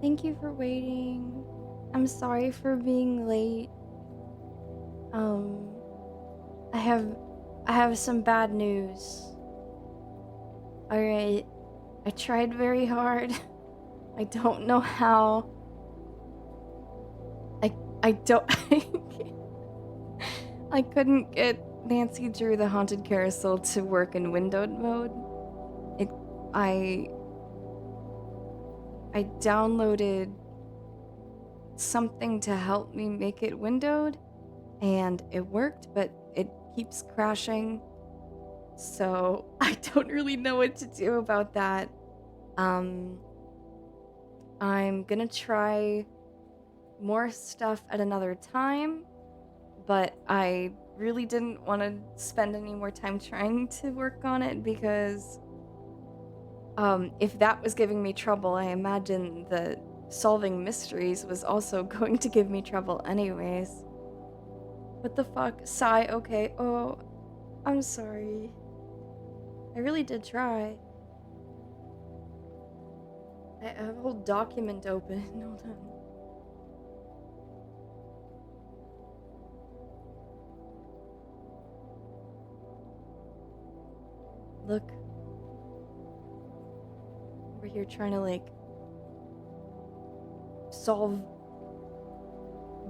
Thank you for waiting. I'm sorry for being late. Um, I have I have some bad news. Alright, I tried very hard. I don't know how. I don't I couldn't get Nancy Drew the Haunted Carousel to work in windowed mode. It I I downloaded something to help me make it windowed and it worked, but it keeps crashing. So I don't really know what to do about that. Um, I'm gonna try more stuff at another time, but I really didn't want to spend any more time trying to work on it because if that was giving me trouble, I imagine that solving mysteries was also going to give me trouble anyways. What the fuck? Sigh, okay. Oh, I'm sorry. I really did try. I have a whole document open. Hold on. Look. We're here trying to, like, solve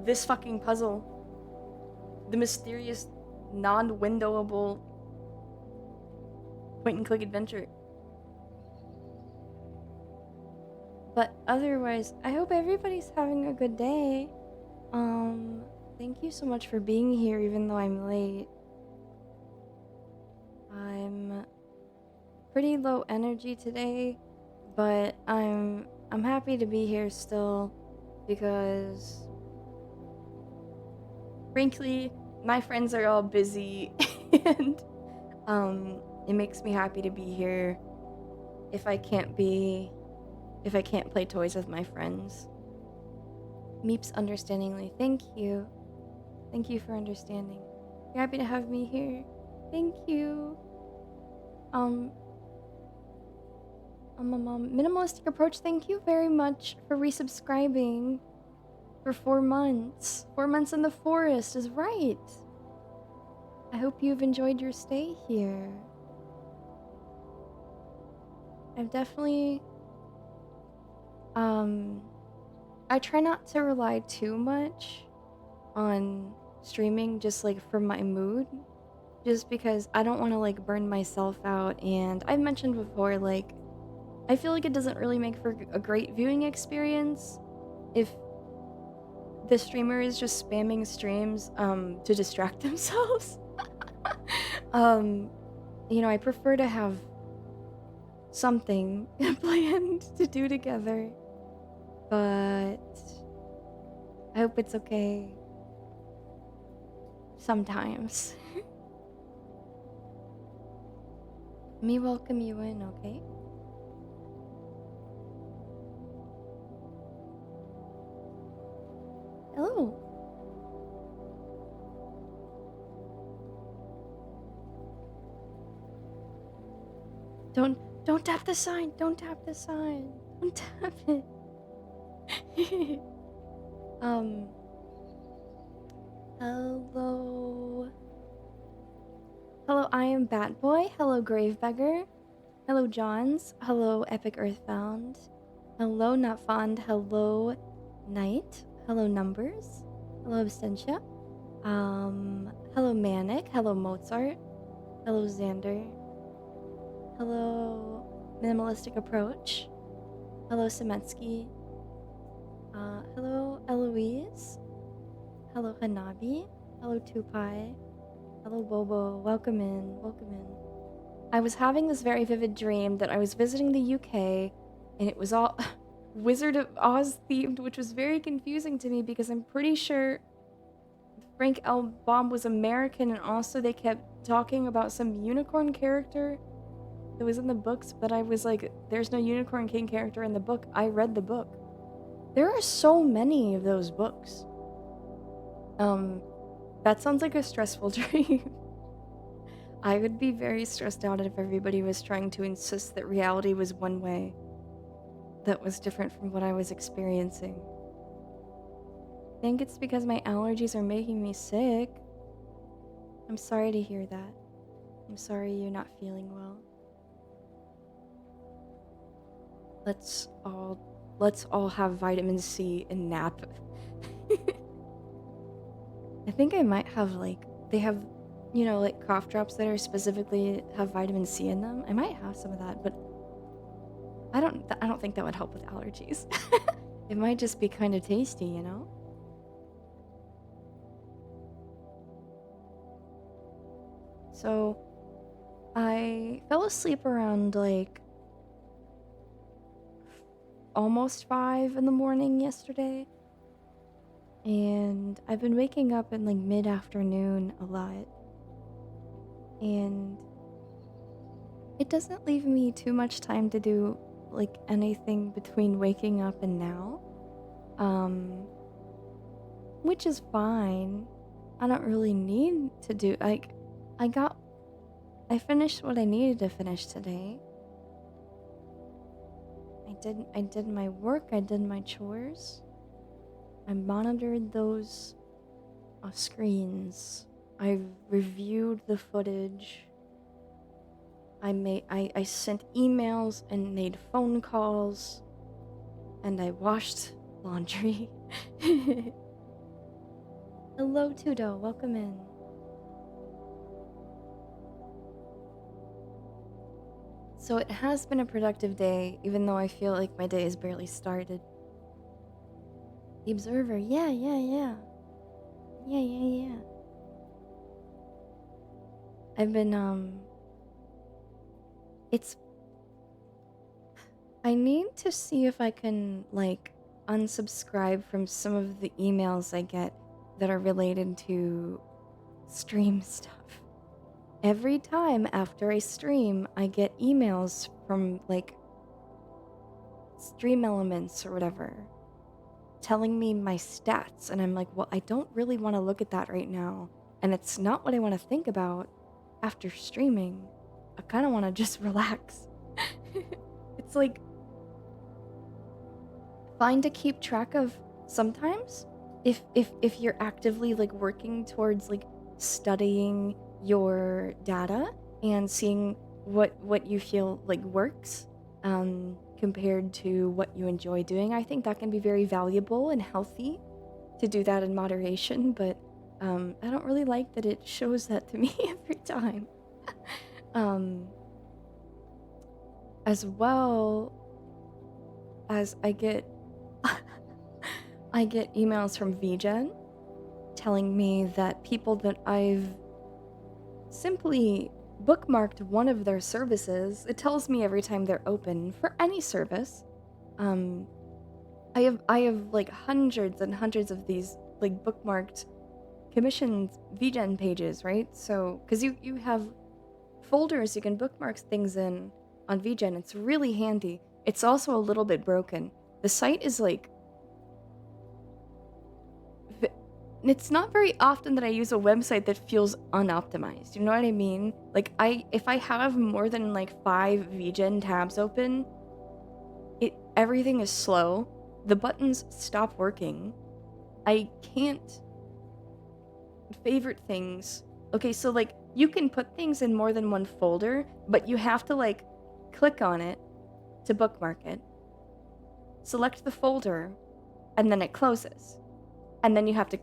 this fucking puzzle. The mysterious, non-windowable point-and-click adventure. But otherwise, I hope everybody's having a good day. Thank you so much for being here even though I'm late. I'm pretty low energy today, but I'm happy to be here still because frankly, my friends are all busy and it makes me happy to be here if I can't play toys with my friends. Meeps understandingly. Thank you. Thank you for understanding. You're happy to have me here. Thank you. Minimalistic Approach, thank you very much for resubscribing for 4 months. 4 months in the forest is right. I hope you've enjoyed your stay here. I've definitely, I try not to rely too much on streaming just like for my mood, just because I don't want to like burn myself out. And I've mentioned before, like, I feel like it doesn't really make for a great viewing experience if the streamer is just spamming streams to distract themselves. You know, I prefer to have something planned to do together, but I hope it's okay sometimes. Let me welcome you in, okay? Hello. Don't tap the sign. Don't tap the sign. Don't tap it. Hello. Hello, I am Batboy. Hello, Gravebeggar. Hello, Johns. Hello, Epic Earthbound. Hello, Not Fond. Hello, Knight. Hello, Numbers. Hello, Absentia. Hello, Manic. Hello, Mozart. Hello, Xander. Hello, Minimalistic Approach. Hello, Semetsky. Hello, Eloise. Hello, Hanabi. Hello, Tupai. Hello, Bobo. Welcome in. Welcome in. I was having this very vivid dream that I was visiting the UK, and it was all Wizard of Oz themed, which was very confusing to me because I'm pretty sure Frank L. Baum was American, and also they kept talking about some unicorn character that was in the books, but I was like, there's no Unicorn King character in the book. I read the book. There are so many of those books. That sounds like a stressful dream. I would be very stressed out if everybody was trying to insist that reality was one way. that was different from what I was experiencing. I think it's because my allergies are making me sick. I'm sorry to hear that. I'm sorry you're not feeling well. Let's all have vitamin C and nap. I think I might have they have, like cough drops that are specifically have vitamin C in them. I might have some of that, but I don't think that would help with allergies. It might just be kind of tasty, you know? So, I fell asleep around almost 5 in the morning yesterday, and I've been waking up in mid-afternoon a lot, and it doesn't leave me too much time to do anything between waking up and now. Which is fine. I don't really need to do I got I finished what I needed to finish today. I did my work, I did my chores. I monitored those screens. I reviewed the footage. I sent emails and made phone calls. And I washed laundry. Hello, Tudo. Welcome in. So it has been a productive day, even though I feel like my day has barely started. The Observer. Yeah. Yeah. I've been, it's... I need to see if I can, unsubscribe from some of the emails I get that are related to stream stuff. Every time after I stream, I get emails from, Stream Elements or whatever, telling me my stats, and I'm like, well, I don't really want to look at that right now, and it's not what I want to think about after streaming. I kind of want to just relax. It's fine to keep track of sometimes if you're actively working towards studying your data and seeing what you feel works compared to what you enjoy doing. I think that can be very valuable and healthy to do that in moderation, but I don't really like that it shows that to me every time. As well as I get emails from VGen telling me that people that I've simply bookmarked one of their services, it tells me every time they're open for any service. I have hundreds and hundreds of these bookmarked commissioned VGen pages, right? So, because you have folders you can bookmark things in on VGen, it's really handy. It's also a little bit broken. The site is it's not very often that I use a website that feels unoptimized. You know what I mean? If I have more than 5 VGen tabs open, everything is slow. The buttons stop working. I can't favorite things. Okay, so you can put things in more than one folder, but you have to click on it to bookmark it. Select the folder, and then it closes. And then you have to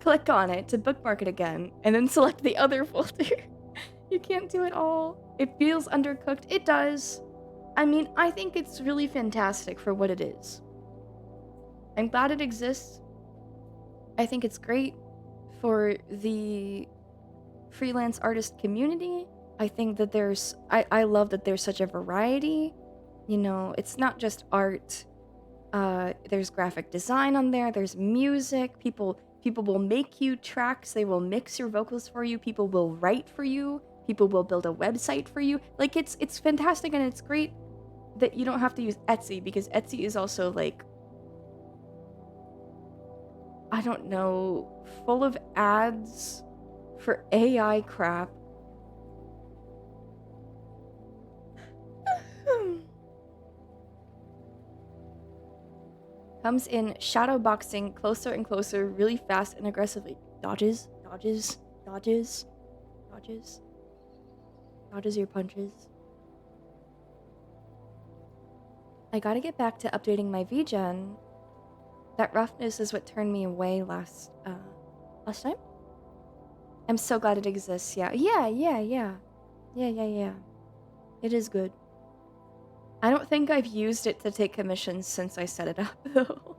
click on it to bookmark it again, and then select the other folder. You can't do it all. It feels undercooked. It does. I mean, I think it's really fantastic for what it is. I'm glad it exists. I think it's great for the freelance artist community. I think that I love that there's such a variety. You know, it's not just art. There's graphic design on there. There's music. People will make you tracks. They will mix your vocals for you. People will write for you. People will build a website for you. It's fantastic, and it's great that you don't have to use Etsy, because Etsy is also I don't know, full of ads for AI crap. Comes in shadow boxing, closer and closer, really fast and aggressively. Dodges, dodges, dodges, dodges, dodges your punches. I gotta get back to updating my VGen. That roughness is what turned me away last time. I'm so glad it exists. Yeah. It is good. I don't think I've used it to take commissions since I set it up, though.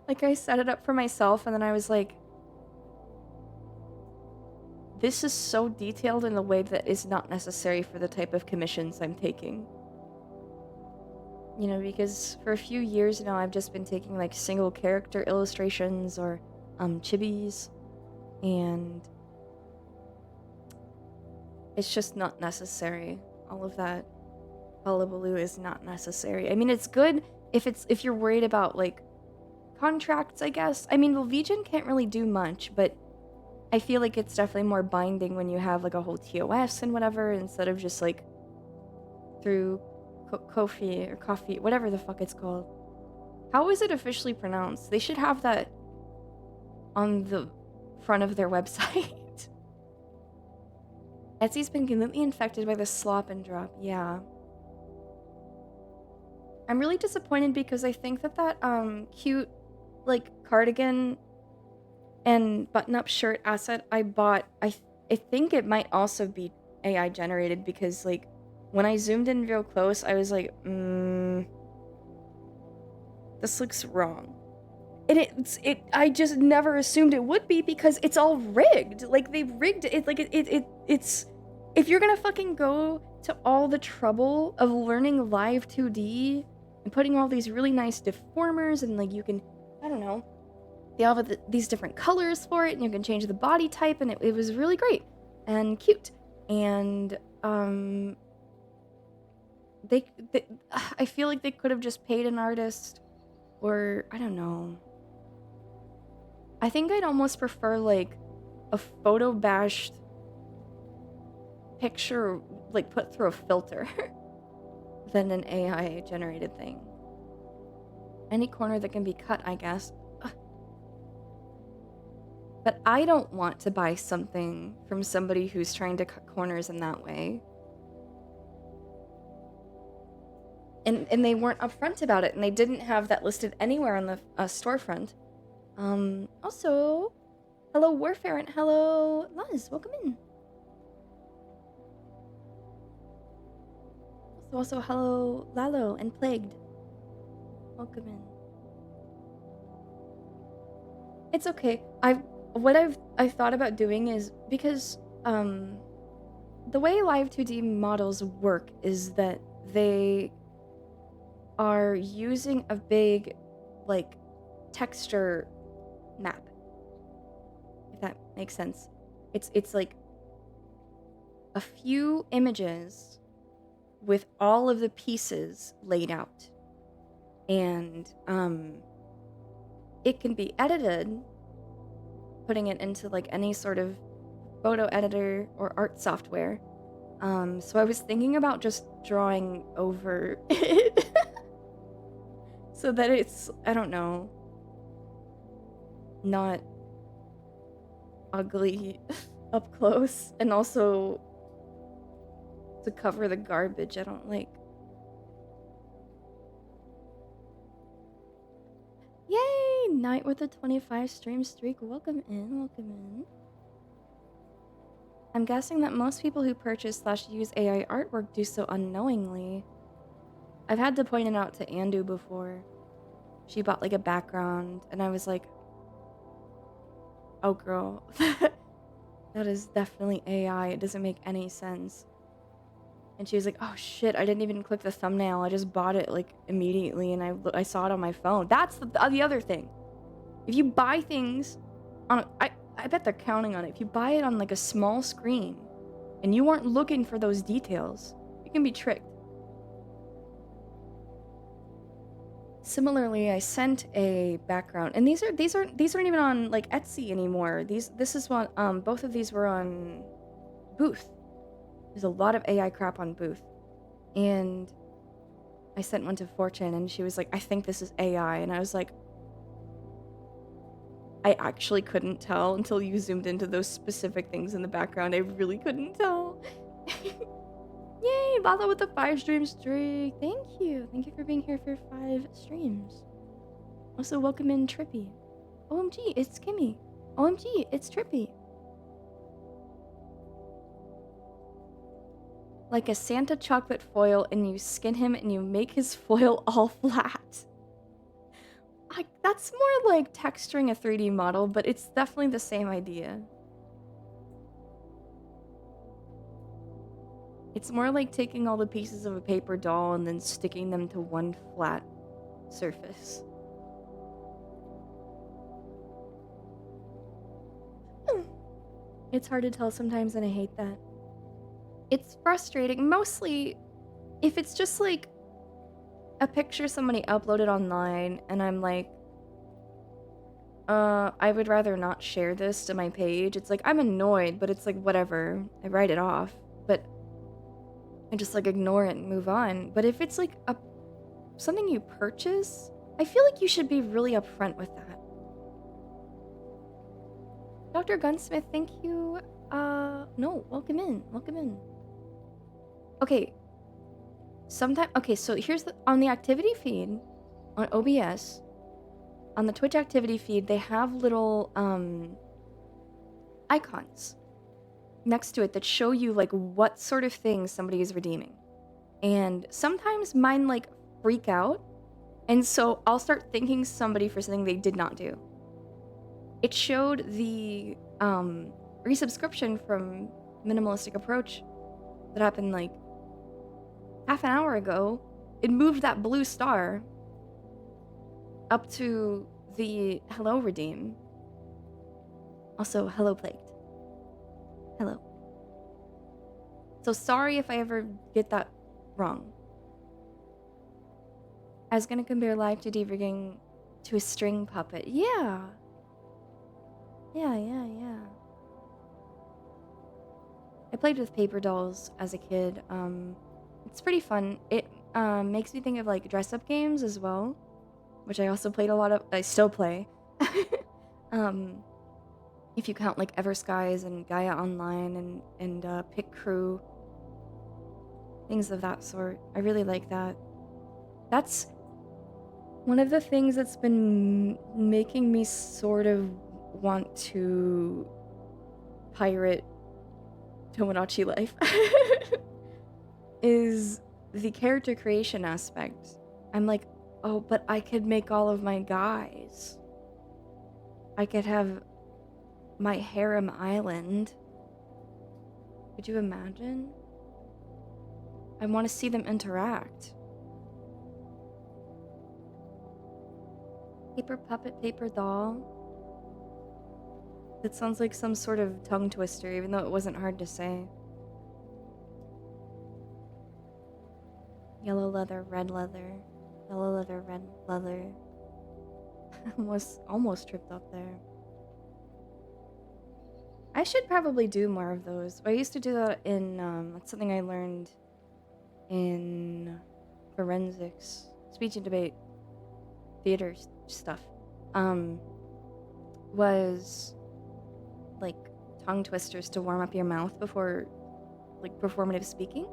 Like, I set it up for myself, and then I was like, this is so detailed in a way that is not necessary for the type of commissions I'm taking. You know, because for a few years now, I've just been taking, like, single character illustrations or, chibis, and it's just not necessary. All of that hullabaloo is not necessary. I mean, it's good if you're worried about, like, contracts, I guess. I mean, well, VGen can't really do much, but I feel like it's definitely more binding when you have, like, a whole TOS and whatever, instead of just, like, through Ko-fi or coffee, whatever the fuck it's called. How is it officially pronounced? They should have that on the front of their website. Etsy's been completely infected by the slop and drop. Yeah. I'm really disappointed because I think that cute, like, cardigan and button-up shirt asset I bought, I think it might also be AI generated because, like, when I zoomed in real close, I was like, this looks wrong. And I just never assumed it would be because it's all rigged. Like, they rigged it. Like, it's... If you're gonna fucking go to all the trouble of learning live 2D and putting all these really nice deformers and, like, you can... I don't know. They all have these different colors for it, and you can change the body type, and it was really great and cute. And they I feel like they could have just paid an artist, or I don't know. I think I'd almost prefer, like, a photo bashed picture, like, put through a filter than an AI generated thing. Any corner that can be cut, I guess. But I don't want to buy something from somebody who's trying to cut corners in that way. And they weren't upfront about it, and they didn't have that listed anywhere on the storefront. Also, hello Warfare and hello Luz, welcome in. Also hello Lalo and Plagued. Welcome in. It's okay. What I've thought about doing is, because the way live 2D models work is that they are using a big, like, texture map, if that makes sense. It's like a few images with all of the pieces laid out, and it can be edited, putting it into, like, any sort of photo editor or art software. So I was thinking about just drawing over it so that it's, I don't know, not ugly up close, and also to cover the garbage I don't like. Yay! Night with a 25 stream streak. Welcome in, welcome in. I'm guessing that most people who purchase / use AI artwork do so unknowingly. I've had to point it out to Andu before. She bought, like, a background, and I was like, oh girl, that is definitely AI. It doesn't make any sense. And she was like, oh shit, I didn't even click the thumbnail. I just bought it, like, immediately, and I saw it on my phone. That's the other thing. If you buy things on... I bet they're counting on it. If you buy it on, like, a small screen and you weren't looking for those details, you can be tricked. Similarly, I sent a background, and these aren't even on, like, Etsy anymore. This is one, both of these were on Booth. There's a lot of AI crap on Booth. And I sent one to Fortune, and she was like, I think this is AI. And I was like, I actually couldn't tell until you zoomed into those specific things in the background. I really couldn't tell. Yay, Lala with the 5 stream streak. Thank you. Thank you for being here for 5 streams. Also, welcome in Trippy. OMG, it's Kimmy. OMG, it's Trippy. Like a Santa chocolate foil, and you skin him and you make his foil all flat. That's more like texturing a 3D model, but it's definitely the same idea. It's more like taking all the pieces of a paper doll and then sticking them to one flat surface. It's hard to tell sometimes, and I hate that. It's frustrating, mostly if it's just like a picture somebody uploaded online and I'm like, I would rather not share this to my page. It's like, I'm annoyed, but it's like, whatever. I write it off, but I just like ignore it and move on. But if it's like something you purchase, I feel like you should be really upfront with that. Dr. Gunsmith, thank you. No, welcome in. Welcome in. Okay. Okay, so here's on the activity feed on OBS, on the Twitch activity feed, they have little icons next to it that show you like what sort of things somebody is redeeming. And sometimes mine like freak out, and so I'll start thanking somebody for something they did not do. It showed the resubscription from Minimalistic Approach that happened like half an hour ago. It moved that blue star up to the hello redeem. Also, hello plagued. Hello. So sorry if I ever get that wrong. I was gonna compare live to debrigging to a string puppet. Yeah. Yeah. I played with paper dolls as a kid. It's pretty fun. It makes me think of like dress-up games as well, which I also played a lot of. I still play. If you count like Everskies and Gaia Online and Pick Crew, things of that sort. I really like that. That's one of the things that's been making me sort of want to pirate Tomodachi Life is the character creation aspect. I'm like, oh, but I could make all of my guys. I could have my harem island. Could you imagine? I want to see them interact. Paper puppet, paper doll. That sounds like some sort of tongue twister, even though it wasn't hard to say. Yellow leather, red leather. Yellow leather, red leather. almost tripped up there. I should probably do more of those. I used to do that in, that's something I learned in forensics, speech and debate, theater stuff, was like tongue twisters to warm up your mouth before like performative speaking.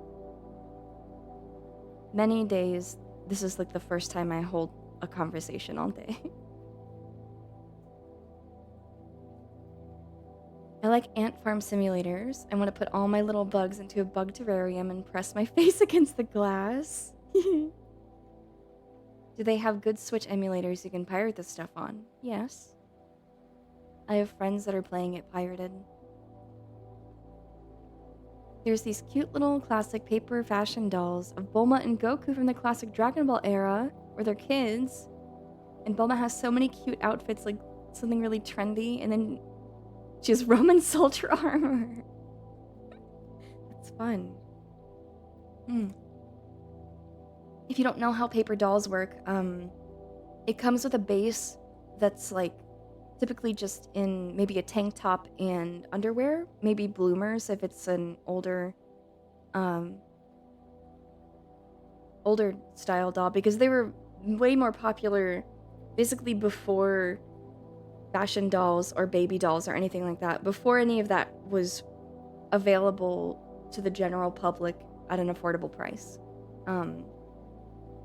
Many days, this is like the first time I hold a conversation all day. I like ant farm simulators. I want to put all my little bugs into a bug terrarium and press my face against the glass. Do they have good Switch emulators you can pirate this stuff on? Yes. I have friends that are playing it pirated. There's these cute little classic paper fashion dolls of Bulma and Goku from the classic Dragon Ball era, where they're kids. And Bulma has so many cute outfits, like something really trendy, and then she has Roman soldier armor. That's fun. If you don't know how paper dolls work, it comes with a base that's like typically just in maybe a tank top and underwear, maybe bloomers if it's an older style doll, because they were way more popular basically before fashion dolls or baby dolls or anything like that, before any of that was available to the general public at an affordable price.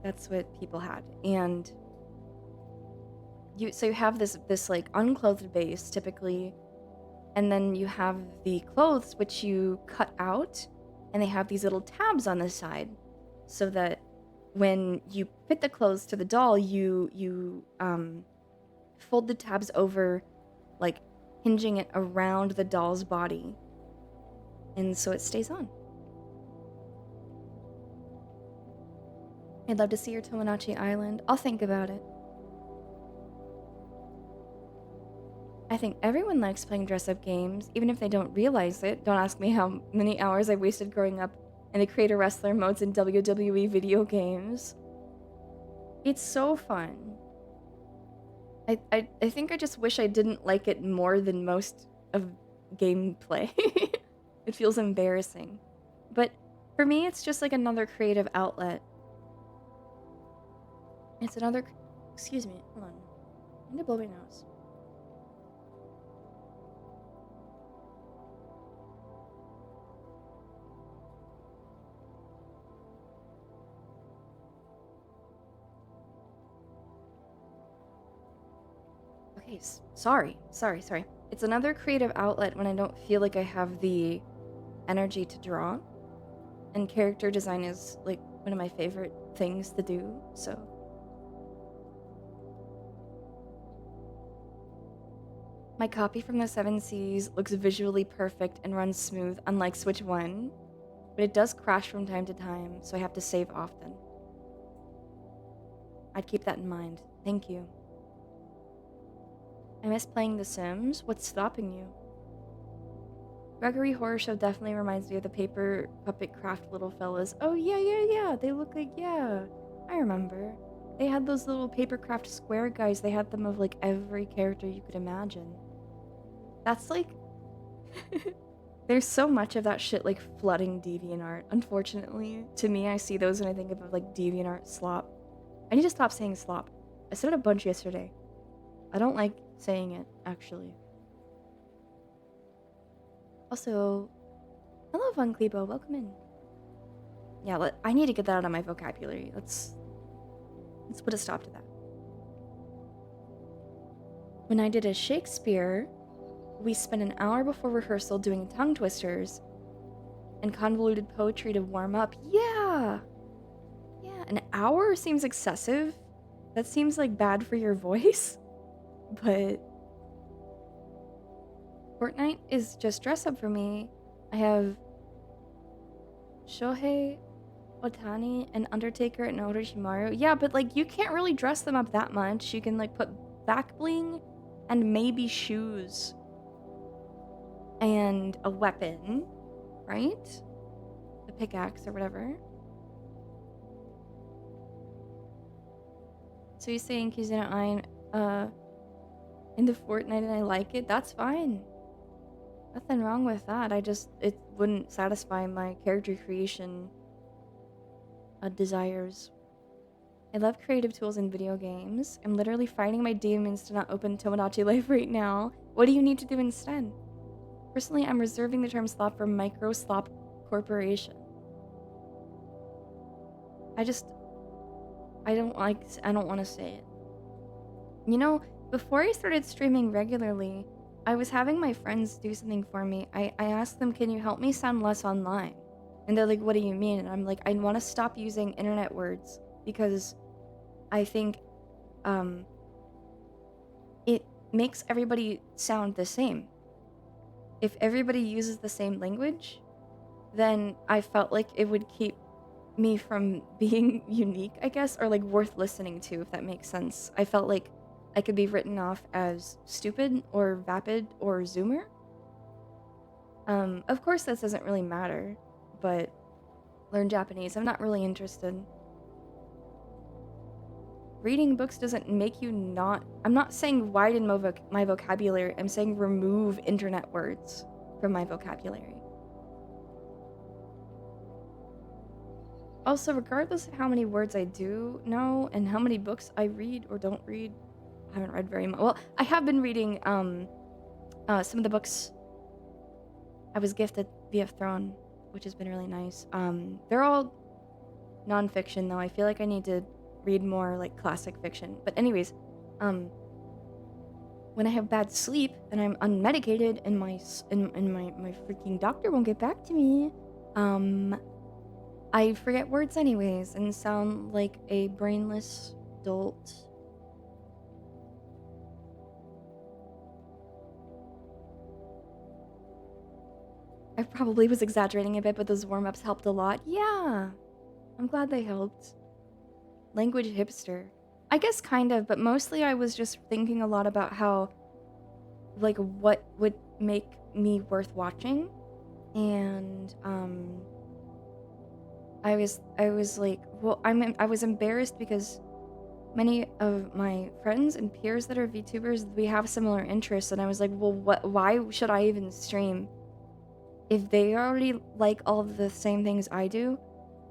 That's what people had. And you have this like unclothed base typically, and then you have the clothes which you cut out, and they have these little tabs on the side so that when you fit the clothes to the doll, you fold the tabs over, like hinging it around the doll's body, and so it stays on. I'd love to see your Tomodachi Island. I'll think about it. I think everyone likes playing dress-up games, even if they don't realize it. Don't ask me how many hours I wasted growing up in the creator wrestler modes in WWE video games. It's so fun. I think I just wish I didn't like it more than most of gameplay. It feels embarrassing. But for me, it's just like another creative outlet. It's another... Excuse me, hold on. I need to blow my nose. Okay, sorry. It's another creative outlet when I don't feel like I have the energy to draw. And character design is like one of my favorite things to do, so. My copy from the 7Cs looks visually perfect and runs smooth, unlike Switch 1, but it does crash from time to time, so I have to save often. I'd keep that in mind. Thank you. I miss playing The Sims. What's stopping you? Gregory Horror Show definitely reminds me of the paper puppet craft little fellas. Oh, yeah. They look like, yeah. I remember. They had those little paper craft square guys. They had them of, like, every character you could imagine. That's, like... There's so much of that shit, like, flooding DeviantArt, unfortunately. To me, I see those and I think of, like, DeviantArt slop. I need to stop saying slop. I said it a bunch yesterday. I don't like saying it, actually. Also, hello, Von Klebo. Welcome in. Yeah, I need to get that out of my vocabulary. Let's put a stop to that. When I did a Shakespeare, we spent an hour before rehearsal doing tongue twisters and convoluted poetry to warm up. Yeah, an hour seems excessive. That seems like bad for your voice. But Fortnite is just dress up for me. I have Shohei Otani and Undertaker and Orochimaru. Yeah, but like you can't really dress them up that much. You can like put back bling and maybe shoes and a weapon, right? A pickaxe or whatever. So you're saying Kizuna Ein in the Fortnite and I like it? That's fine. Nothing wrong with that. It wouldn't satisfy my character creation desires. I love creative tools in video games. I'm literally fighting my demons to not open Tomodachi Life right now. What do you need to do instead? Personally, I'm reserving the term slop for Micro Slop Corporation. I don't want to say it. You know, before I started streaming regularly, I was having my friends do something for me. I asked them, can you help me sound less online? And they're like, what do you mean? And I'm like, I want to stop using internet words because I think it makes everybody sound the same. If everybody uses the same language, then I felt like it would keep me from being unique, I guess, or like worth listening to, if that makes sense. I felt like I could be written off as stupid or vapid or zoomer. Of course this doesn't really matter, but learn Japanese. I'm not really interested. Reading books doesn't make you not... I'm not saying widen my vocabulary. I'm saying remove internet words from my vocabulary. Also, regardless of how many words I do know and how many books I read or don't read, haven't read very much. Well, I have been reading some of the books I was gifted via Throne, which has been really nice. They're all nonfiction though. I feel like I need to read more like classic fiction. But anyways, when I have bad sleep and I'm unmedicated and my freaking doctor won't get back to me, I forget words anyways and sound like a brainless dolt. I probably was exaggerating a bit, but those warm-ups helped a lot. Yeah, I'm glad they helped. Language hipster. I guess kind of, but mostly I was just thinking a lot about how, like, what would make me worth watching. And, I was like, well, I was embarrassed because many of my friends and peers that are VTubers, we have similar interests, and I was like, well, why should I even stream? If they already like all the same things I do,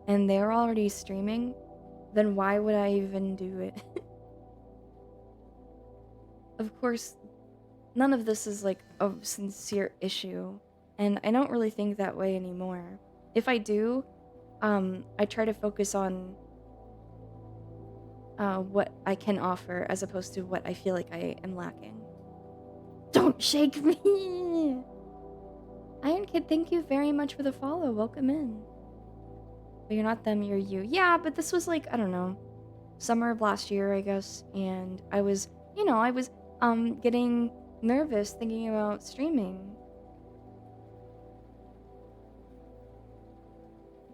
and they're already streaming, then why would I even do it? Of course, none of this is like a sincere issue, and I don't really think that way anymore. If I do, I try to focus on what I can offer as opposed to what I feel like I am lacking. Don't shake me! Iron Kid, thank you very much for the follow. Welcome in. But you're not them, you're you. Yeah, but this was like, I don't know, summer of last year, I guess, and I was, getting nervous thinking about streaming.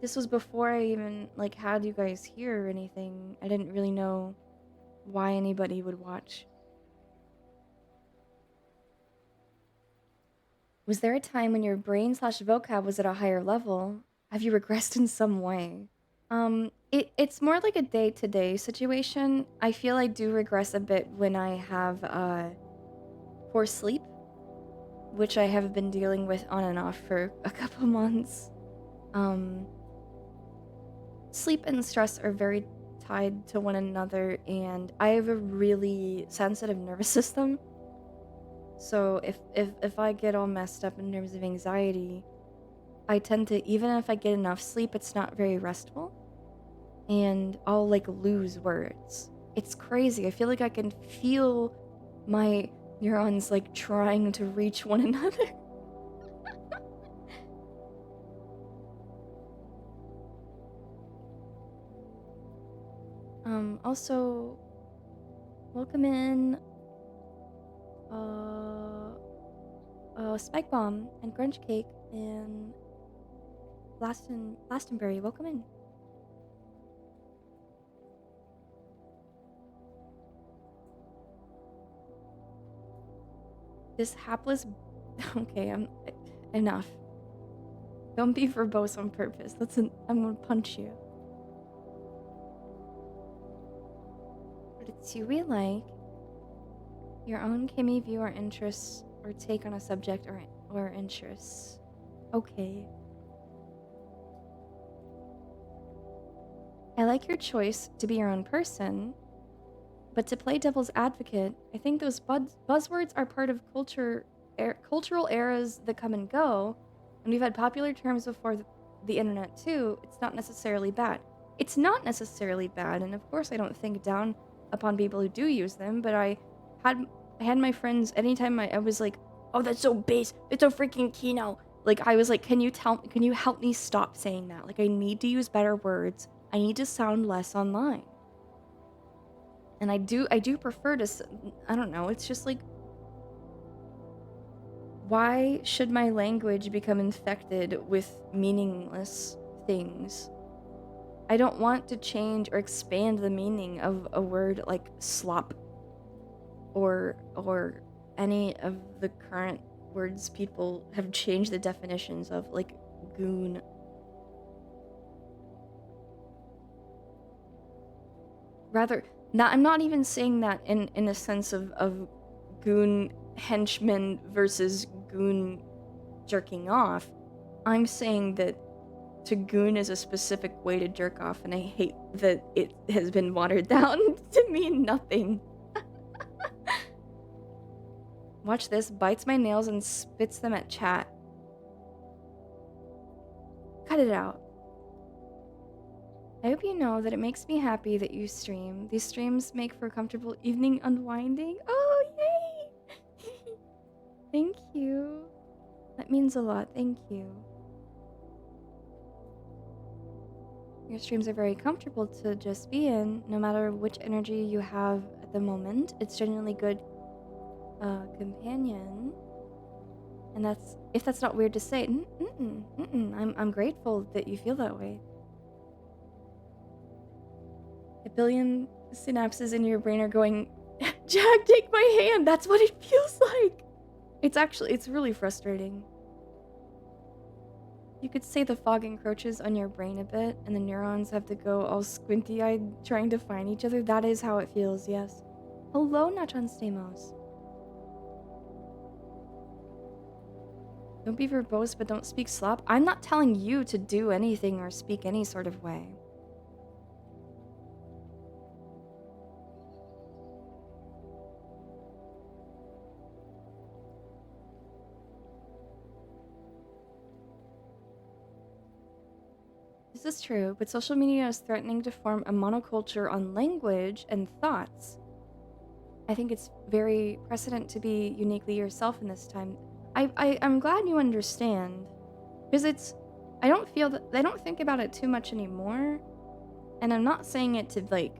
This was before I even, like, had you guys here or anything. I didn't really know why anybody would watch. Was there a time when your brain/vocab was at a higher level? Have you regressed in some way? It's more like a day-to-day situation. I feel I do regress a bit when I have, poor sleep, which I have been dealing with on and off for a couple months. Sleep and stress are very tied to one another, and I have a really sensitive nervous system. So if I get all messed up in terms of anxiety, I tend to, even if I get enough sleep, it's not very restful, and I'll like lose words. It's crazy. I feel like I can feel my neurons like trying to reach one another. Also, welcome in, Spike Bomb and Grunge Cake and Glastonbury. Welcome in. This hapless. Okay, enough. Don't be verbose on purpose. I'm gonna punch you. But it's you we like. Your own Kimmy view or interests or take on a subject or interests. Okay. I like your choice to be your own person, but to play devil's advocate, I think those buzzwords are part of cultural eras that come and go, and we've had popular terms before the internet too. It's not necessarily bad. It's not necessarily bad, and of course I don't think down upon people who do use them, but I had my friends, anytime I was like, oh, that's so base, it's so freaking Kino. Like, I was like, can you help me stop saying that? Like, I need to use better words. I need to sound less online. And I do prefer to, I don't know, it's just like, why should my language become infected with meaningless things? I don't want to change or expand the meaning of a word like slop or any of the current words people have changed the definitions of, like goon. Rather, I'm not even saying that in a sense of goon henchman versus goon jerking off. I'm saying that to goon is a specific way to jerk off, and I hate that it has been watered down to mean nothing. Watch this, bites my nails and spits them at chat. Cut it out. I hope you know that it makes me happy that you stream. These streams make for a comfortable evening unwinding. Oh, yay! Thank you. That means a lot. Thank you. Your streams are very comfortable to just be in, no matter which energy you have at the moment. It's genuinely good companion. And if that's not weird to say, I'm grateful that you feel that way. A billion synapses in your brain are going, Jack, take my hand. That's what it feels like. It's really frustrating. You could say the fog encroaches on your brain a bit, and the neurons have to go all squinty-eyed trying to find each other. That is how it feels, yes. Hello, Nachan Stamos. Don't be verbose, but don't speak slop. I'm not telling you to do anything or speak any sort of way. This is true, but social media is threatening to form a monoculture on language and thoughts. I think it's very precedent to be uniquely yourself in this time. I'm glad you understand, because I don't think about it too much anymore, and I'm not saying it to like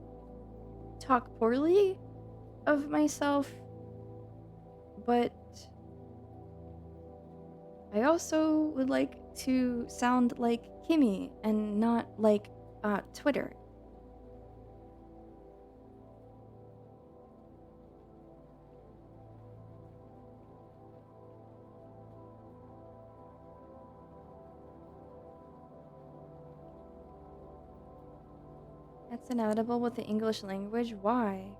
talk poorly of myself, but I also would like to sound like Kimmy and not like Twitter. That's inevitable with the English language. Why?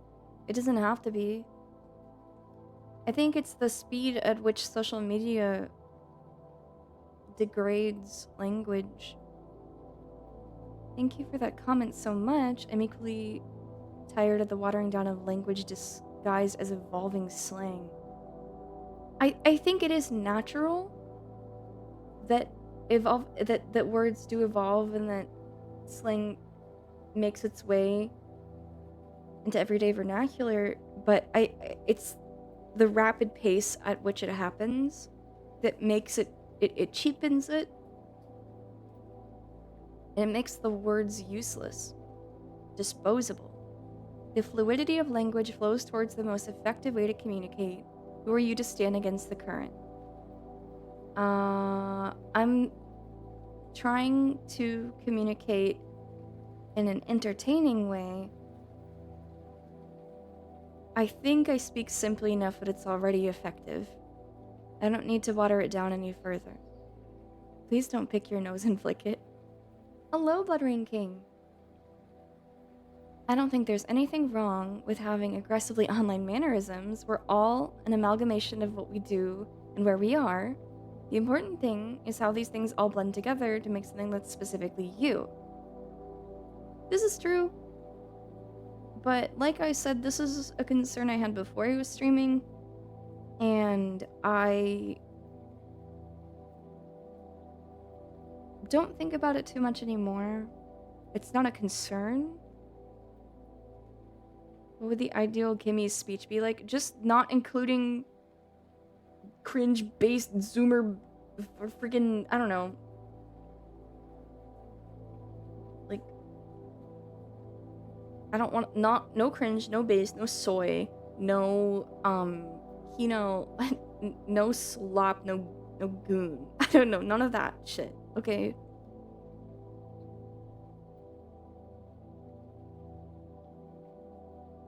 It doesn't have to be. I think it's the speed at which social media degrades language. Thank you for that comment so much. I'm equally tired of the watering down of language disguised as evolving slang. I think it is natural that that words do evolve and that slang makes its way into everyday vernacular, but it's the rapid pace at which it happens that makes it cheapens it, and it makes the words useless, disposable. The fluidity of language flows towards the most effective way to communicate. Who are you to stand against the current? I'm trying to communicate in an entertaining way. I think I speak simply enough that it's already effective. I don't need to water it down any further. Please don't pick your nose and flick it. Hello, Blood Rain King. I don't think there's anything wrong with having aggressively online mannerisms. We're all an amalgamation of what we do and where we are. The important thing is how these things all blend together to make something that's specifically you. This is true. But like I said, this is a concern I had before I was streaming. And I don't think about it too much anymore. It's not a concern. What would the ideal Kimmy's speech be like? Just not including cringe-based Zoomer or freaking, I don't know. Like, I don't want, no cringe, no base, no soy, no, no slop, no goon. I don't know, none of that shit, okay?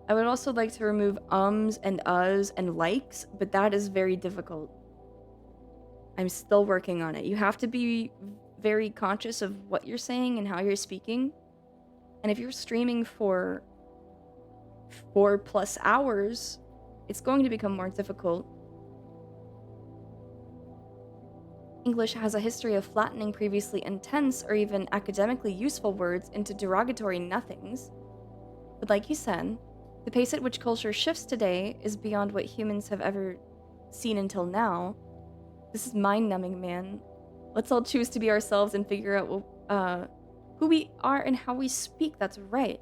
I would also like to remove ums and uhs and likes, but that is very difficult. I'm still working on it. You have to be very conscious of what you're saying and how you're speaking. And if you're streaming for 4+ hours, it's going to become more difficult. English has a history of flattening previously intense or even academically useful words into derogatory nothings. But like you said, the pace at which culture shifts today is beyond what humans have ever seen until now. This is mind-numbing, man. Let's all choose to be ourselves and figure out who we are and how we speak. That's right.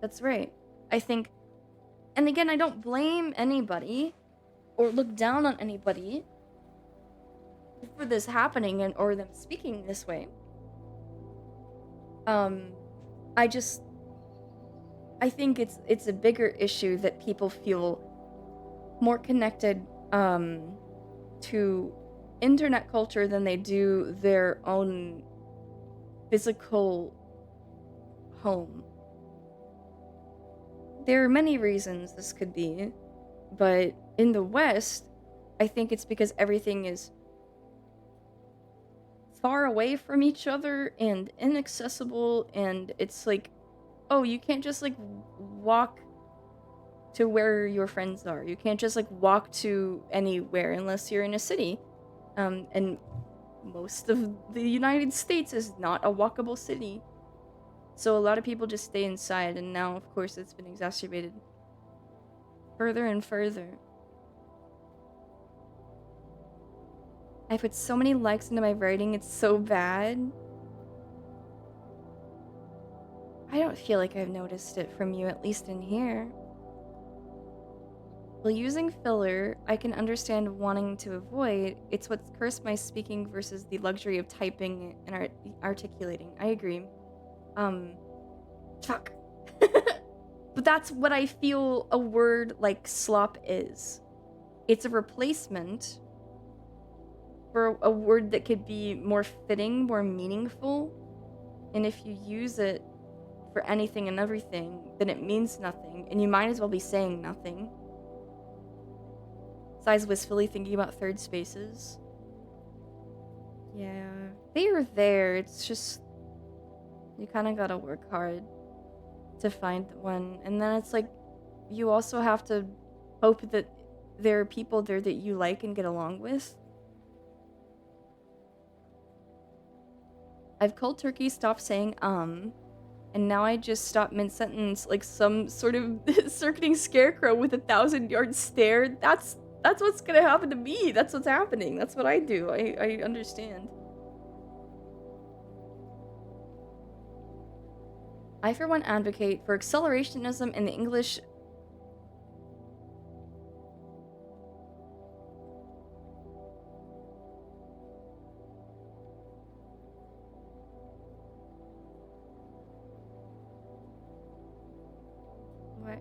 That's right. I think, and again, I don't blame anybody or look down on anybody for this happening or them speaking this way. I think it's a bigger issue that people feel more connected to internet culture than they do their own physical home. There are many reasons this could be, but in the West, I think it's because everything is far away from each other and inaccessible, and it's like, oh, you can't just like walk to where your friends are. You can't just like walk to anywhere unless you're in a city. And most of the United States is not a walkable city. So a lot of people just stay inside, and now of course it's been exacerbated further and further. I put so many likes into my writing, it's so bad. I don't feel like I've noticed it from you, at least in here. While using filler, I can understand wanting to avoid. It's what's cursed my speaking versus the luxury of typing and articulating. I agree. Fuck. But that's what I feel a word like slop is. It's a replacement for a word that could be more fitting, more meaningful. And if you use it for anything and everything, then it means nothing, and you might as well be saying nothing. Sighs wistfully, thinking about third spaces. Yeah, they are there. It's just you kind of gotta work hard to find one, and then it's like you also have to hope that there are people there that you like and get along with. I've cold turkey stopped saying and now I just stop mid-sentence like some sort of circuiting scarecrow with 1,000-yard stare. That's what's gonna happen to me. That's what's happening. That's what I do. I understand. I, for one, advocate for accelerationism in the English. What?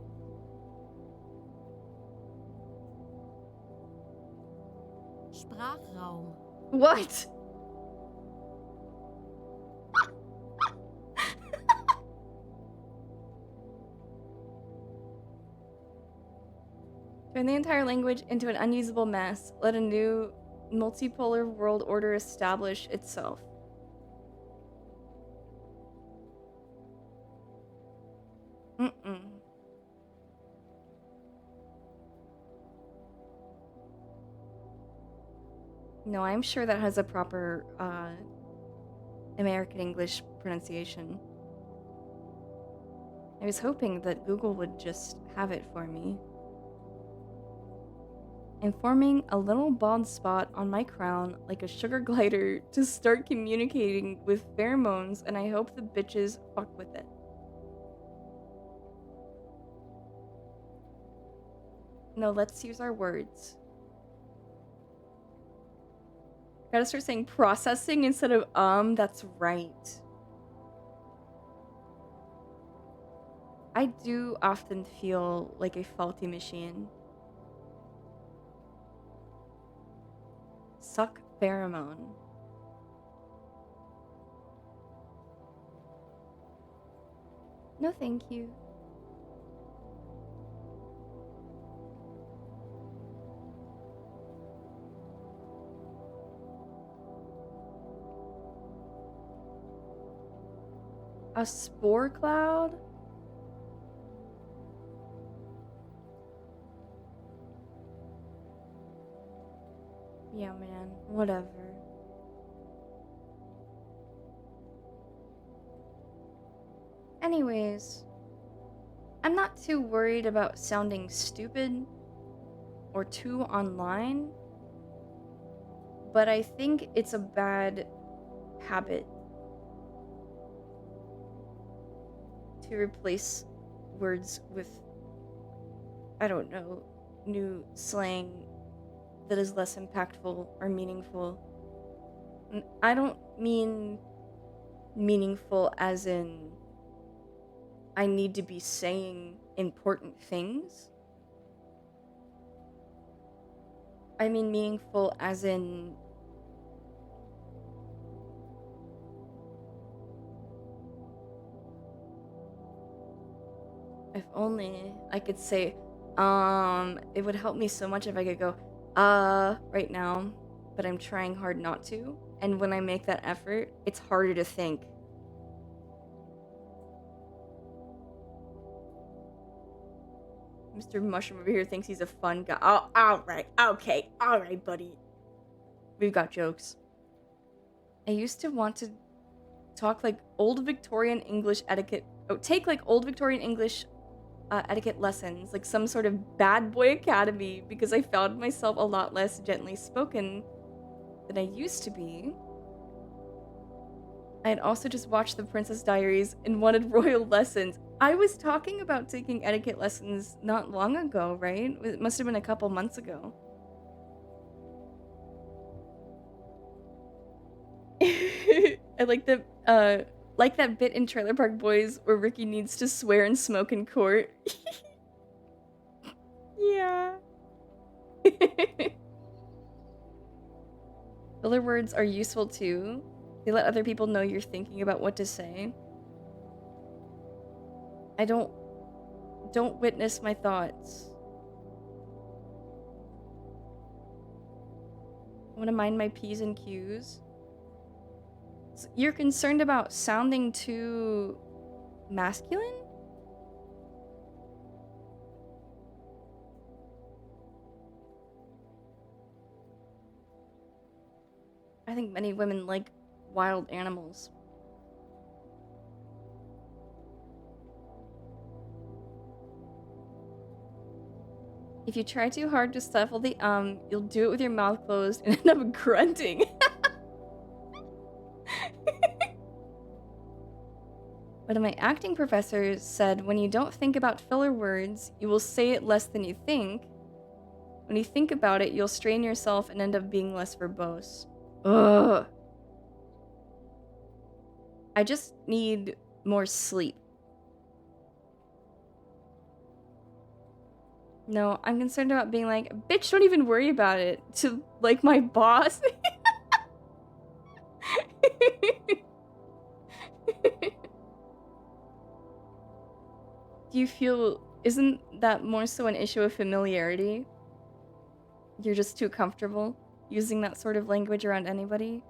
Sprachraum. What? Turn the entire language into an unusable mess. Let a new multipolar world order establish itself. Mm-mm. No, I'm sure that has a proper American English pronunciation. I was hoping that Google would just have it for me. I'm forming a little bald spot on my crown like a sugar glider to start communicating with pheromones, and I hope the bitches fuck with it. No, let's use our words. Gotta start saying processing instead of that's right. I do often feel like a faulty machine. Suck pheromone. No, thank you. A spore cloud? Yeah, man. Whatever. Anyways, I'm not too worried about sounding stupid or two online, but I think it's a bad habit to replace words with, I don't know, new slang that is less impactful or meaningful. And I don't mean meaningful as in I need to be saying important things. I mean meaningful as in if only I could say, it would help me so much if I could go, right now, but I'm trying hard not to. And when I make that effort, it's harder to think. Mr. Mushroom over here thinks he's a fun guy. Oh, alright, okay, alright, buddy. We've got jokes. I used to want to talk like old Victorian English etiquette. Oh, take like old Victorian English etiquette lessons, like some sort of bad boy academy, because I found myself a lot less gently spoken than I used to be. I had also just watched The Princess Diaries and wanted royal lessons. I was talking about taking etiquette lessons not long ago, right? It must have been a couple months ago. I like that bit in Trailer Park Boys where Ricky needs to swear and smoke in court. Yeah. Filler words are useful too. They let other people know you're thinking about what to say. I don't witness my thoughts. I want to mind my P's and Q's. So you're concerned about sounding too masculine? I think many women like wild animals. If you try too hard to stifle the you'll do it with your mouth closed and end up grunting. One of my acting professors said when you don't think about filler words, you will say it less than you think. When you think about it, you'll strain yourself and end up being less verbose. Ugh. I just need more sleep. No, I'm concerned about being like, bitch, don't even worry about it, to, like, my boss. Do you feel, isn't that more so an issue of familiarity? You're just too comfortable using that sort of language around anybody?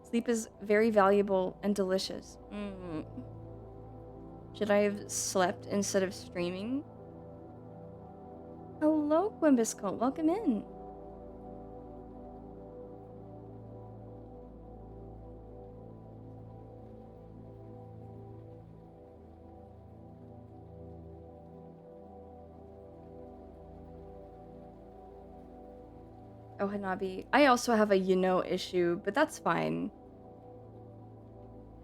Sleep is very valuable and delicious. Should I have slept instead of streaming? Hello, Quimbuscult. Welcome in. Oh, Hanabi. I also have a issue, but that's fine.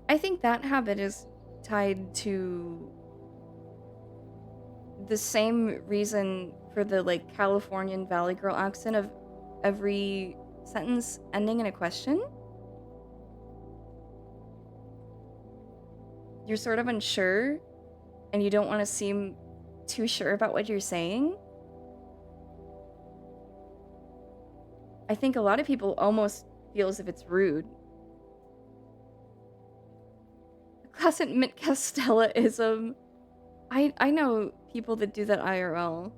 I think that habit is tied to the same reason for the, like, Californian Valley Girl accent of every sentence ending in a question. You're sort of unsure, and you don't want to seem too sure about what you're saying. I think a lot of people almost feel as if it's rude. Classic Mint Castella-ism. I know people that do that IRL.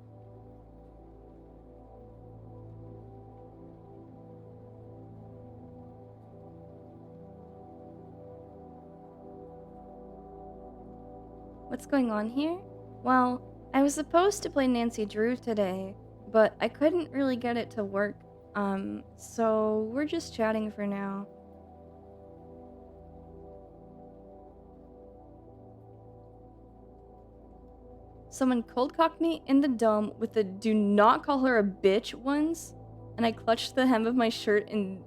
What's going on here? Well, I was supposed to play Nancy Drew today, but I couldn't really get it to work. So we're just chatting for now. Someone cold cocked me in the dome with a "do not call her a bitch" once, and I clutched the hem of my shirt and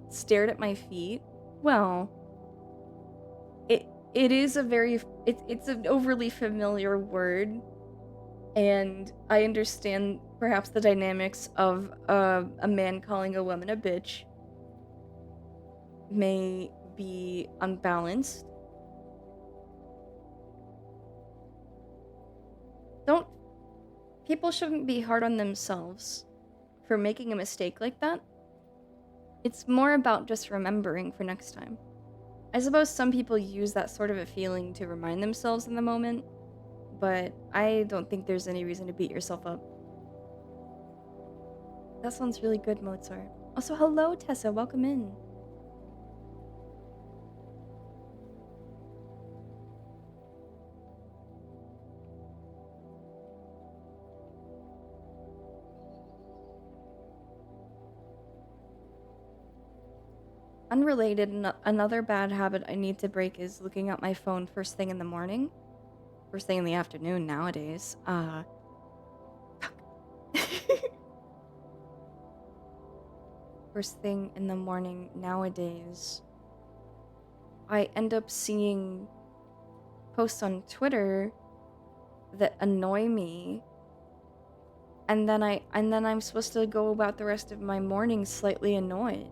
stared at my feet. Well, it is a very it's an overly familiar word, and I understand perhaps the dynamics of a man calling a woman a bitch may be unbalanced. Don't People shouldn't be hard on themselves for making a mistake like that. It's more about just remembering for next time. I suppose some people use that sort of a feeling to remind themselves in the moment, but I don't think there's any reason to beat yourself up. That sounds really good, Mozart. Also, hello, Tessa. Welcome in. Unrelated, another bad habit I need to break is looking at my phone first thing in the morning. First thing in the afternoon nowadays. First thing in the morning nowadays. I end up seeing posts on Twitter that annoy me, and then I'm supposed to go about the rest of my morning slightly annoyed.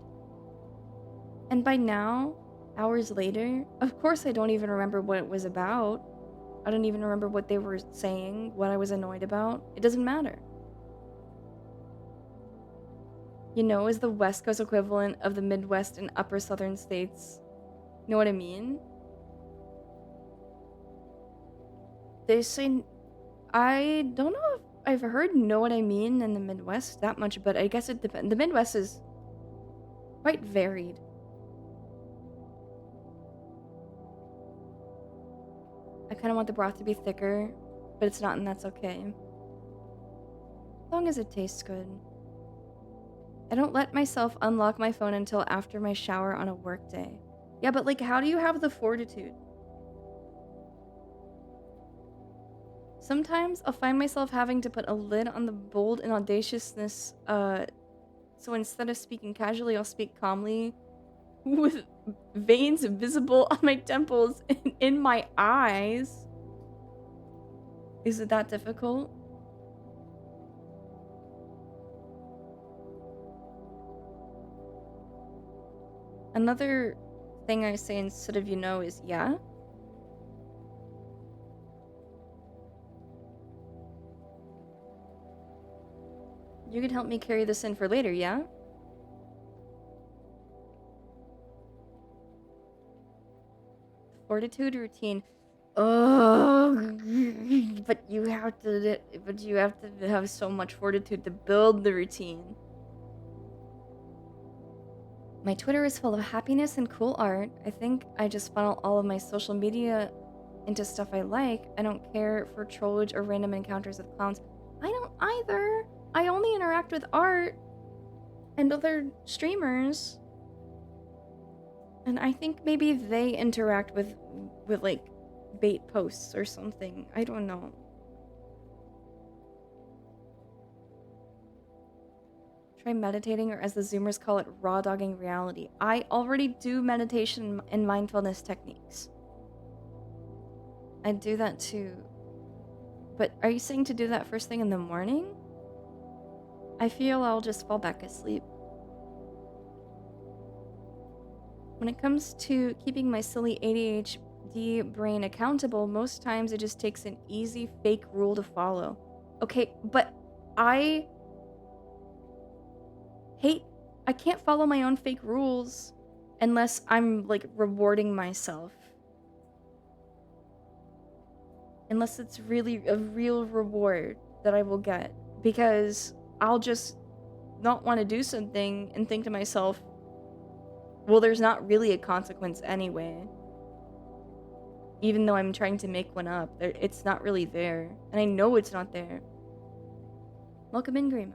And by now, hours later, of course I don't even remember what it was about. I don't even remember what they were saying, what I was annoyed about. It doesn't matter. You know, is the West Coast equivalent of the Midwest and upper southern states. You know what I mean? They say, I don't know if I've heard "know what I mean" in the Midwest that much, but I guess it depends. The Midwest is quite varied. I kind of want the broth to be thicker, but it's not, and that's okay. As long as it tastes good. I don't let myself unlock my phone until after my shower on a work day. Yeah, but like, how do you have the fortitude? Sometimes I'll find myself having to put a lid on the bold and audaciousness, so instead of speaking casually, I'll speak calmly, with veins visible on my temples and in my eyes. Is it that difficult? Another thing I say instead of is yeah. You could help me carry this in for later, yeah? Fortitude routine. Oh, but you have to have so much fortitude to build the routine. My Twitter is full of happiness and cool art. I think I just funnel all of my social media into stuff I like. I don't care for trollage or random encounters with clowns. I don't either. I only interact with art and other streamers. And I think maybe they interact with like bait posts or something. I don't know. Try meditating, or as the Zoomers call it, raw dogging reality. I already do meditation and mindfulness techniques. I do that too. But are you saying to do that first thing in the morning? I feel I'll just fall back asleep. When it comes to keeping my silly ADHD brain accountable, most times it just takes an easy fake rule to follow. Okay, but I can't follow my own fake rules unless I'm like rewarding myself. Unless it's really a real reward that I will get, because I'll just not want to do something and think to myself, well, there's not really a consequence anyway. Even though I'm trying to make one up, it's not really there. And I know it's not there. Welcome in, Grima.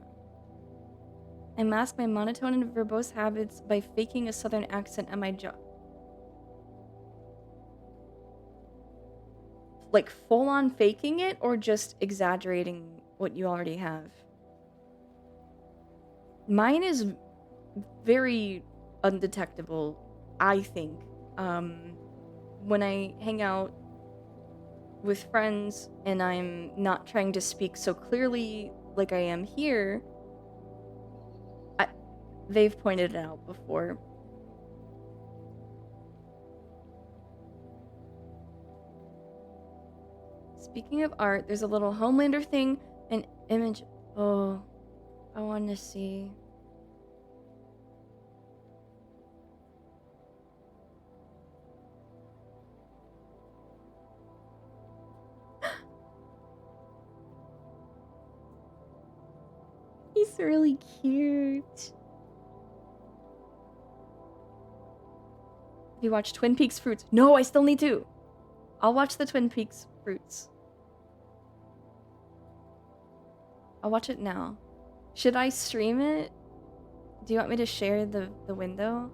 I mask my monotone and verbose habits by faking a southern accent at my job. like full on faking it or just exaggerating what you already have? Mine is very undetectable, I think. When I hang out with friends and I'm not trying to speak so clearly like I am here, they've pointed it out before. Speaking of art, there's a little Homelander thing, an image. Oh, I want to see. He's really cute. Have you watched Twin Peaks Fruits? No, I still need to. I'll watch the Twin Peaks Fruits. I'll watch it now. Should I stream it? Do you want me to share the window?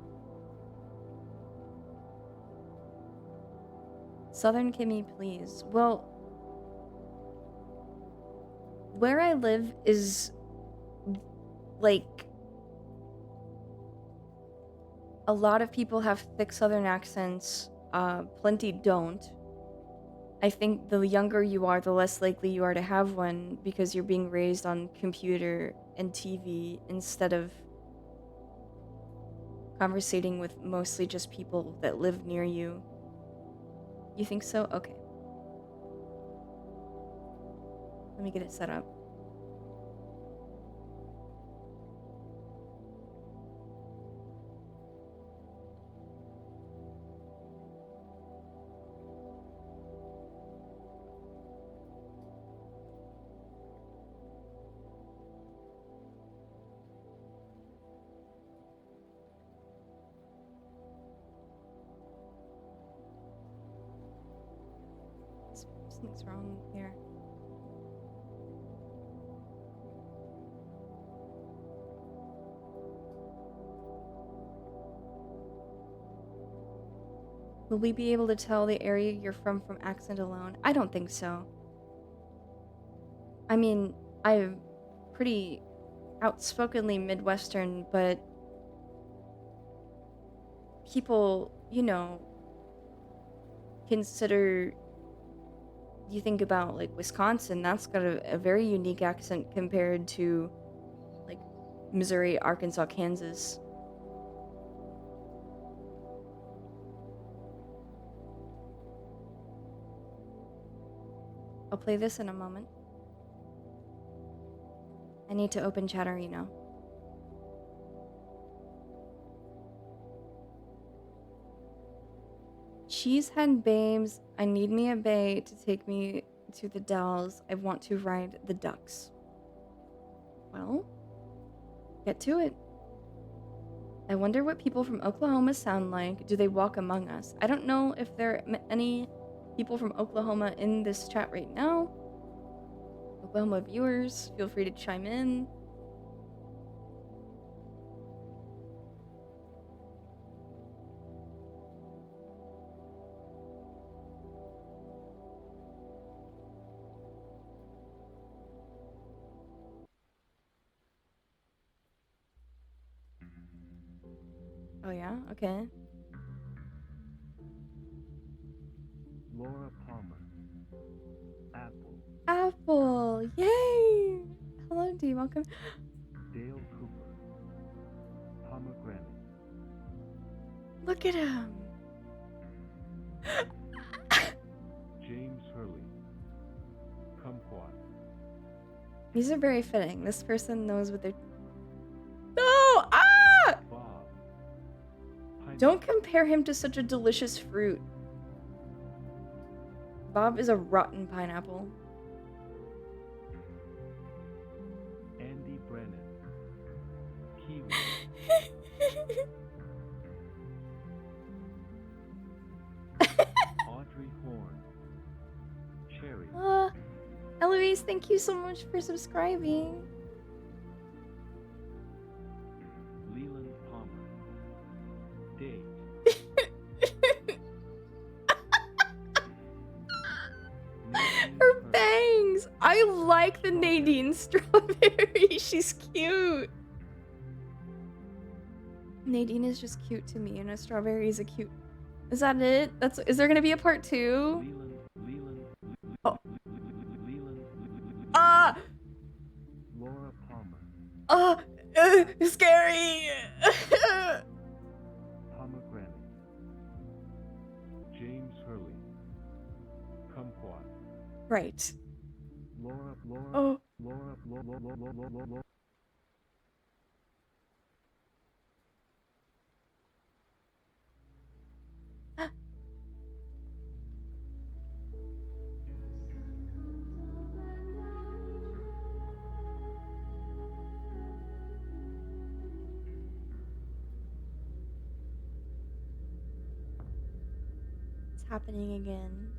Southern Kimmy, please. Well, where I live is like a lot of people have thick Southern accents. Plenty don't. I think the younger you are, the less likely you are to have one because you're being raised on computer and TV instead of conversating with mostly just people that live near you. You think so? Okay. Let me get it set up. Something's wrong here. Will we be able to tell the area you're from accent alone? I don't think so. I mean, I'm pretty outspokenly Midwestern, but people, consider, you think about like Wisconsin, that's got a very unique accent compared to like Missouri, Arkansas, Kansas. I'll play this in a moment. I need to open Chatterino. Cheesehead babes, I need me a bae to take me to the Dells. I want to ride the ducks. Well, get to it. I wonder what people from Oklahoma sound like. Do they walk among us? I don't know if there are any people from Oklahoma in this chat right now. Oklahoma viewers, feel free to chime in. Oh yeah? Okay. Laura Palmer. Apple. Apple! Yay! Hello, D. Welcome. Dale Cooper. Pomegranate. Look at him! James Hurley. Kumquat. These are very fitting. This person knows what they're... No! Ah! Bob. Don't compare him to such a delicious fruit. Bob is a rotten pineapple. Andy Brennan. Kiwi. Audrey Horn. Cherry. Eloise, thank you so much for subscribing. Leland Palmer. Date. Nadine Strawberry. She's cute. Nadine is just cute to me, and a strawberry is a cute. Is that it? Is there gonna be a part 2? Oh. Ah! Laura Palmer, Scary! pomegranate, James Hurley, kumquat, Right. Laura, Oh. It's happening again.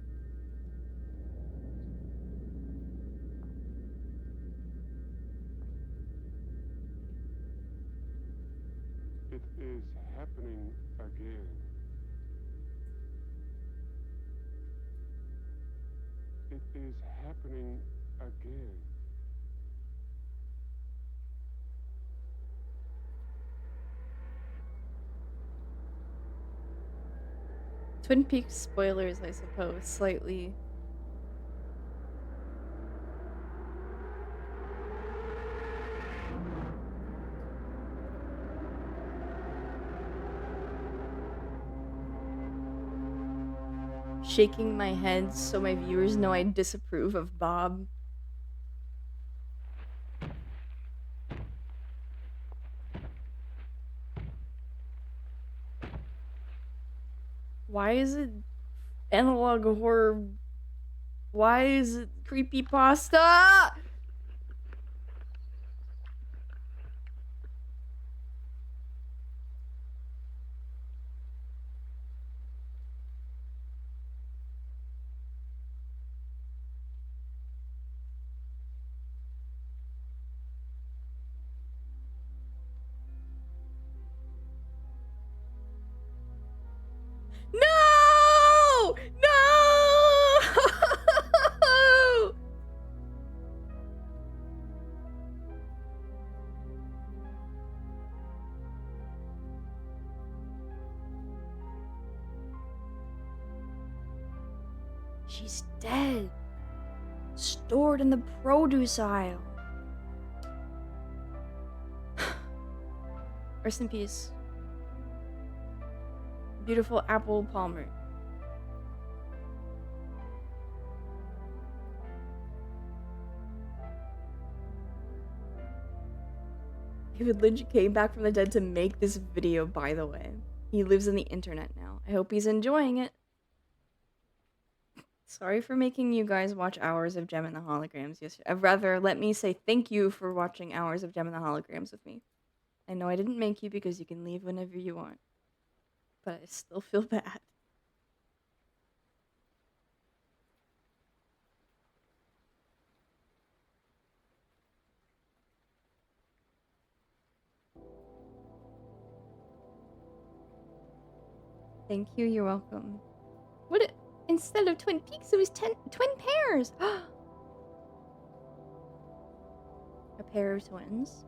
It is happening again. It is happening again. Twin Peaks spoilers, I suppose, slightly. Shaking my head so my viewers know I disapprove of Bob. Why is it analog horror? Why is it creepypasta? No! No! She's dead. Stored in the produce aisle. Rest in peace. Beautiful Apple Palmer. David Lynch came back from the dead to make this video, by the way. He lives in the internet now. I hope he's enjoying it. Sorry for making you guys watch hours of Gem and the Holograms yesterday. Rather, let me say thank you for watching hours of Gem and the Holograms with me. I know I didn't make you because you can leave whenever you want. But I still feel bad. Thank you, you're welcome. Instead of Twin Peaks, it was twin pairs! A pair of twins.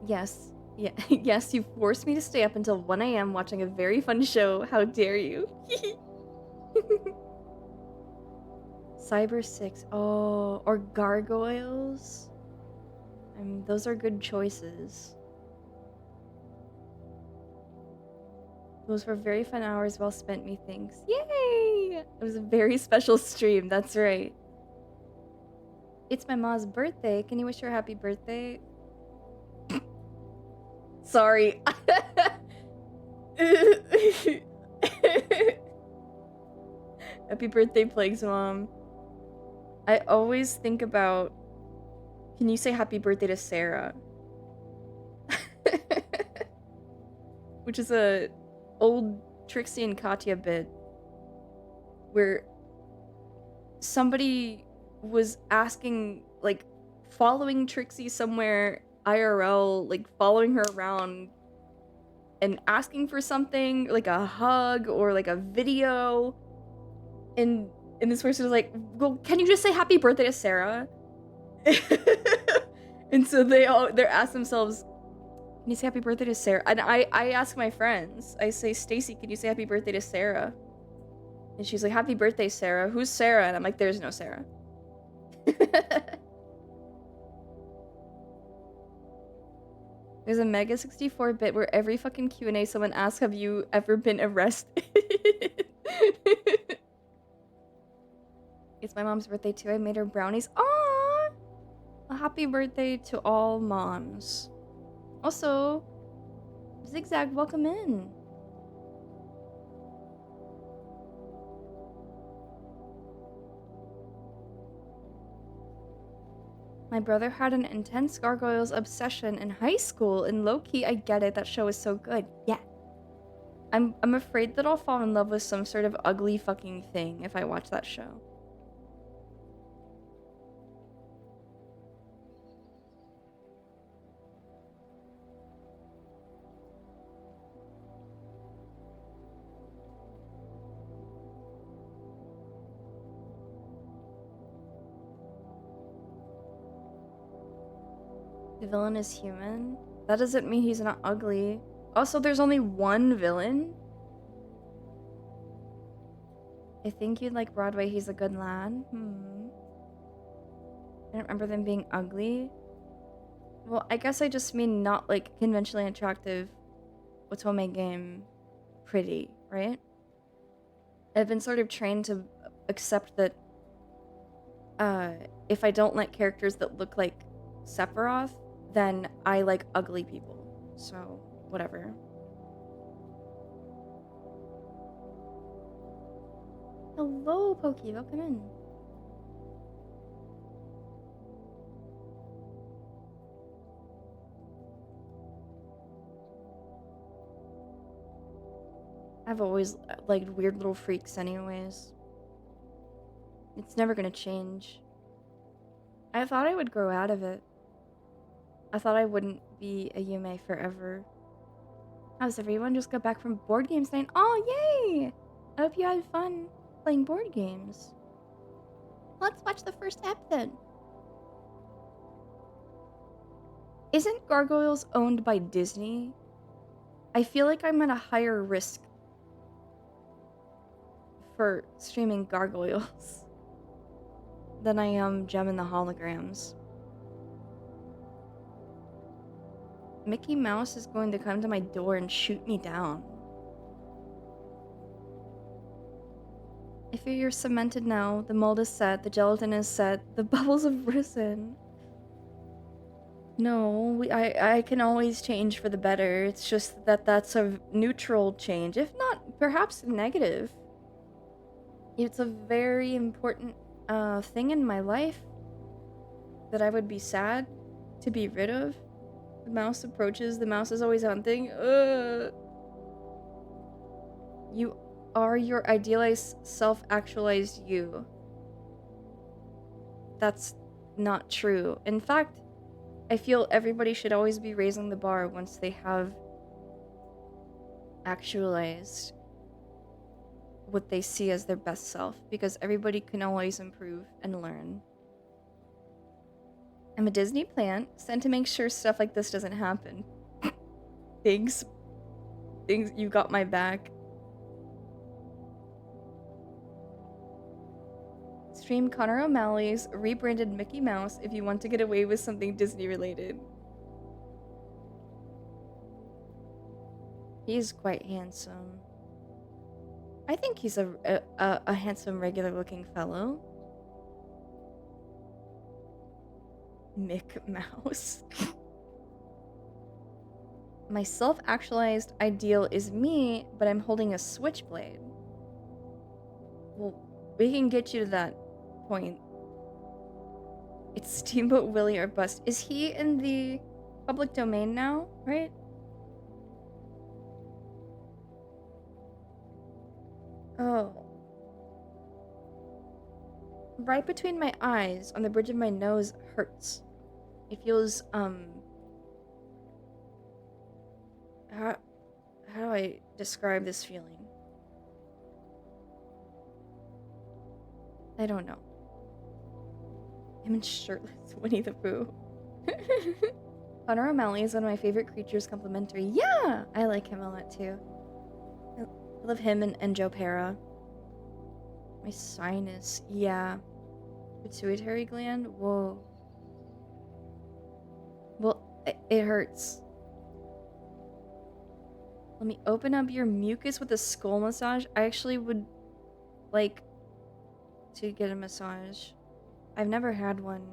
Yes. Yeah. Yes, you forced me to stay up until 1 a.m. watching a very fun show. How dare you? Cyber 6. Oh, or Gargoyles. I mean, those are good choices. Those were very fun hours well spent, methinks. Yay! It was a very special stream, that's right. It's my mom's birthday. Can you wish her a happy birthday? Sorry. Happy birthday, Plague's mom. I always think about... Can you say happy birthday to Sarah? Which is a old Trixie and Katya bit where somebody was asking, like, following Trixie somewhere IRL, like following her around and asking for something, like a hug or like a video. And this person was like, well, can you just say happy birthday to Sarah? And so they're asked themselves, can you say happy birthday to Sarah? And I ask my friends, I say, Stacy, can you say happy birthday to Sarah? And she's like, happy birthday, Sarah. Who's Sarah? And I'm like, there's no Sarah. There's a Mega 64-bit where every fucking Q&A someone asks, have you ever been arrested? It's my mom's birthday too. I made her brownies. Aww! A happy birthday to all moms. Also, Zigzag, welcome in. My brother had an intense gargoyles obsession in high school, and low-key, I get it. That show is so good. Yeah. I'm afraid that I'll fall in love with some sort of ugly fucking thing if I watch that show. The villain is human? That doesn't mean he's not ugly. Also, there's only one villain? I think you'd like Broadway, he's a good lad. I don't remember them being ugly. Well, I guess I just mean not, like, conventionally attractive otome game pretty, right? I've been sort of trained to accept that if I don't like characters that look like Sephiroth, then I like ugly people. So, whatever. Hello, Pokey. Welcome in. I've always liked weird little freaks anyways. It's never gonna change. I thought I would grow out of it. I thought I wouldn't be a Yume forever. How's everyone? Just got back from board games night. Oh, yay! I hope you had fun playing board games. Let's watch the first ep then. Isn't Gargoyles owned by Disney? I feel like I'm at a higher risk for streaming Gargoyles than I am Gem and the Holograms. Mickey Mouse is going to come to my door and shoot me down. I fear you're cemented now. The mold is set, the gelatin is set, the bubbles have risen. No, I can always change for the better. It's just that that's a neutral change, if not perhaps negative. It's a very important thing in my life that I would be sad to be rid of. The mouse approaches. The mouse is always hunting. You are your idealized, self-actualized you. That's not true. In fact, I feel everybody should always be raising the bar once they have actualized what they see as their best self, because everybody can always improve and learn. I'm a Disney plant sent to make sure stuff like this doesn't happen. Thanks. You got my back. Stream Connor O'Malley's rebranded Mickey Mouse if you want to get away with something Disney related. He is quite handsome. I think he's a handsome, regular-looking fellow. Mick Mouse. My self-actualized ideal is me, but I'm holding a switchblade. Well, we can get you to that point. It's Steamboat Willie or bust. Is he in the public domain now, right? Oh. Right between my eyes, on the bridge of my nose, hurts. It feels, how how do I describe this feeling? I don't know. Him in shirtless Winnie the Pooh. Connor O'Malley is one of my favorite creatures, complimentary. Yeah! I like him a lot too. I love him and Joe Pera. My sinus. Yeah. Pituitary gland? Whoa. Well, it hurts. Let me open up your mucus with a skull massage. I actually would like to get a massage. I've never had one.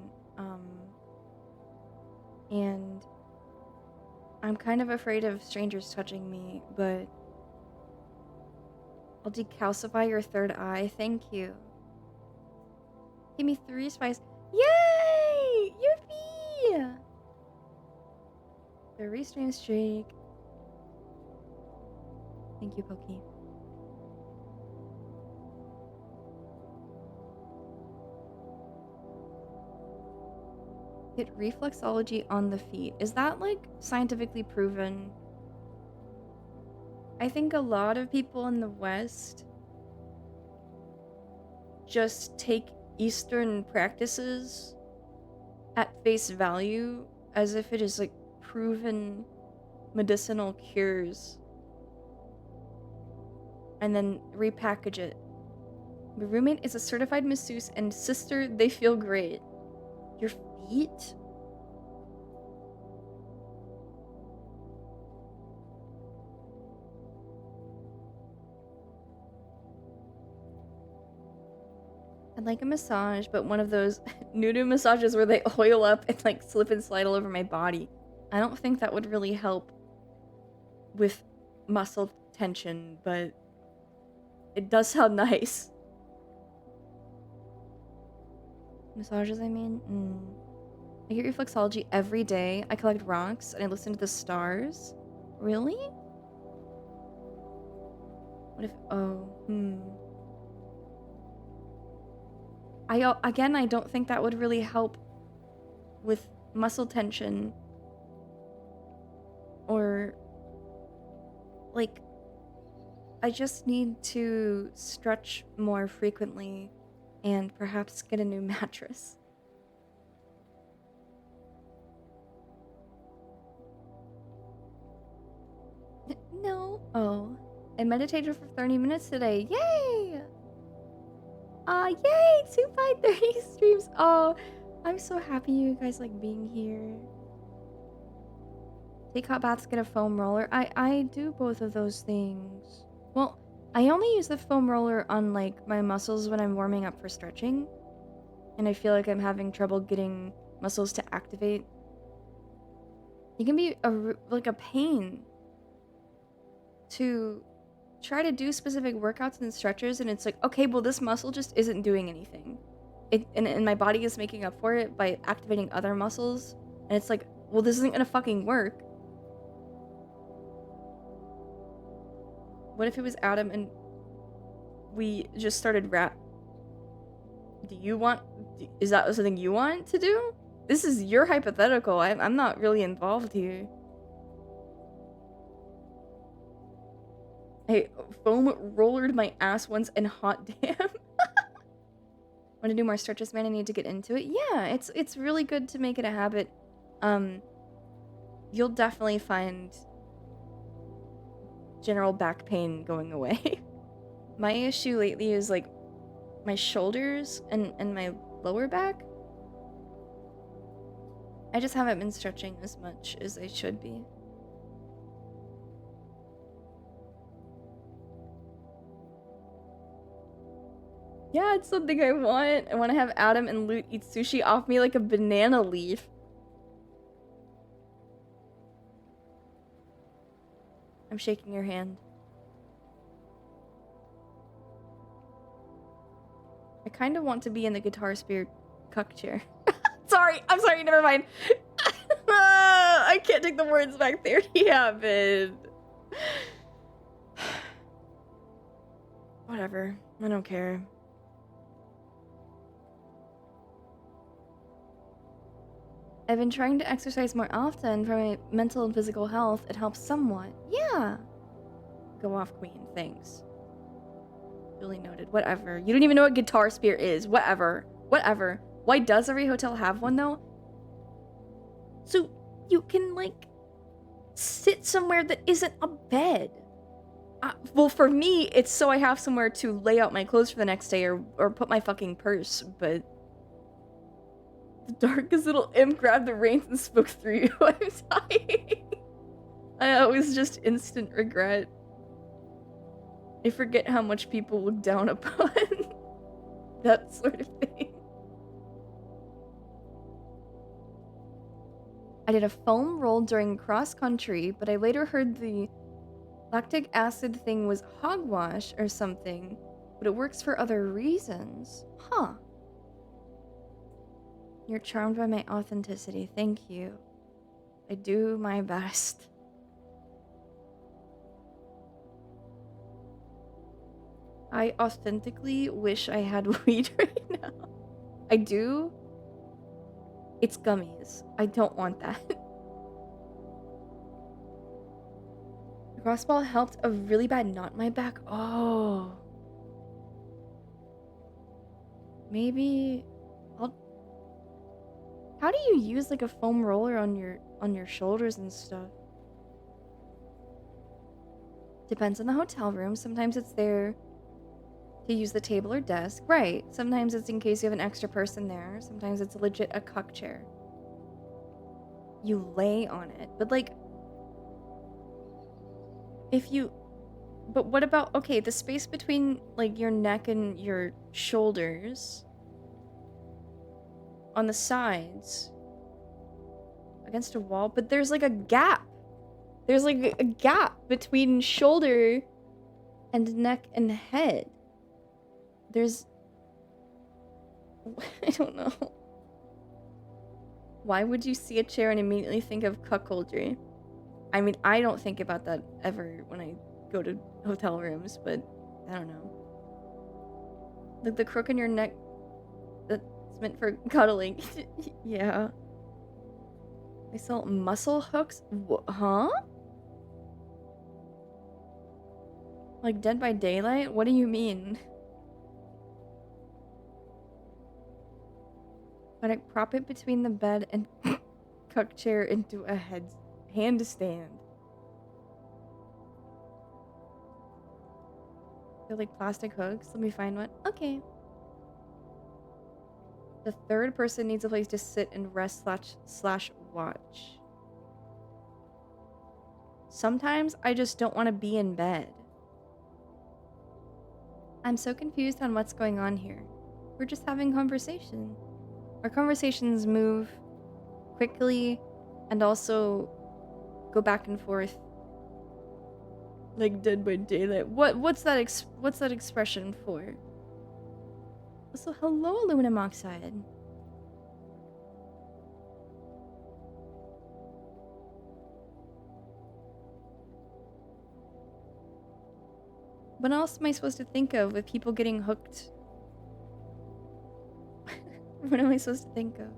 And I'm kind of afraid of strangers touching me, but I'll decalcify your third eye. Thank you. Give me 3 spice. Yay! Yippee! The restream streak. Thank you, Pokey. Get reflexology on the feet. Is that like scientifically proven? I think a lot of people in the West just take Eastern practices at face value as if it is like proven medicinal cures and then repackage it. My roommate is a certified masseuse and sister, they feel great. Your feet? I'd like a massage, but one of those nude massages where they oil up and like slip and slide all over my body. I don't think that would really help with muscle tension, but it does sound nice. Massages, I mean? I get reflexology every day. I collect rocks and I listen to the stars. Really? What if... I don't think that would really help with muscle tension. Or... like... I just need to stretch more frequently and perhaps get a new mattress. No. Oh. I meditated for 30 minutes today. Yay! Yay! 2 by 30 streams. Oh, I'm so happy you guys like being here. Take hot baths, get a foam roller. I do both of those things. Well, I only use the foam roller on like my muscles when I'm warming up for stretching. And I feel like I'm having trouble getting muscles to activate. It can be like a pain to try to do specific workouts and stretches, and it's like, okay, well, this muscle just isn't doing anything. And my body is making up for it by activating other muscles, and it's like, well, this isn't gonna fucking work. What if it was Adam and we just started rap? Is that something you want to do? This is your hypothetical. I'm not really involved here. I foam rollered my ass once and hot damn. Want to do more stretches, man? I need to get into it. Yeah, it's really good to make it a habit. You'll definitely find general back pain going away. My issue lately is like my shoulders and my lower back. I just haven't been stretching as much as I should be. Yeah, it's something I want. I want to have Adam and Loot eat sushi off me like a banana leaf. I'm shaking your hand. I kind of want to be in the Guitar Spirit cuck chair. I'm sorry, never mind. I can't take the words back. There he happened. Whatever. I don't care. I've been trying to exercise more often for my mental and physical health. It helps somewhat. Yeah. Go off, queen. Thanks. Duly noted. Whatever. You don't even know what Guitar Spear is. Whatever. Whatever. Why does every hotel have one, though? So you can, like, sit somewhere that isn't a bed. Well, for me, it's so I have somewhere to lay out my clothes for the next day or put my fucking purse, but... The darkest little imp grabbed the reins and spoke through you. I'm dying. I always just instant regret. I forget how much people look down upon that sort of thing. I did a foam roll during cross country, but I later heard the lactic acid thing was hogwash or something, but it works for other reasons. Huh. You're charmed by my authenticity. Thank you. I do my best. I authentically wish I had weed right now. I do. It's gummies. I don't want that. The crossball helped a really bad knot in my back. Oh. Maybe I'll... How do you use like a foam roller on your shoulders and stuff? Depends on the hotel room. Sometimes it's there to use the table or desk. Right. Sometimes it's in case you have an extra person there. Sometimes it's legit a cuck chair. You lay on it. But like, if you... But what about, okay, the space between like your neck and your shoulders on the sides against a wall, but there's like a gap. There's like a gap between shoulder and neck and head. There's... I don't know. Why would you see a chair and immediately think of cuckoldry? I mean, I don't think about that ever when I go to hotel rooms, but I don't know. Like the crook in your neck that's meant for cuddling. Yeah. They sell muscle hooks? Huh? Like Dead by Daylight? What do you mean? But I prop it between the bed and cuck chair into a handstand. They're like plastic hooks. Let me find one. Okay. The third person needs a place to sit and rest slash watch. Sometimes I just don't want to be in bed. I'm so confused on what's going on here. We're just having conversation. Our conversations move quickly and also go back and forth like Dead by Daylight. What's that expression for? Also, hello, aluminum oxide. What else am I supposed to think of with people getting hooked? What am I supposed to think of?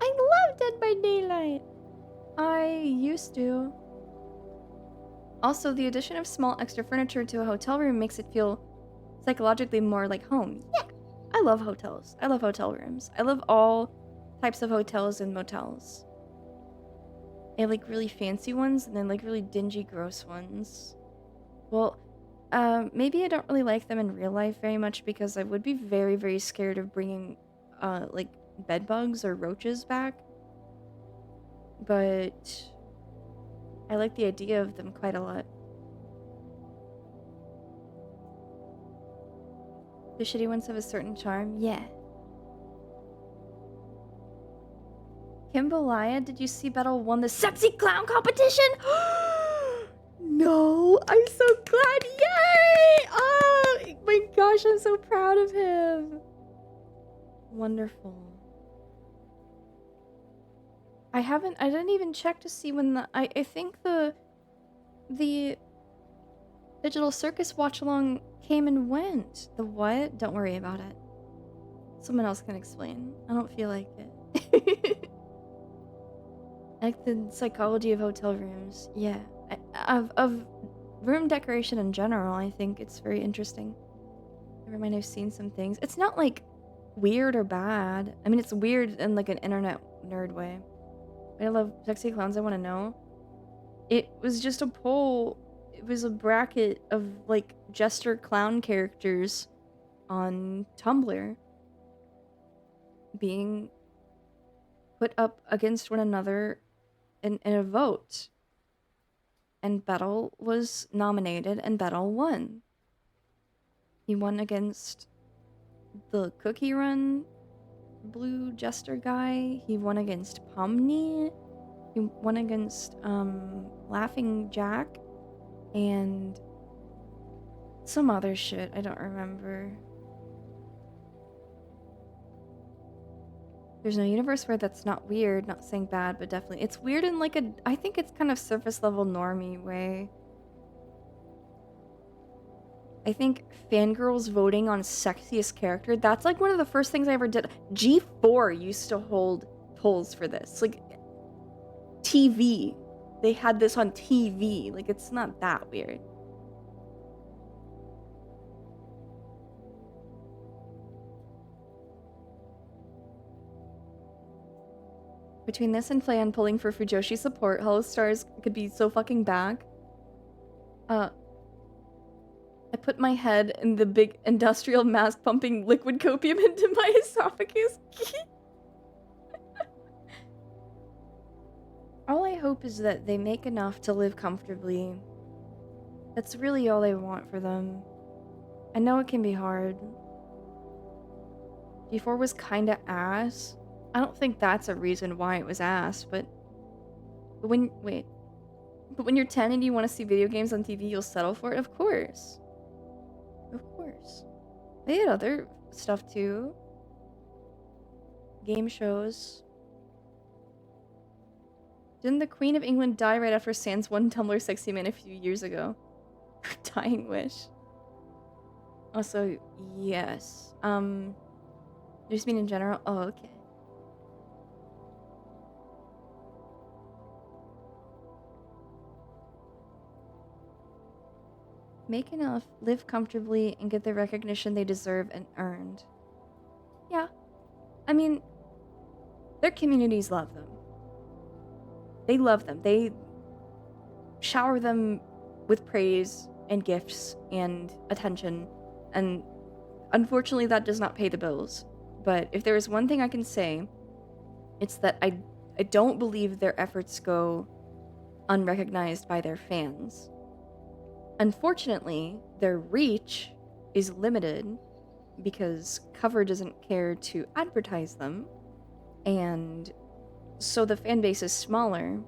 I love Dead by Daylight. I used to. Also, the addition of small extra furniture to a hotel room makes it feel psychologically more like home. Yeah, I love hotels. I love hotel rooms. I love all types of hotels and motels. I like really fancy ones and then like really dingy, gross ones. Well, maybe I don't really like them in real life very much because I would be very, very scared of bringing, like, bed bugs or roaches back. But I like the idea of them quite a lot. The shitty ones have a certain charm? Yeah. Kimbalaya, did you see Battle won the Sexy Clown competition? No, I'm so glad. Yay! Oh my gosh, I'm so proud of him. Wonderful. I didn't even check to see when I think the Digital Circus watch along came and went. The what? Don't worry about it. Someone else can explain. I don't feel like it. Like the psychology of hotel rooms. Yeah. Of room decoration in general, I think it's very interesting. Never mind, I've seen some things. It's not like weird or bad. I mean, it's weird in like an internet nerd way. I love sexy clowns. I want to know. It was just a poll. It was a bracket of like jester clown characters on Tumblr being put up against one another in a vote. And Bettel was nominated, and Bettel won. He won against the Cookie Run blue jester guy. He won against Pomni. He won against Laughing Jack and some other shit. I don't remember. There's no universe where that's not weird, not saying bad, but definitely. It's weird in like a, I think it's kind of surface level normie way. I think fangirls voting on sexiest character, that's like one of the first things I ever did. G4 used to hold polls for this. Like, TV. They had this on TV. Like, it's not that weird. Between this and Plan pulling for Fujoshi support, Hollow Stars could be so fucking back. I put my head in the big industrial mask pumping liquid copium into my esophagus. All I hope is that they make enough to live comfortably. That's really all I want for them. I know it can be hard. G4 was kinda ass. I don't think that's a reason why it was ass, but when you're 10 and you want to see video games on TV, you'll settle for it? Of course. Of course. They had other stuff too. Game shows. Didn't the Queen of England die right after Sans won Tumblr Sexy Man a few years ago? Dying wish. Also, yes. You just mean in general? Oh, okay. Make enough, live comfortably, and get the recognition they deserve and earned. Yeah. I mean, their communities love them. They love them. They shower them with praise and gifts and attention. And unfortunately, that does not pay the bills. But if there is one thing I can say, it's that I don't believe their efforts go unrecognized by their fans. Unfortunately, their reach is limited because Cover doesn't care to advertise them, and so the fan base is smaller.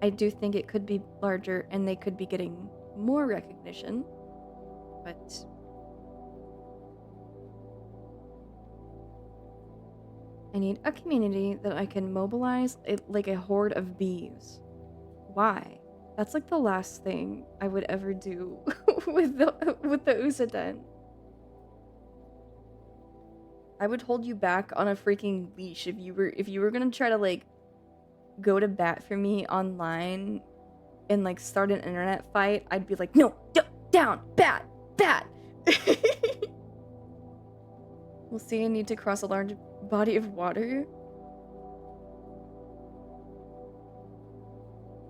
I do think it could be larger and they could be getting more recognition, but I need a community that I can mobilize like a horde of bees. Why? That's like the last thing I would ever do with the Usaden. I would hold you back on a freaking leash if you were gonna try to like go to bat for me online and like start an internet fight. I'd be like, no, down, bad. We'll see. I need to cross a large body of water.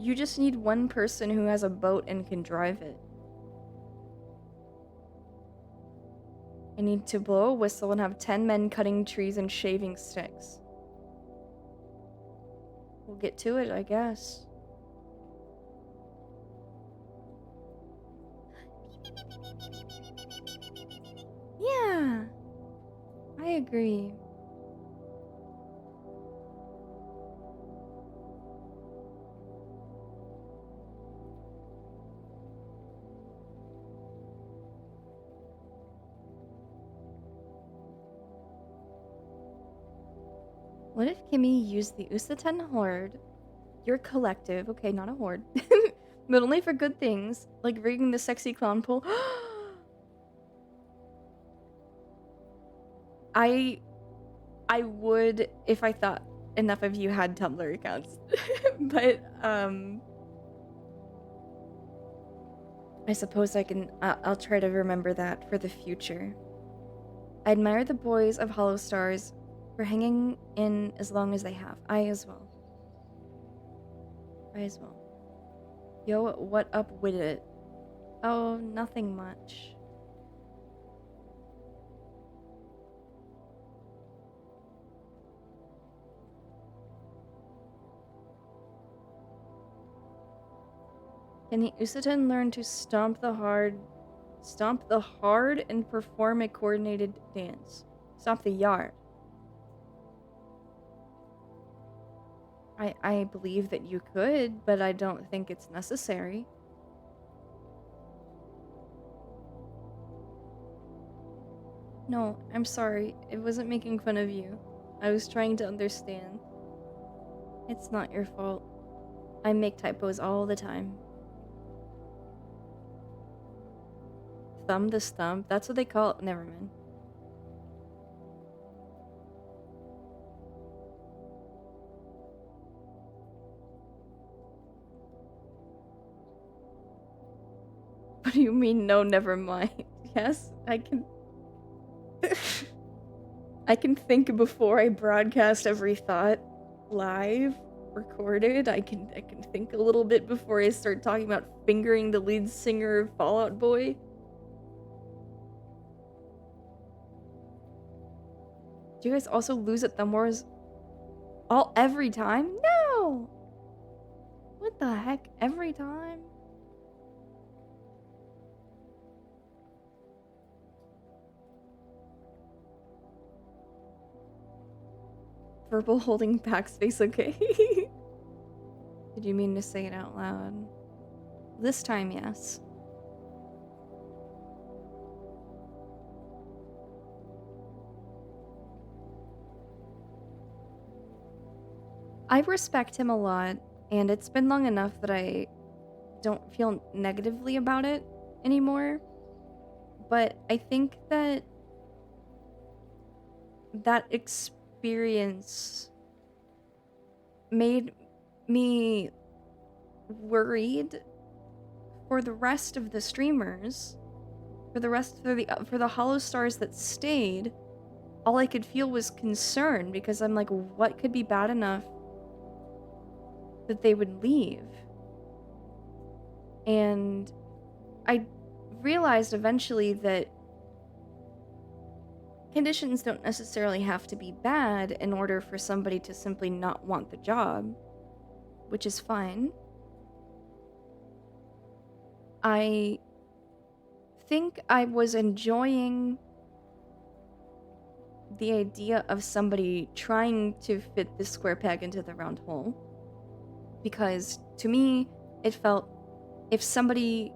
You just need one person who has a boat and can drive it. I need to blow a whistle and have 10 men cutting trees and shaving sticks. We'll get to it, I guess. Yeah, I agree. What if Kimmy used the Usaten Horde, your collective, okay, not a horde, but only for good things, like rigging the sexy clown pool? I would if I thought enough of you had Tumblr accounts. But I suppose I'll try to remember that for the future. I admire the boys of Hollow Stars for hanging in as long as they have. I as well. Yo, what up with it? Oh, nothing much. Can the Usaten learn to stomp the hard and perform a coordinated dance? Stomp the yard. I believe that you could, but I don't think it's necessary. No, I'm sorry. It wasn't making fun of you. I was trying to understand. It's not your fault. I make typos all the time. Thumb the stump? That's what they call it. Never mind. What do you mean, no, never mind? Yes, I can... I can think before I broadcast every thought live, recorded. I can think a little bit before I start talking about fingering the lead singer of Fall Out Boy. Do you guys also lose at Thumb Wars every time? No! What the heck? Every time? Verbal holding backspace, okay? Did you mean to say it out loud? This time, yes. I respect him a lot, and it's been long enough that I don't feel negatively about it anymore. But I think that experience made me worried for the rest of the streamers, for the Hollow Stars that stayed. All I could feel was concern, because I'm like, what could be bad enough that they would leave? And I realized eventually that conditions don't necessarily have to be bad in order for somebody to simply not want the job, which is fine. I think I was enjoying the idea of somebody trying to fit the square peg into the round hole, because to me it felt, if somebody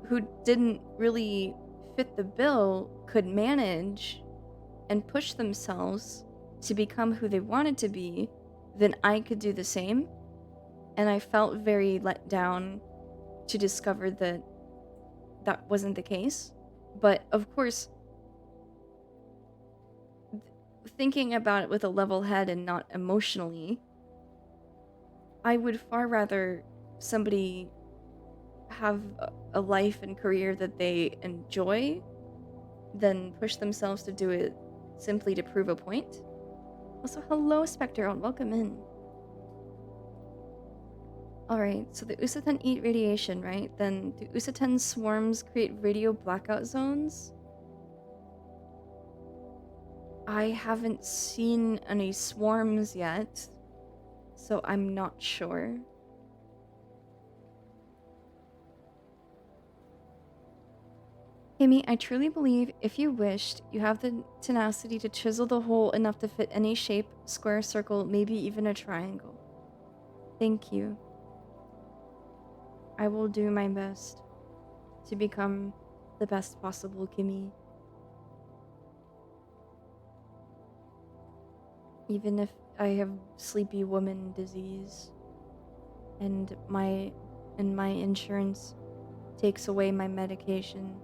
who didn't really fit the bill could manage and push themselves to become who they wanted to be, then I could do the same. And I felt very let down to discover that that wasn't the case. But of course, thinking about it with a level head and not emotionally, I would far rather somebody have a life and career that they enjoy than push themselves to do it simply to prove a point. Also, hello, Spectre, and welcome in. Alright, so the Usaten eat radiation, right? Then do Usaten swarms create radio blackout zones? I haven't seen any swarms yet, so I'm not sure. Amy, I truly believe if you wished, you have the tenacity to chisel the hole enough to fit any shape, square, circle, maybe even a triangle. Thank you. I will do my best to become the best possible Kimmy. Even if I have sleepy woman disease and my insurance takes away my medication.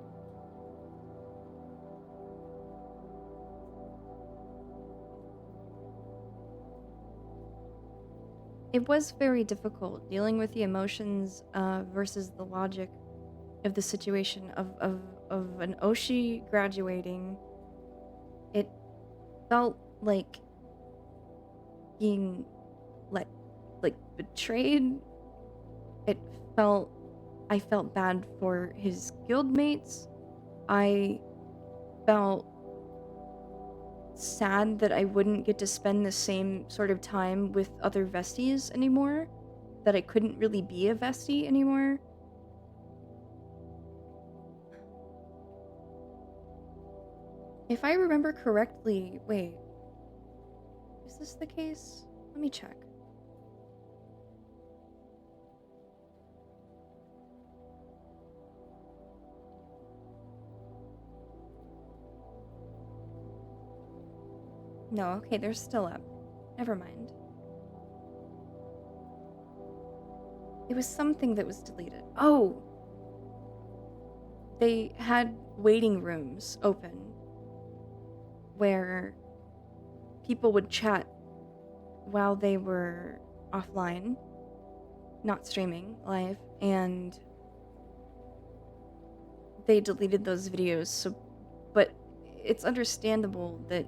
It was very difficult dealing with the emotions versus the logic of the situation of an Oshi graduating. It felt like being let like betrayed. It felt I felt bad for his guildmates. I felt sad that I wouldn't get to spend the same sort of time with other Vesties anymore. That I couldn't really be a Vestie anymore. If I remember correctly, wait, is this the case? Let me check. No, okay, they're still up. Never mind. It was something that was deleted. Oh! They had waiting rooms open where people would chat while they were offline, not streaming live, and they deleted those videos. So, but it's understandable that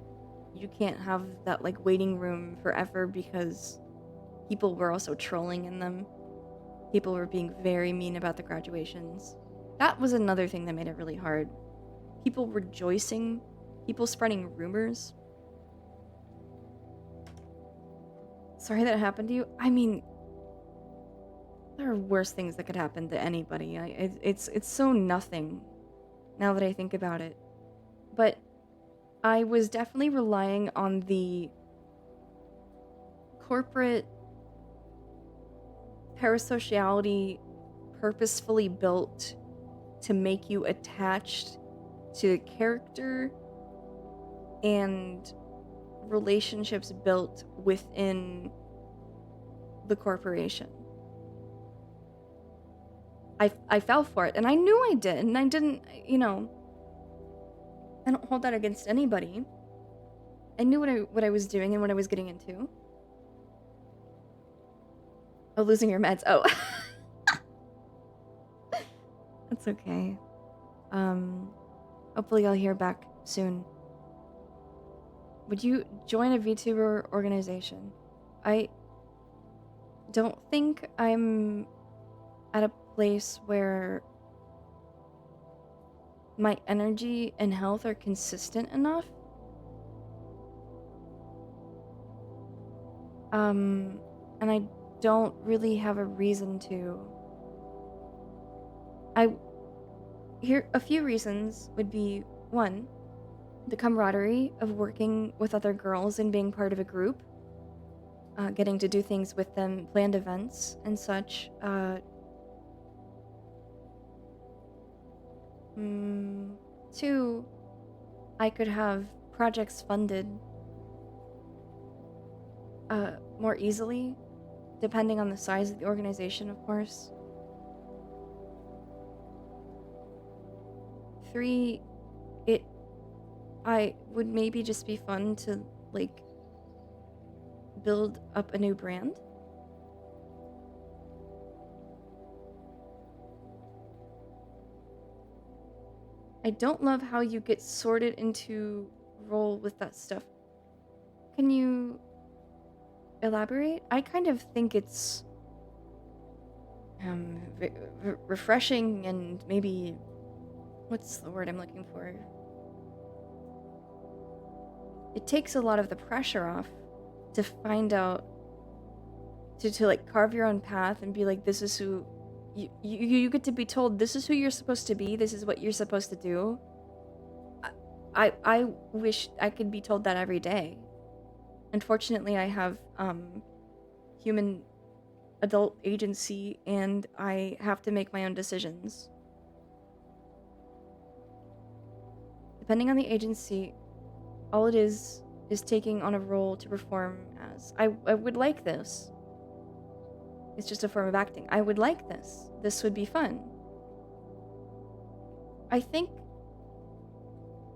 you can't have that like waiting room forever because people were also trolling in them. People were being very mean about the graduations. That was another thing that made it really hard. People rejoicing, people spreading rumors. Sorry that happened to you. I mean, there are worse things that could happen to anybody. It's so nothing now that I think about it. But I was definitely relying on the corporate parasociality purposefully built to make you attached to the character and relationships built within the corporation. I fell for it, and I knew I did, and I didn't, I don't hold that against anybody. I knew what I was doing and what I was getting into. Oh, losing your meds. Oh. That's okay. Hopefully I'll hear back soon. Would you join a VTuber organization? I don't think I'm at a place where my energy and health are consistent enough. And I don't really have a reason to. Here, a few reasons would be, one, the camaraderie of working with other girls and being part of a group, getting to do things with them, planned events and such. Two, I could have projects funded more easily, depending on the size of the organization, of course. Three, I would maybe just be fun to, like, build up a new brand. I don't love how you get sorted into role with that stuff. Can you elaborate? I kind of think it's refreshing and maybe, what's the word I'm looking for? It takes a lot of the pressure off to find out, to like carve your own path and be like, this is who you get to be told, this is who you're supposed to be, this is what you're supposed to do. I wish I could be told that every day. Unfortunately, I have human adult agency and I have to make my own decisions. Depending on the agency, all it is taking on a role to perform as. I would like this. It's just a form of acting. I would like this. This would be fun. I think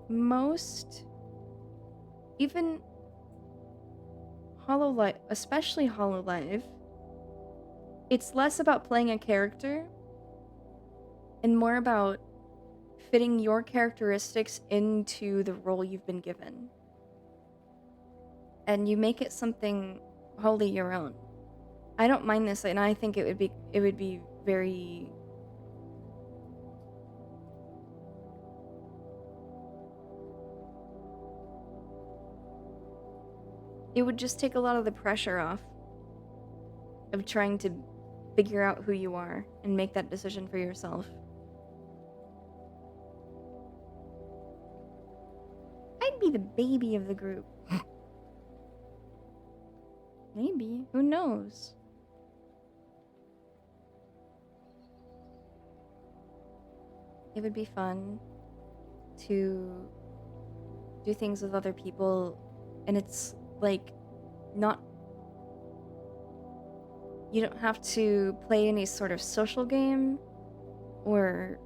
most, even Hololive, especially Hololive, It's less about playing a character and more about fitting your characteristics into the role you've been given. And you make it something wholly your own. I don't mind this, and I think it would be very it would just take a lot of the pressure off of trying to figure out who you are and make that decision for yourself. I'd be the baby of the group. Maybe. Who knows? It would be fun to do things with other people, and it's like not. You don't have to play any sort of social game, or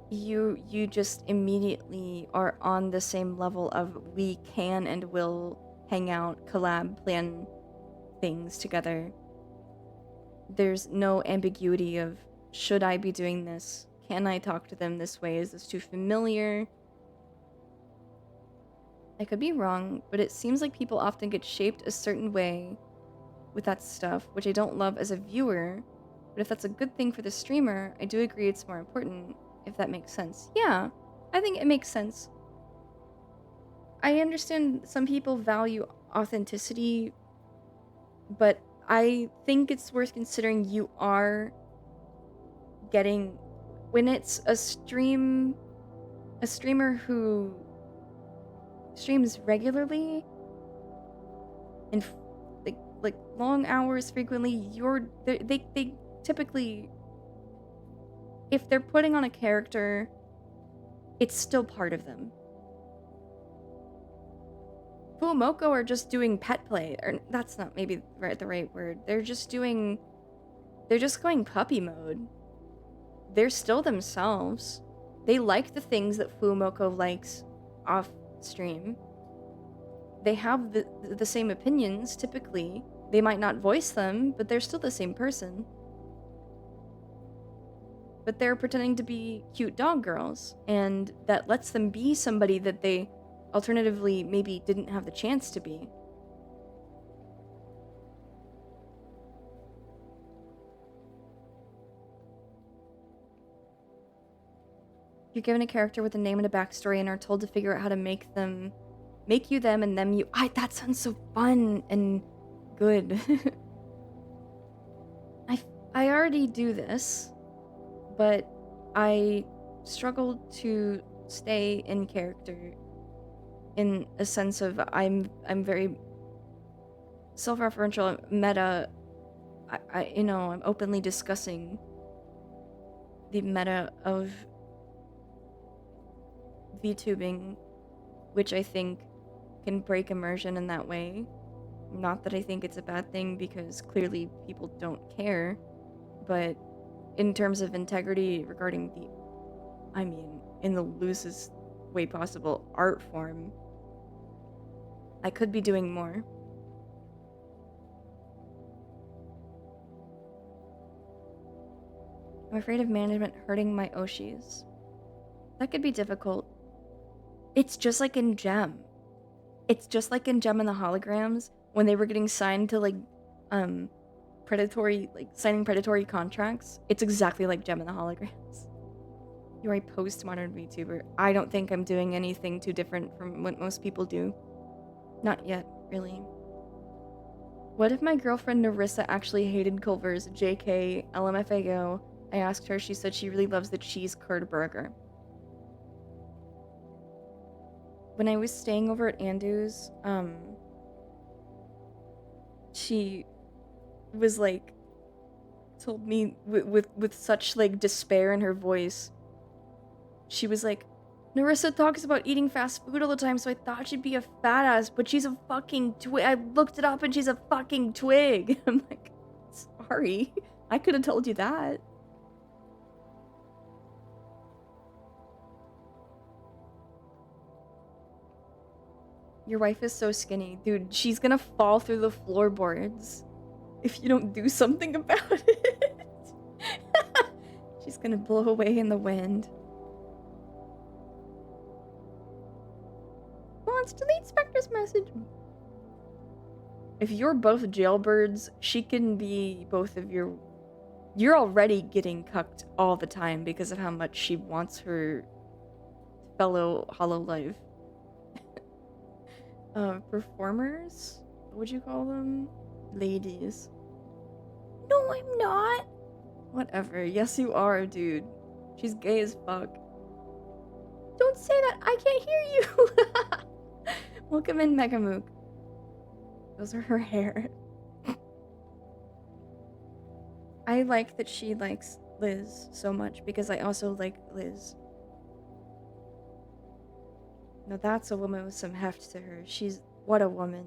you just immediately are on the same level of we can and will hang out, collab, plan things together. There's no ambiguity of should I be doing this? Can I talk to them this way? Is this too familiar? I could be wrong, but it seems like people often get shaped a certain way with that stuff, which I don't love as a viewer, but if that's a good thing for the streamer, I do agree it's more important, if that makes sense. Yeah, I think it makes sense. I understand some people value authenticity, but I think it's worth considering you are getting, when it's a streamer who streams regularly and like long hours frequently, they typically, if they're putting on a character, it's still part of them. Fuumoko are just doing pet play, or that's not maybe the right word. They're just going puppy mode. They're still themselves. They like the things that Fuumoko likes off stream. They have the same opinions, typically. They might not voice them, but they're still the same person. But they're pretending to be cute dog girls, and that lets them be somebody that they alternatively maybe didn't have the chance to be. You're given a character with a name and a backstory and are told to figure out how to make you them and them you. That sounds so fun and good. I already do this, but I struggle to stay in character in a sense of I'm very self-referential, meta. I'm openly discussing the meta of VTubing, which I think can break immersion in that way. Not that I think it's a bad thing, because clearly people don't care, but in terms of integrity regarding in the loosest way possible, art form, I could be doing more. I'm afraid of management hurting my Oshis. That could be difficult. It's just like in Gem. It's just like in Gem and the Holograms, when they were getting signed to signing predatory contracts. It's exactly like Gem and the Holograms. You're a postmodern VTuber. I don't think I'm doing anything too different from what most people do. Not yet, really. What if my girlfriend Narissa actually hated Culver's? JK, LMFAO. I asked her, she said she really loves the cheese curd burger. When I was staying over at Andu's, she was like, told me with such like despair in her voice. She was like, Narissa talks about eating fast food all the time, so I thought she'd be a fat ass, but she's a fucking twig. I looked it up and she's a fucking twig. I'm like, sorry. I could have told you that. Your wife is so skinny. Dude, she's gonna fall through the floorboards. if you don't do something about it. She's gonna blow away in the wind. Wants to delete Spectre's message. If you're both jailbirds, she can be both of your... You're already getting cucked all the time because of how much she wants her fellow Hololive performers? What would you call them? Ladies. No, I'm not. Whatever. Yes, you are, dude. She's gay as fuck. Don't say that. I can't hear you. Welcome in, Megamook. Those are her hair. I like that she likes Liz so much because I also like Liz. Now that's a woman with some heft to her. She's... What a woman.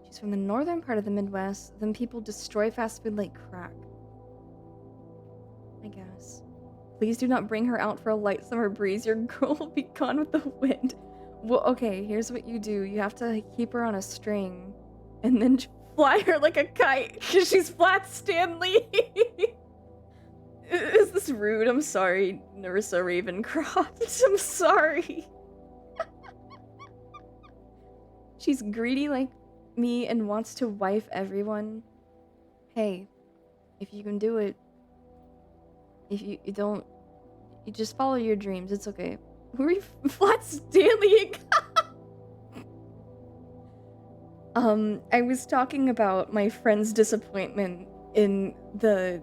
She's from the northern part of the Midwest. Then people destroy fast food like crack. I guess. Please do not bring her out for a light summer breeze. Your girl will be gone with the wind. Well, okay, here's what you do. You have to keep her on a string and then fly her like a kite because she's Flat Stanley. Is this rude? I'm sorry, Nerissa Ravencroft. I'm sorry. She's greedy like me and wants to wife everyone. Hey, if you can do it, if you don't, you just follow your dreams. It's okay. Who are you? Flat Stanley? I was talking about my friend's disappointment in the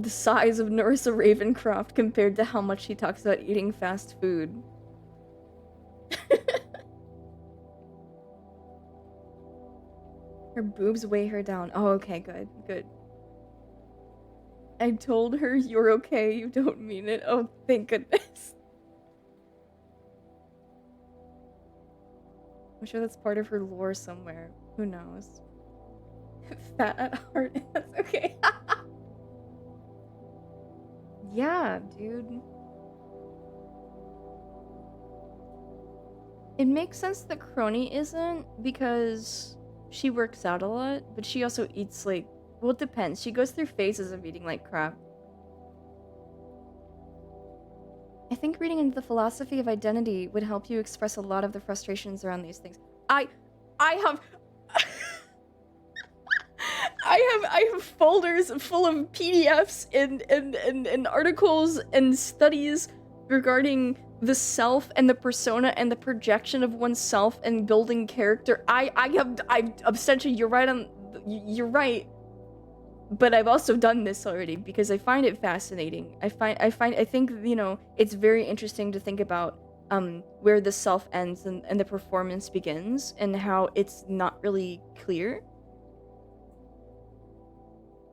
size of Nerissa Ravencroft compared to how much she talks about eating fast food. Her boobs weigh her down. Oh, okay, good, good. I told her you're okay, you don't mean it. Oh, thank goodness. I'm sure that's part of her lore somewhere. Who knows? Fat at heart. That's okay. Yeah, dude. It makes sense that Crony isn't because she works out a lot, but she also eats like... Well, it depends. She goes through phases of eating like crap. I think reading into the philosophy of identity would help you express a lot of the frustrations around these things. I have... I have folders full of PDFs and articles and studies regarding the self and the persona and the projection of oneself and building character. I've essentially, you're right. But I've also done this already because I find it fascinating. I think, you know, it's very interesting to think about where the self ends and the performance begins and how it's not really clear.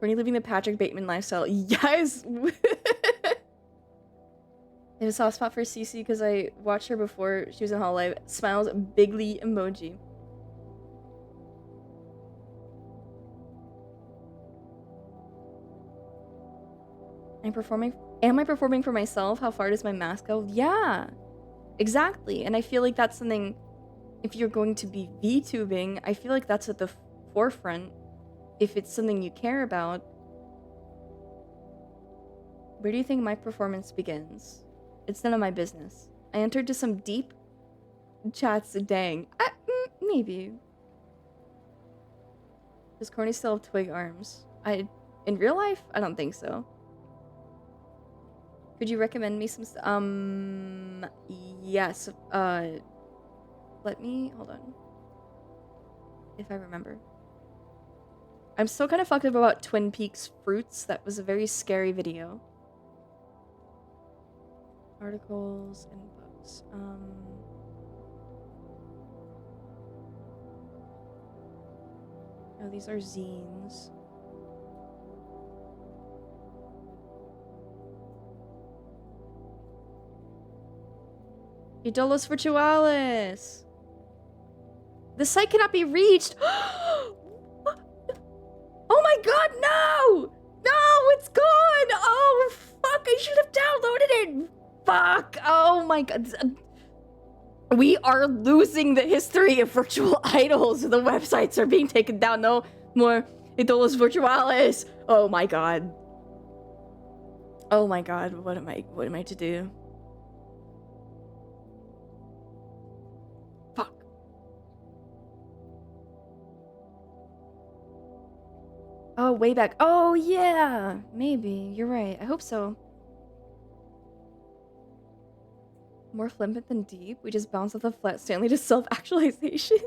Bernie living the Patrick Bateman lifestyle. Yes! It was a soft spot for Cece because I watched her before she was in Hall Live. Smiles, bigly emoji. Am I performing for myself? How far does my mask go? Yeah, exactly. And I feel like that's something, if you're going to be VTubing, I feel like that's at the forefront. If it's something you care about. Where do you think my performance begins? It's none of my business. I entered to some deep chats, dang. Maybe. Does Corny still have twig arms? In real life? I don't think so. Could you recommend me some yes. Let me, hold on. If I remember. I'm still kind of fucked up about Twin Peaks Fruits. That was a very scary video. Articles and books. Oh, these are zines. Idolos Virtualis! The site cannot be reached! Oh my god, no! No, it's gone! Oh, fuck, I should have downloaded it! Fuck! Oh my god. We are losing the history of virtual idols. The websites are being taken down. No more idols virtuales. Oh my god. Oh my god. What am I to do? Fuck. Oh, way back. Oh yeah. Maybe. You're right. I hope so. More flippant than deep. We just bounce off the flat Stanley to self-actualization.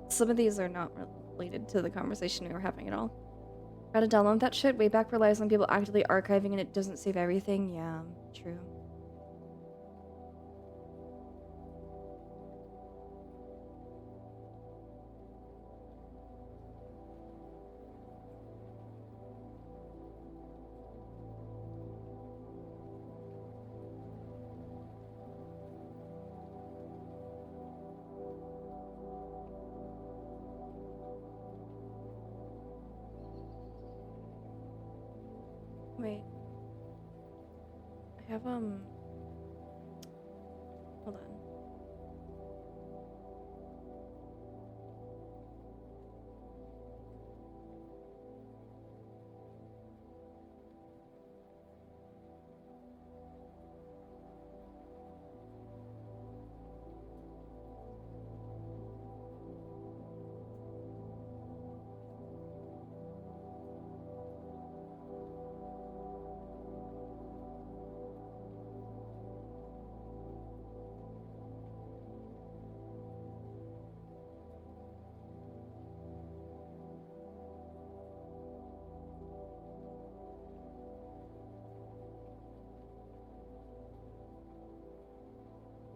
Some of these are not related to the conversation we were having at all. Gotta download that shit. Way back relies on people actively archiving and it doesn't save everything. Yeah, true. Wait. I have, hold on.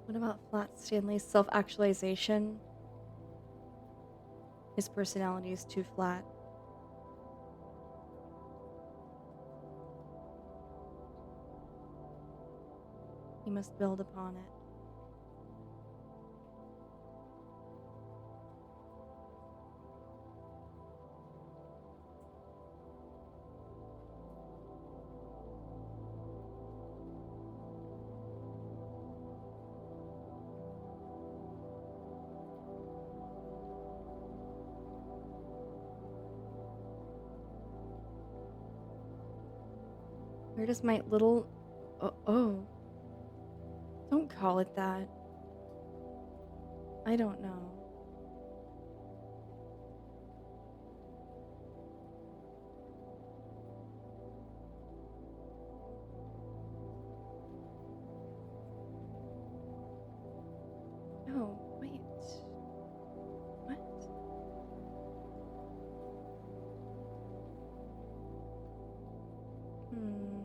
What about Flat Stanley's self-actualization? His personality is too flat. He must build upon it. Where does my little... oh. Don't call it that. I don't know. No, wait. What? Hmm.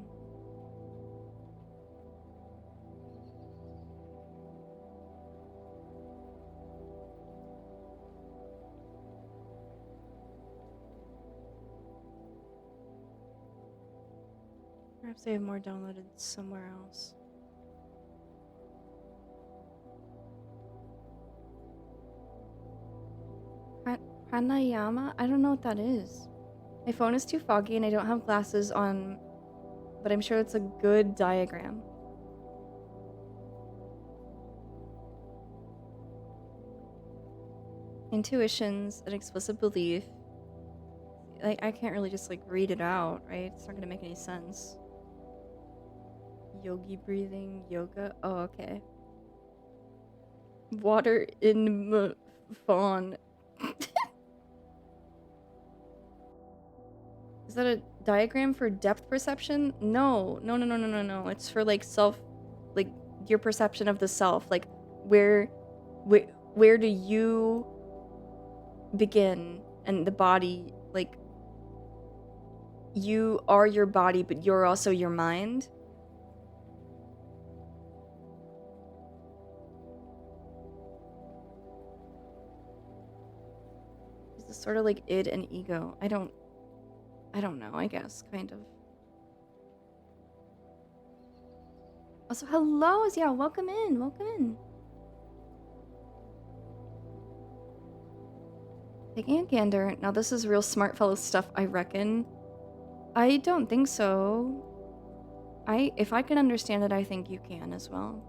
Perhaps I have more downloaded somewhere else. Pranayama? I don't know what that is. My phone is too foggy and I don't have glasses on, but I'm sure it's a good diagram. Intuitions, an explicit belief. Like, I can't really just, like, read it out, right? It's not gonna make any sense. Yogi breathing, yoga. Oh, okay. Water in fawn. Is that a diagram for depth perception? No. No. It's for, like, like, your perception of the self. Like, where do you begin and the body, like, you are your body, but you're also your mind. Is this sort of like id and ego? I don't know, I guess, kind of. Also, hello, yeah, welcome in. Taking a gander. Now this is real smart fellow stuff, I reckon. I don't think so. If I can understand it, I think you can as well.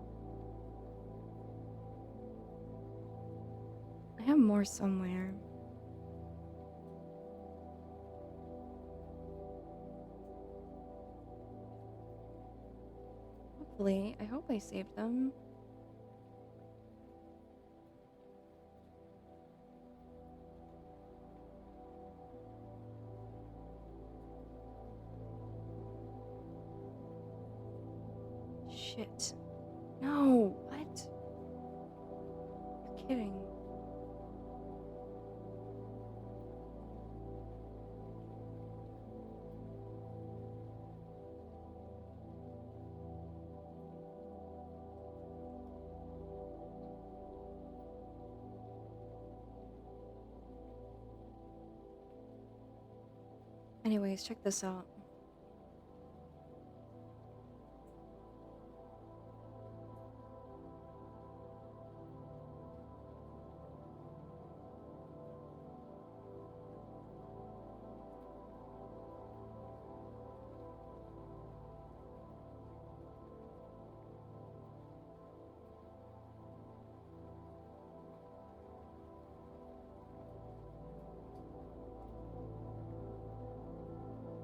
I have more somewhere. Hopefully. I hope I saved them. Shit. No, what? You're kidding. Anyways, check this out.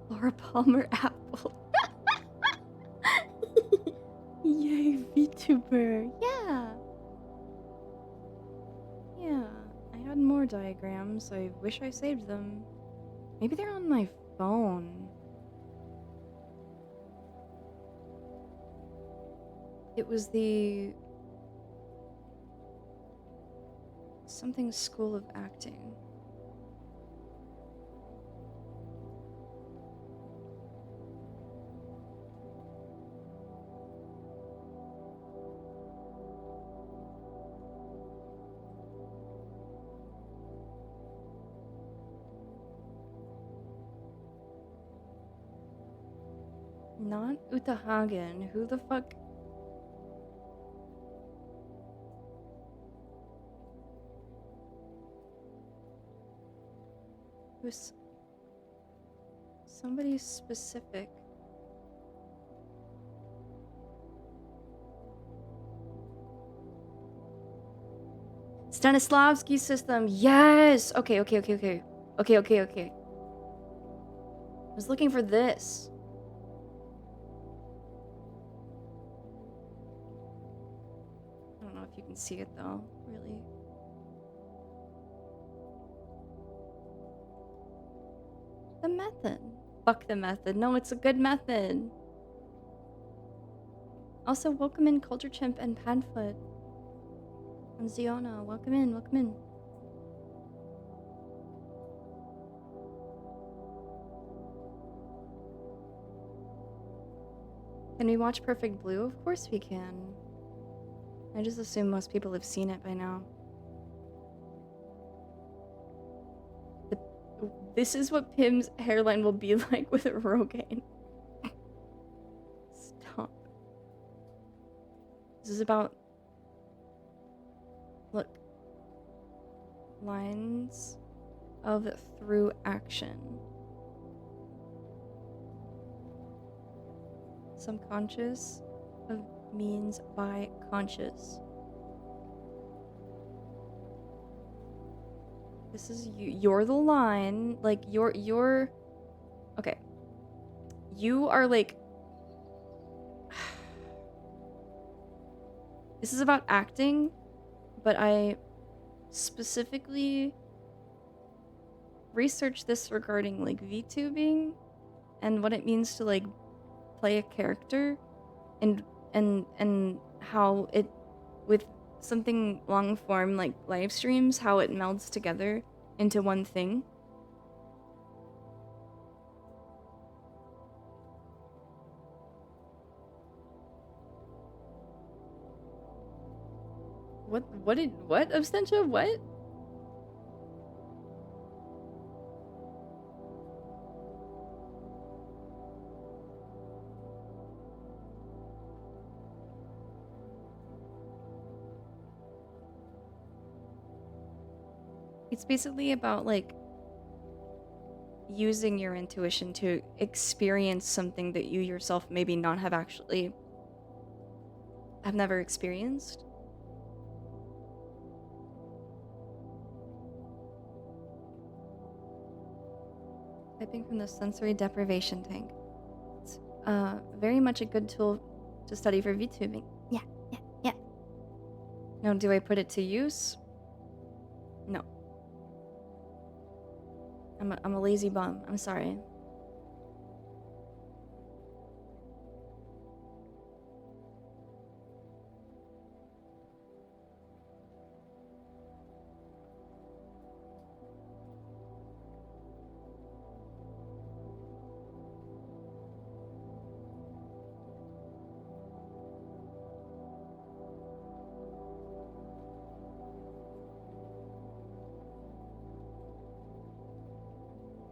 Laura Palmer Apple. Yay, VTuber. Yeah. Yeah. I had more diagrams. I wish I saved them. Maybe they're on my phone. It was the something School of Acting. Not Uta Hagen. Who the fuck? Who's somebody specific? Stanislavski system. Yes. Okay. Okay. I was looking for this. I don't know if you can see it though, really. The method. Fuck the method. No, it's a good method. Also, welcome in Culture Chimp and Padfoot. And Ziona, welcome in, welcome in. Can we watch Perfect Blue? Of course we can. I just assume most people have seen it by now. This is what Pim's hairline will be like with a Rogaine. Stop. This is about... Look. Lines of through action. Subconscious of means by conscious. This is you. You're the line. Like, you're... Okay. You are, like... This is about acting, but I specifically researched this regarding, like, VTubing and what it means to, like, play a character and how it... With something long form like live streams, how it melds together into one thing. What Abstentia? What? It's basically about like using your intuition to experience something that you yourself maybe not have never experienced. Typing from the sensory deprivation tank. It's very much a good tool to study for VTubing. Yeah, yeah, yeah. Now, do I put it to use? No. I'm a lazy bum. I'm sorry.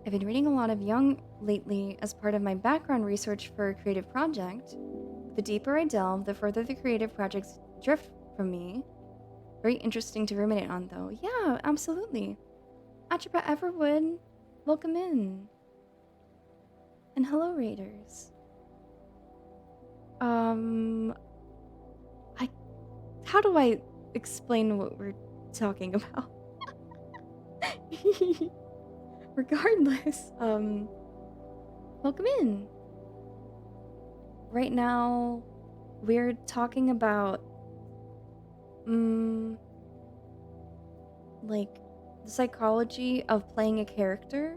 I've been reading a lot of Jung lately as part of my background research for a creative project. The deeper I delve, the further the creative projects drift from me. Very interesting to ruminate on, though. Yeah, absolutely. Atchapa Everwood, welcome in. And hello, Raiders. I. How do I explain what we're talking about? Regardless, welcome in. Right now, we're talking about, like, the psychology of playing a character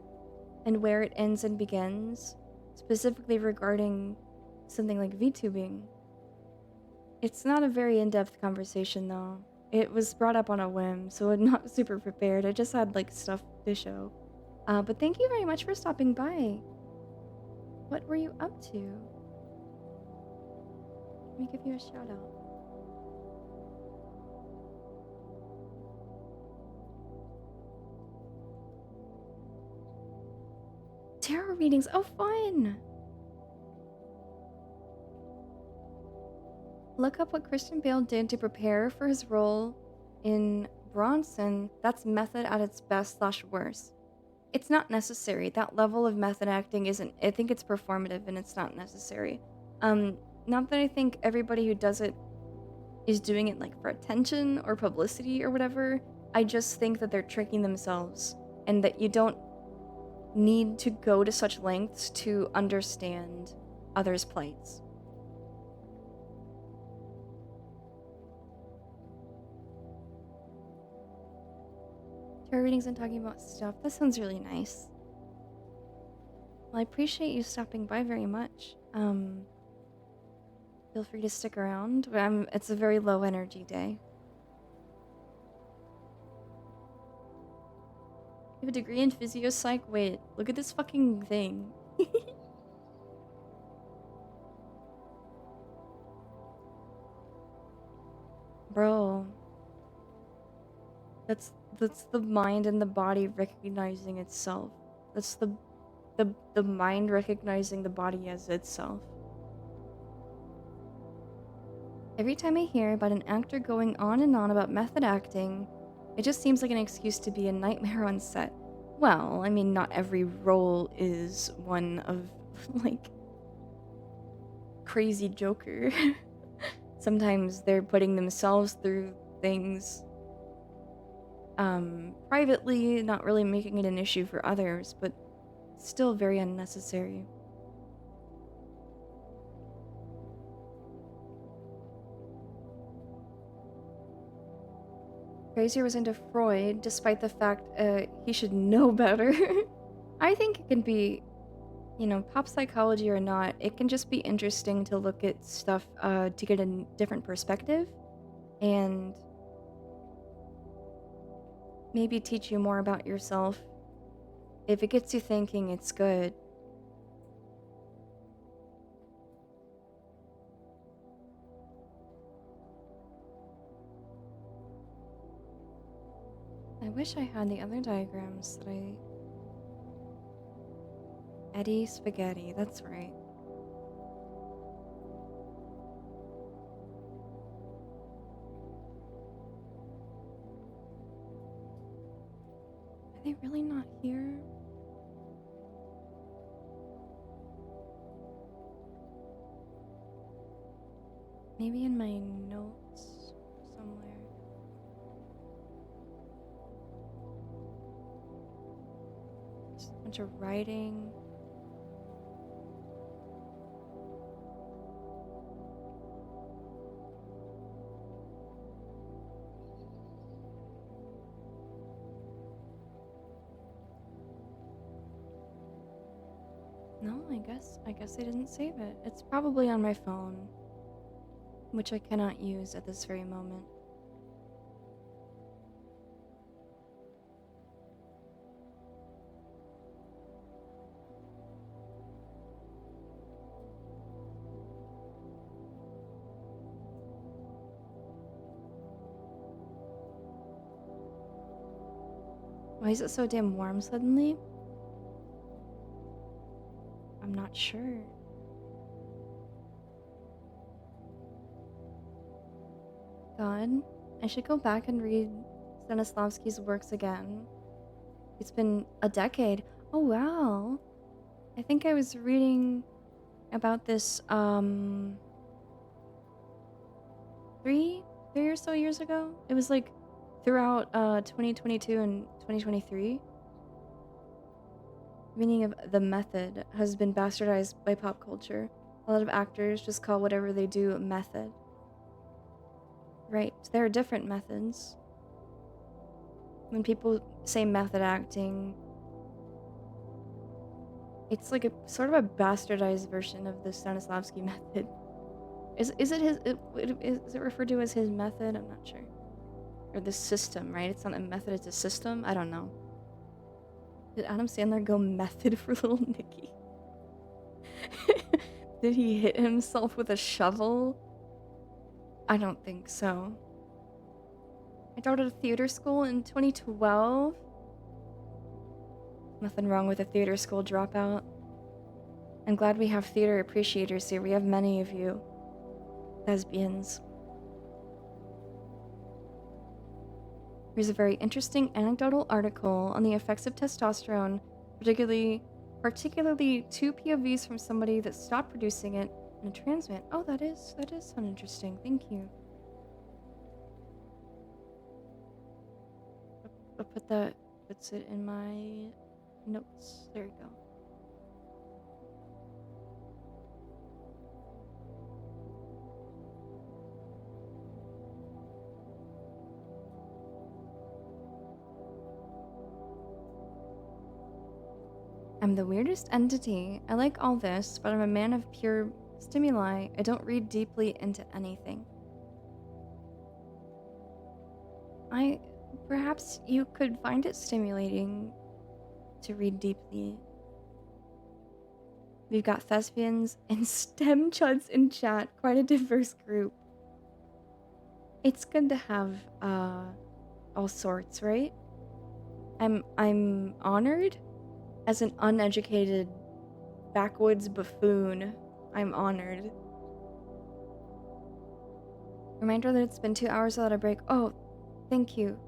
and where it ends and begins, specifically regarding something like VTubing. It's not a very in-depth conversation, though. It was brought up on a whim, so I'm not super prepared. I just had, like, stuff to show. But thank you very much for stopping by. What were you up to? Let me give you a shout out. Tarot readings. Oh, fun! Look up what Christian Bale did to prepare for his role in Bronson. That's method at its best / worst. It's not necessary. That level of method acting isn't. I think it's performative and it's not necessary. Not that I think everybody who does it is doing it like for attention or publicity or whatever. I just think that they're tricking themselves and that you don't need to go to such lengths to understand others' plights. Tarot readings and talking about stuff. That sounds really nice. Well, I appreciate you stopping by very much. Feel free to stick around. It's a very low energy day. You have a degree in physio-psych? Wait, look at this fucking thing. Bro. That's the mind and the body recognizing itself. That's the mind recognizing the body as itself. Every time I hear about an actor going on and on about method acting, it just seems like an excuse to be a nightmare on set. Well, I mean, not every role is one of, like, crazy Joker. Sometimes they're putting themselves through things privately, not really making it an issue for others, but still very unnecessary. Frazier was into Freud, despite the fact he should know better. I think it can be, pop psychology or not, it can just be interesting to look at stuff to get a different perspective and maybe teach you more about yourself. If it gets you thinking, it's good. I wish I had the other diagrams that Eddie Spaghetti, that's right. really not here? Maybe in my notes somewhere. Just a bunch of writing. No, I guess I didn't save it. It's probably on my phone, which I cannot use at this very moment. Why is it so damn warm suddenly? I'm not sure. God, I should go back and read Stanislavski's works again. It's been a decade. Oh wow. I think I was reading about this three or so years ago. It was like throughout 2022 and 2023. Meaning of the method has been bastardized by pop culture. A lot of actors just call whatever they do a method. Right, there are different methods. When people say method acting, it's like a sort of a bastardized version of the Stanislavski method. Is it his? Is it referred to as his method? I'm not sure. Or the system, right? It's not a method; it's a system. I don't know. Did Adam Sandler go method for Little Nicky? Did he hit himself with a shovel? I don't think so. I taught at a theater school in 2012. Nothing wrong with a theater school dropout. I'm glad we have theater appreciators here. We have many of you. Lesbians. Here's a very interesting anecdotal article on the effects of testosterone, particularly two POVs from somebody that stopped producing it and a trans man. Oh, that is sound interesting. Thank you. I'll puts it in my notes. There you go. I'm the weirdest entity. I like all this, but I'm a man of pure stimuli. I don't read deeply into anything. Perhaps you could find it stimulating to read deeply. We've got thespians and STEM chuds in chat, quite a diverse group. It's good to have all sorts, right? I'm honored as an uneducated backwoods buffoon. I'm honored. Reminder that it's been 2 hours without a break. Oh, thank you.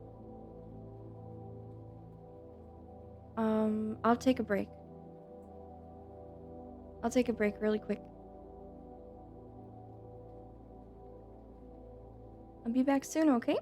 I'll take a break. I'll take a break really quick. I'll be back soon, okay?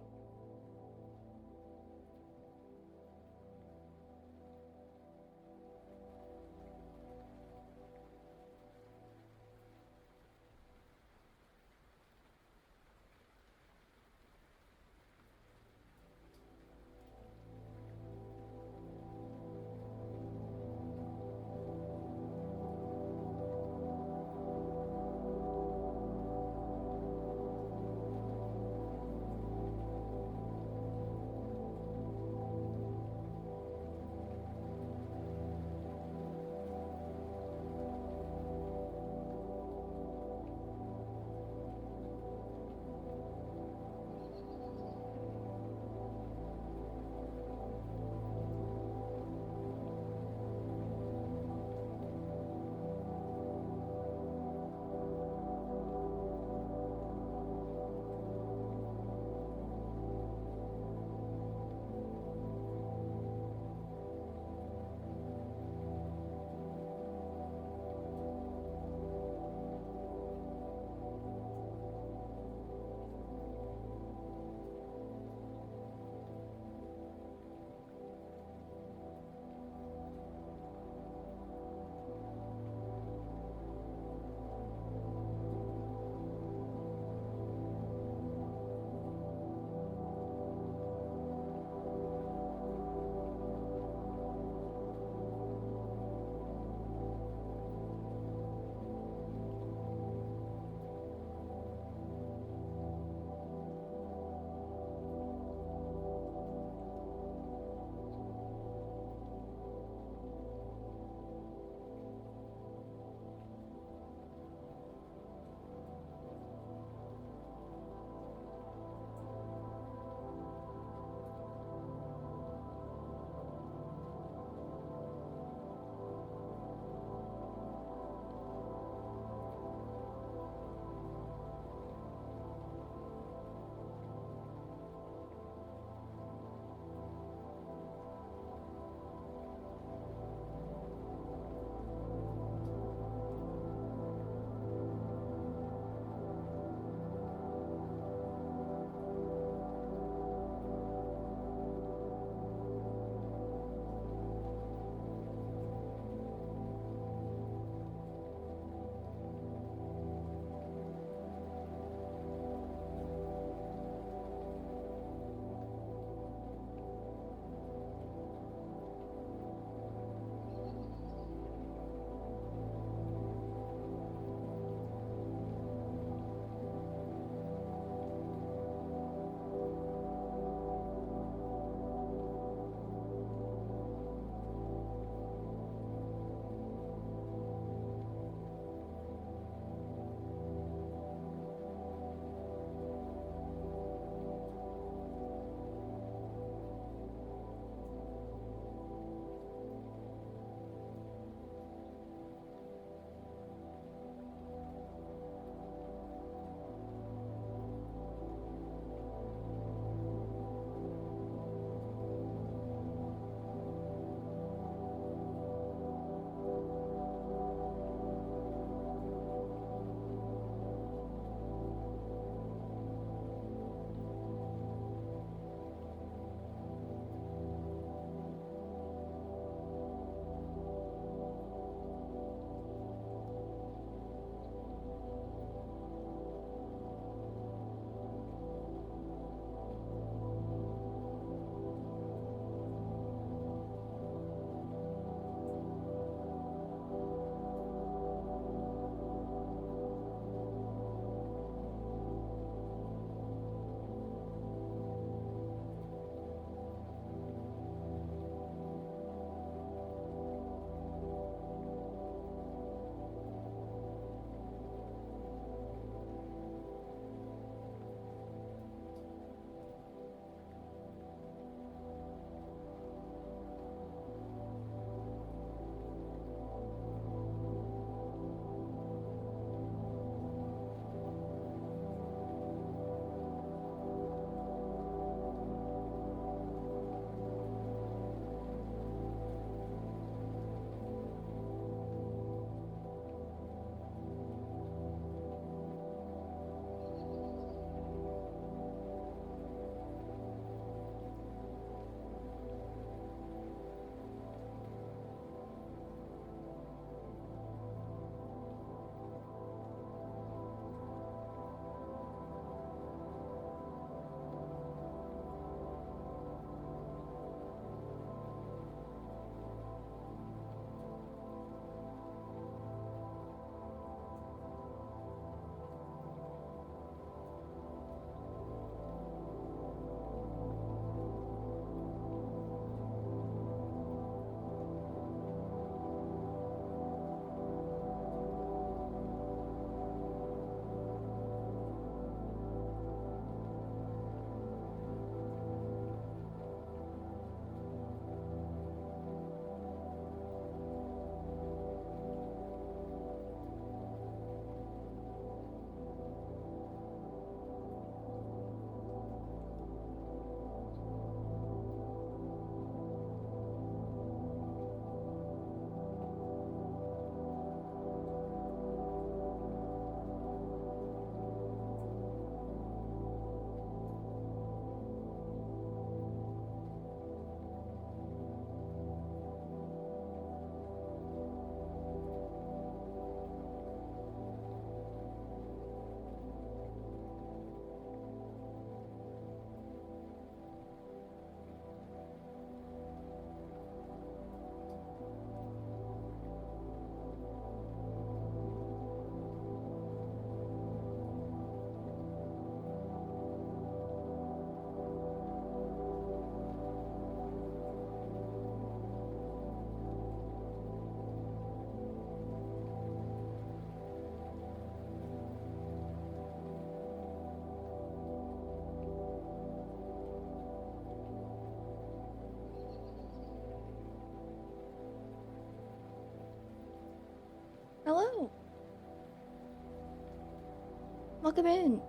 Welcome in.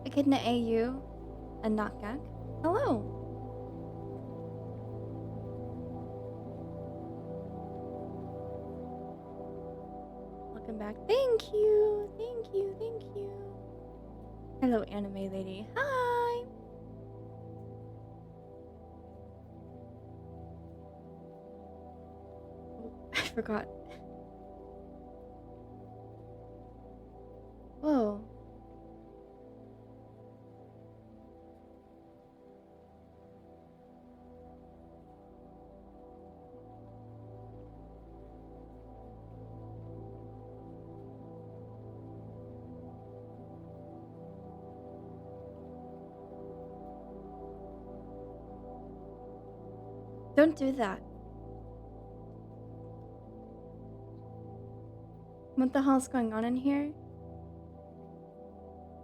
Echidna AU and Knockgag. Hello. Welcome back. Thank you. Thank you. Thank you. Hello, anime lady. Hi. Oh, I forgot. Whoa. Don't do that. What the hell's going on in here?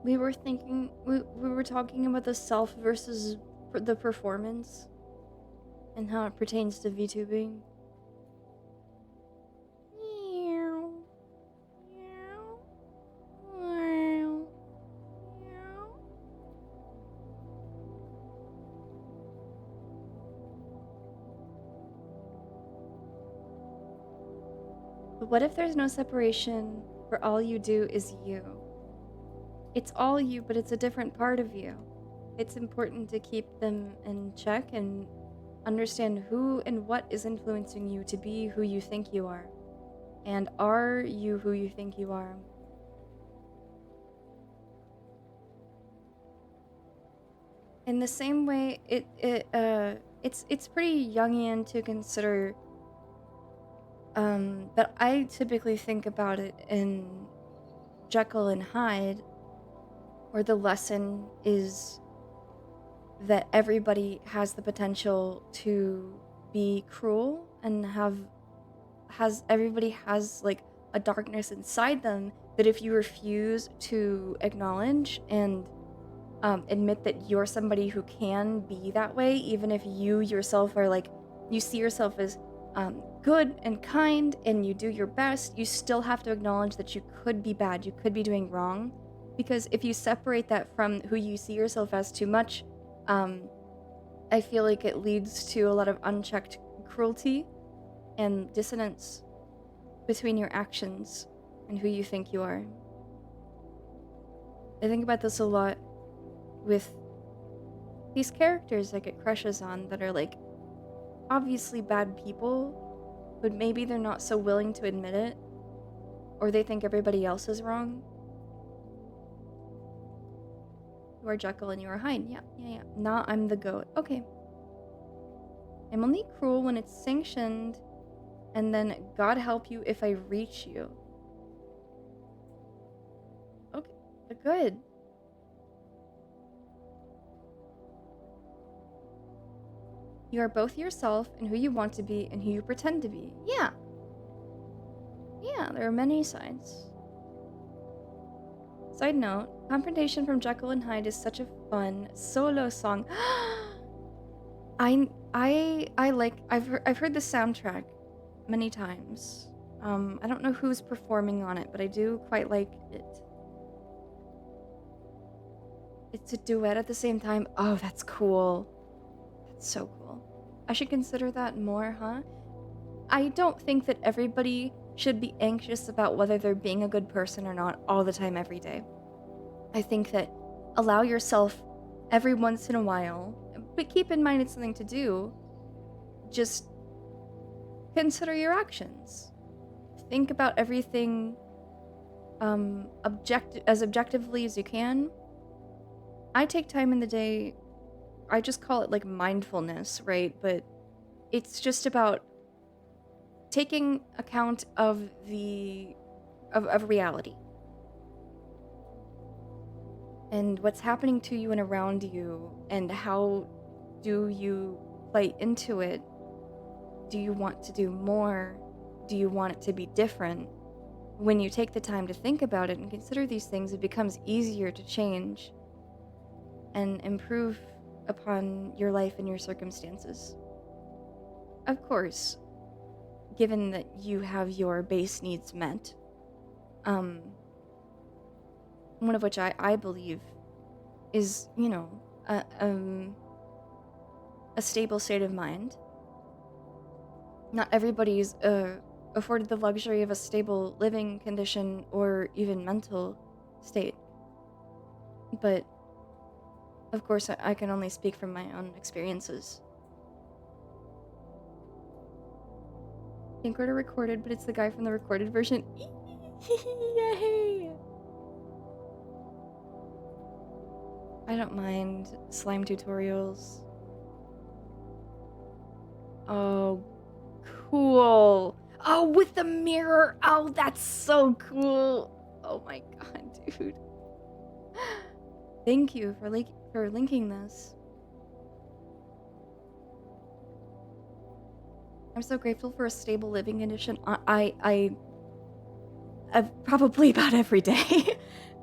We were thinking, we were talking about the self versus the performance and how it pertains to VTubing. Meow. Meow. Meow. Meow. But what if there's no separation where all you do is you? It's all you, but it's a different part of you. It's important to keep them in check and understand who and what is influencing you to be who you think you are. And are you who you think you are? In the same way, it's pretty Jungian to consider, but I typically think about it in Jekyll and Hyde, where the lesson is that everybody has the potential to be cruel and everybody has like a darkness inside them that if you refuse to acknowledge and admit that you're somebody who can be that way, even if you yourself are like, you see yourself as good and kind and you do your best, you still have to acknowledge that you could be bad, you could be doing wrong. Because if you separate that from who you see yourself as too much, I feel like it leads to a lot of unchecked cruelty and dissonance between your actions and who you think you are. I think about this a lot with these characters I get crushes on that are like obviously bad people, but maybe they're not so willing to admit it, or they think everybody else is wrong. You are Jekyll and you are Hyde. Yeah. Nah, I'm the goat. Okay. I'm only cruel when it's sanctioned, and then God help you if I reach you. Okay, good. You are both yourself and who you want to be and who you pretend to be. Yeah. Yeah, there are many sides. Side note, Confrontation from Jekyll and Hyde is such a fun solo song. I've heard the soundtrack many times. I don't know who's performing on it, but I do quite like it. It's a duet at the same time. Oh, that's cool. That's so cool. I should consider that more, huh? I don't think that everybody should be anxious about whether they're being a good person or not all the time, every day. I think that allow yourself every once in a while, but keep in mind it's something to do. Just consider your actions. Think about everything as objectively as you can. I take time in the day, I just call it like mindfulness, right? But it's just about taking account of of reality and what's happening to you and around you, and how do you play into it. Do you want to do more? Do you want it to be different? When you take the time to think about it and consider these things, it becomes easier to change and improve upon your life and your circumstances. Of course, given that you have your base needs met. one of which I believe is, a stable state of mind. Not everybody's afforded the luxury of a stable living condition or even mental state. But, of course, I can only speak from my own experiences. Inquisitor recorded, but it's the guy from the recorded version. Yay! I don't mind slime tutorials. Oh, cool. Oh, with the mirror. Oh, that's so cool. Oh my god, dude. Thank you for linking this. I'm so grateful for a stable living condition. I probably about every day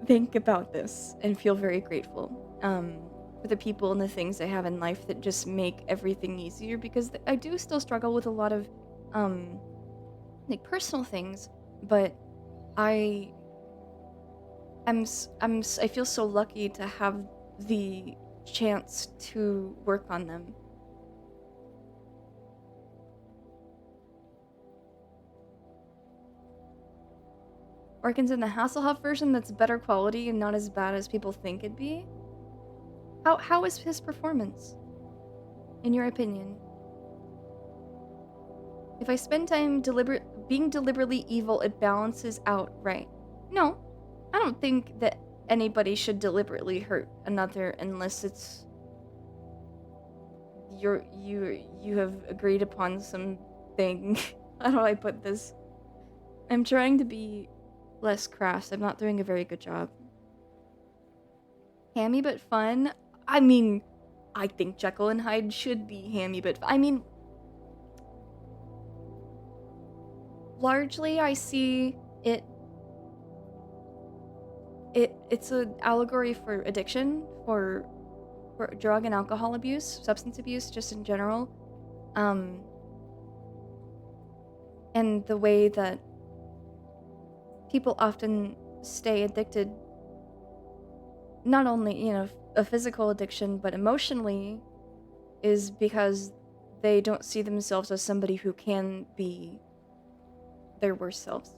think about this and feel very grateful for the people and the things I have in life that just make everything easier, because I do still struggle with a lot of like personal things, but I I feel so lucky to have the chance to work on them. Orkin's in the Hasselhoff version that's better quality and not as bad as people think it'd be. How is his performance, in your opinion? If I spend time being deliberately evil, it balances out, right? No, I don't think that anybody should deliberately hurt another unless it's you have agreed upon something. How do I put this? I'm trying to be less crass. I'm not doing a very good job. Hammy but fun. I mean, I think Jekyll and Hyde should be hammy but I mean, largely I see it it's an allegory for addiction, for drug and alcohol abuse, substance abuse just in general. And the way that people often stay addicted, not only, a physical addiction, but emotionally, is because they don't see themselves as somebody who can be their worst selves.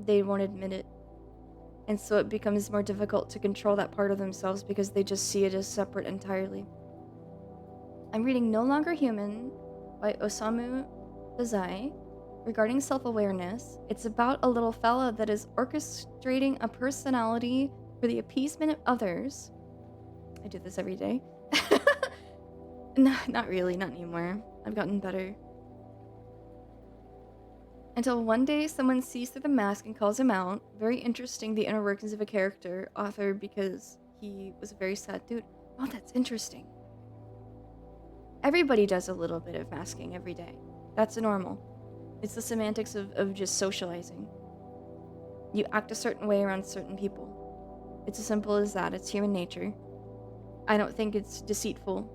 They won't admit it. And so it becomes more difficult to control that part of themselves because they just see it as separate entirely. I'm reading No Longer Human by Osamu Dazai regarding self-awareness. It's about a little fella that is orchestrating a personality for the appeasement of others. I do this every day. No, not really, not anymore. I've gotten better. Until one day someone sees through the mask and calls him out. Very interesting, the inner workings of a character. Author, because he was a very sad dude. Oh, that's interesting. Everybody does a little bit of masking every day. That's normal. It's the semantics of just socializing. You act a certain way around certain people. It's as simple as that. It's human nature. I don't think it's deceitful.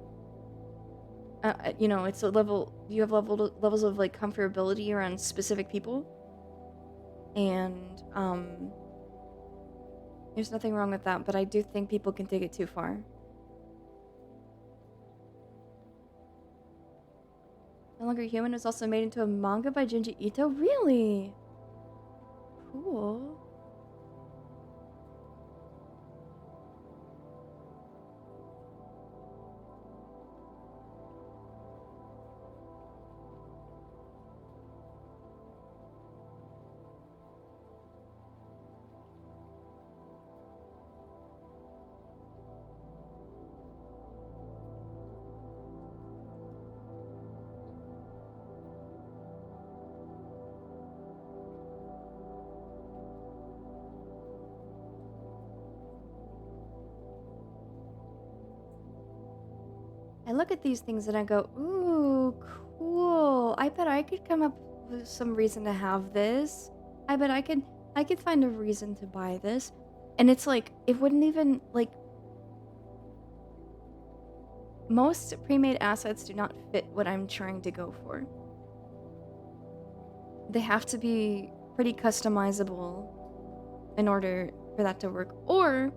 It's a level, you have levels of like comfortability around specific people, and there's nothing wrong with that, but I do think people can take it too far. No Longer Human was also made into a manga by Junji Ito. Really? Cool. I look at these things and I go, ooh, cool. I bet I could come up with some reason to have this. I bet I could find a reason to buy this. And it's like, it wouldn't even, like, most pre-made assets do not fit what I'm trying to go for. They have to be pretty customizable in order for that to work, or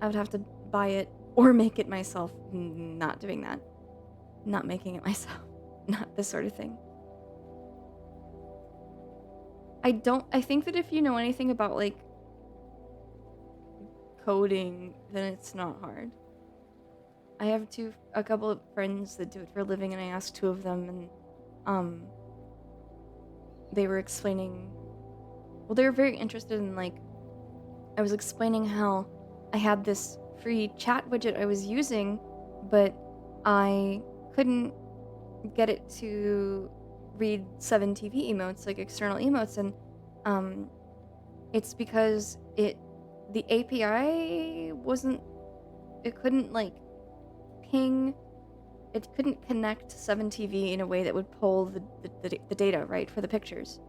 I would have to buy it or make it myself. Not doing that. Not making it myself. Not this sort of thing. I think that if you know anything about, like, coding, then it's not hard. I have a couple of friends that do it for a living, and I asked two of them, and, they were explaining, well, they were very interested in, like, I was explaining how I had this free chat widget I was using, but I couldn't get it to read 7 TV emotes, like external emotes, and it's because the API it couldn't, like, ping, it couldn't connect to 7 TV in a way that would pull the data, right, for the pictures.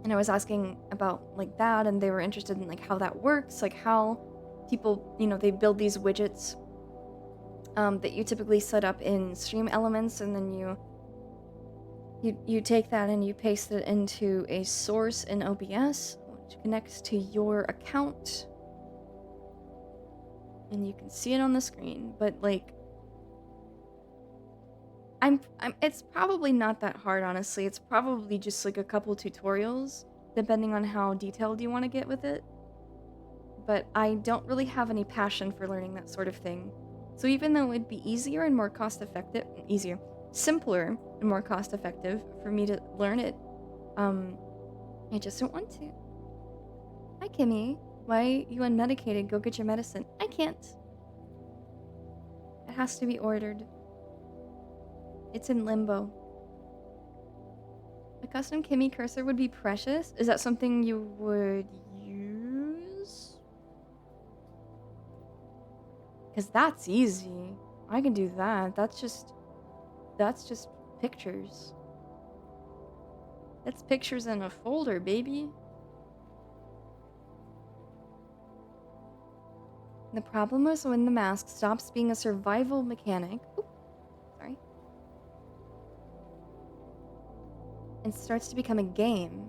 And I was asking about, like, that, and they were interested in, like, how that works, like, how people, they build these widgets that you typically set up in Stream Elements, and then you take that and you paste it into a source in OBS, which connects to your account, and you can see it on the screen. But, like, it's probably not that hard, honestly. It's probably just, like, a couple tutorials, depending on how detailed you want to get with it. But I don't really have any passion for learning that sort of thing. So even though it'd be easier and more simpler and more cost-effective for me to learn it, I just don't want to. Hi, Kimmy. Why you unmedicated? Go get your medicine. I can't. It has to be ordered. It's in limbo. A custom Kimmy cursor would be precious. Is that something you would use? Because that's easy. I can do that. That's just pictures. That's pictures in a folder, baby. The problem is when the mask stops being a survival mechanic. Oops, sorry. And starts to become a game.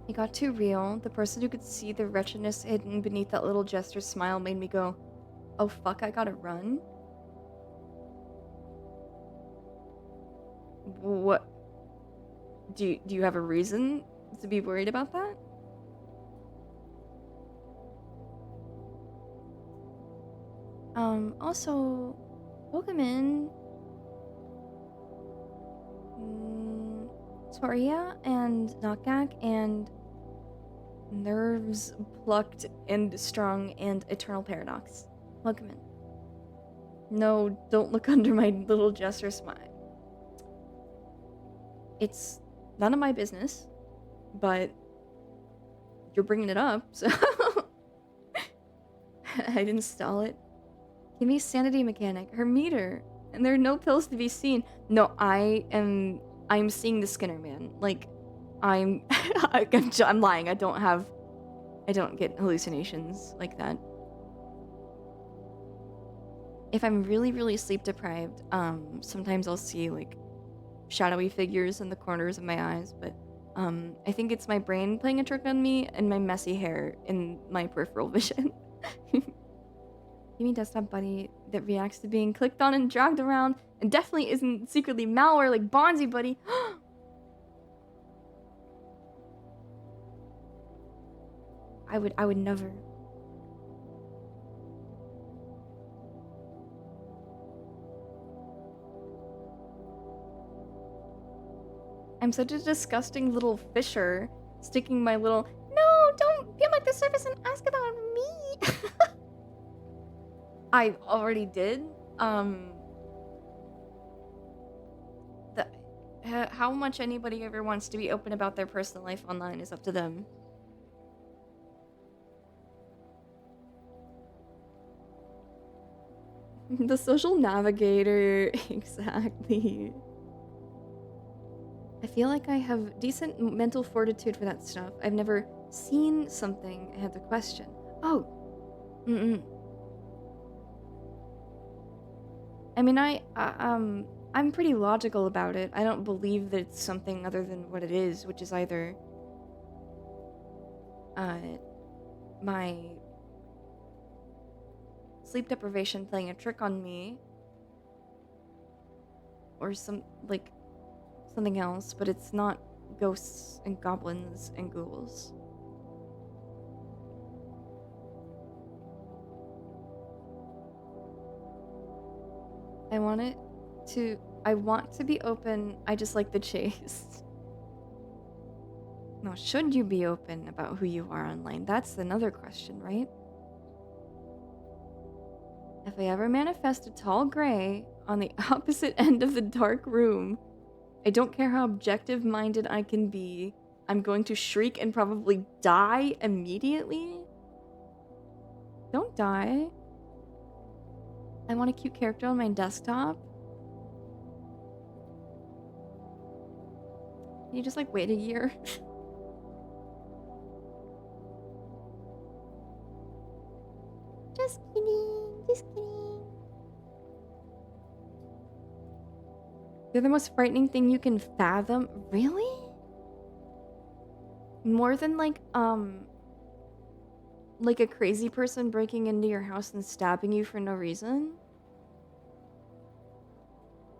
It got too real. The person who could see the wretchedness hidden beneath that little jester smile made me go, oh fuck, I gotta run? What? Do you have a reason to be worried about that? Also, welcome in. Toria and Knockback and Nerves Plucked and Strong and Eternal Paradox. Welcome in. No, don't look under my little jester smile. It's none of my business, but you're bringing it up, so I'd install it. Kimmy's sanity mechanic, her meter, and there are no pills to be seen. No, I'm seeing the Skinner man. Like, I'm lying. I don't get hallucinations like that. If I'm really, really sleep deprived, sometimes I'll see, like, shadowy figures in the corners of my eyes, but I think it's my brain playing a trick on me and my messy hair in my peripheral vision. Give me desktop buddy that reacts to being clicked on and dragged around and definitely isn't secretly malware like Bonzi buddy. I would never. I'm such a disgusting little fisher, sticking my little, no, don't be like the surface and ask about me. I already did. How much anybody ever wants to be open about their personal life online is up to them. The social navigator, exactly. I feel like I have decent mental fortitude for that stuff. I've never seen something I had to question. Oh, I mean, I'm pretty logical about it. I don't believe that it's something other than what it is, which is either uh, my sleep deprivation playing a trick on me, or something else, but it's not ghosts and goblins and ghouls. I want to be open. I just like the chase. No, should you be open about who you are online? That's another question, right? If I ever manifest a tall gray on the opposite end of the dark room, I don't care how objective-minded I can be, I'm going to shriek and probably die immediately? Don't die. I want a cute character on my desktop. Can you just like wait a year? Just kidding, just kidding. They're the most frightening thing you can fathom. Really? More than like a crazy person breaking into your house and stabbing you for no reason?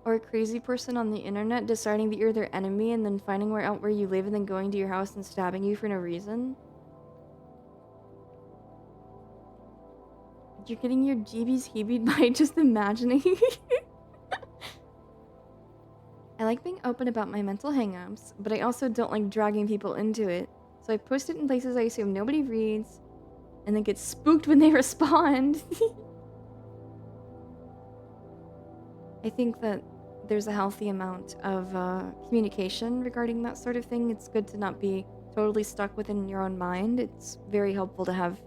Or a crazy person on the internet deciding that you're their enemy and then finding out where you live and then going to your house and stabbing you for no reason? You're getting your jeebies heebied by just imagining. I like being open about my mental hangups, but I also don't like dragging people into it. So I post it in places I assume nobody reads, and then get spooked when they respond. I think that there's a healthy amount of communication regarding that sort of thing. It's good to not be totally stuck within your own mind. It's very helpful to have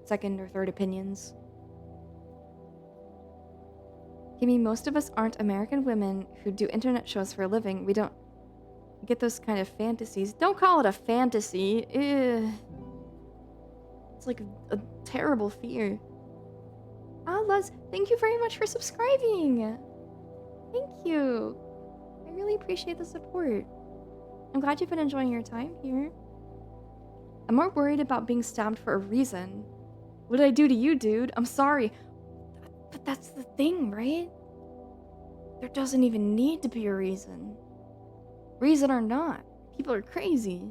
second or third opinions. Kimmy, most of us aren't American women who do internet shows for a living. We don't get those kind of fantasies. Don't call it a fantasy. Ew. It's like a terrible fear. Ah, Luz, thank you very much for subscribing. Thank you. I really appreciate the support. I'm glad you've been enjoying your time here. I'm more worried about being stabbed for a reason. What did I do to you, dude? I'm sorry. But that's the thing, right? There doesn't even need to be a reason. Reason or not, people are crazy.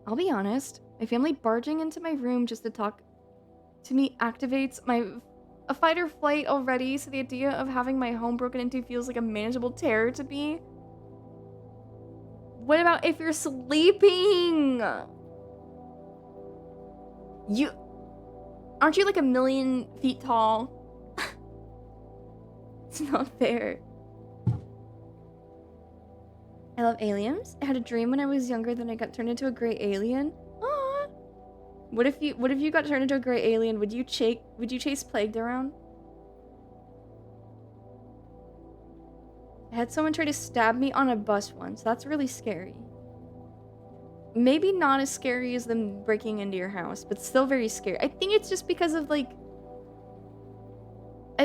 I'll be honest, my family barging into my room just to talk to me activates a fight or flight already, so the idea of having my home broken into feels like a manageable terror to me. What about if you're sleeping? Aren't you like 1,000,000 feet tall? It's not fair. I love aliens. I had a dream when I was younger that I got turned into a gray alien. Aww. What if you got turned into a gray alien? Would you chase Plagued around? I had someone try to stab me on a bus once. That's really scary. Maybe not as scary as them breaking into your house, but still very scary. I think it's just because of like...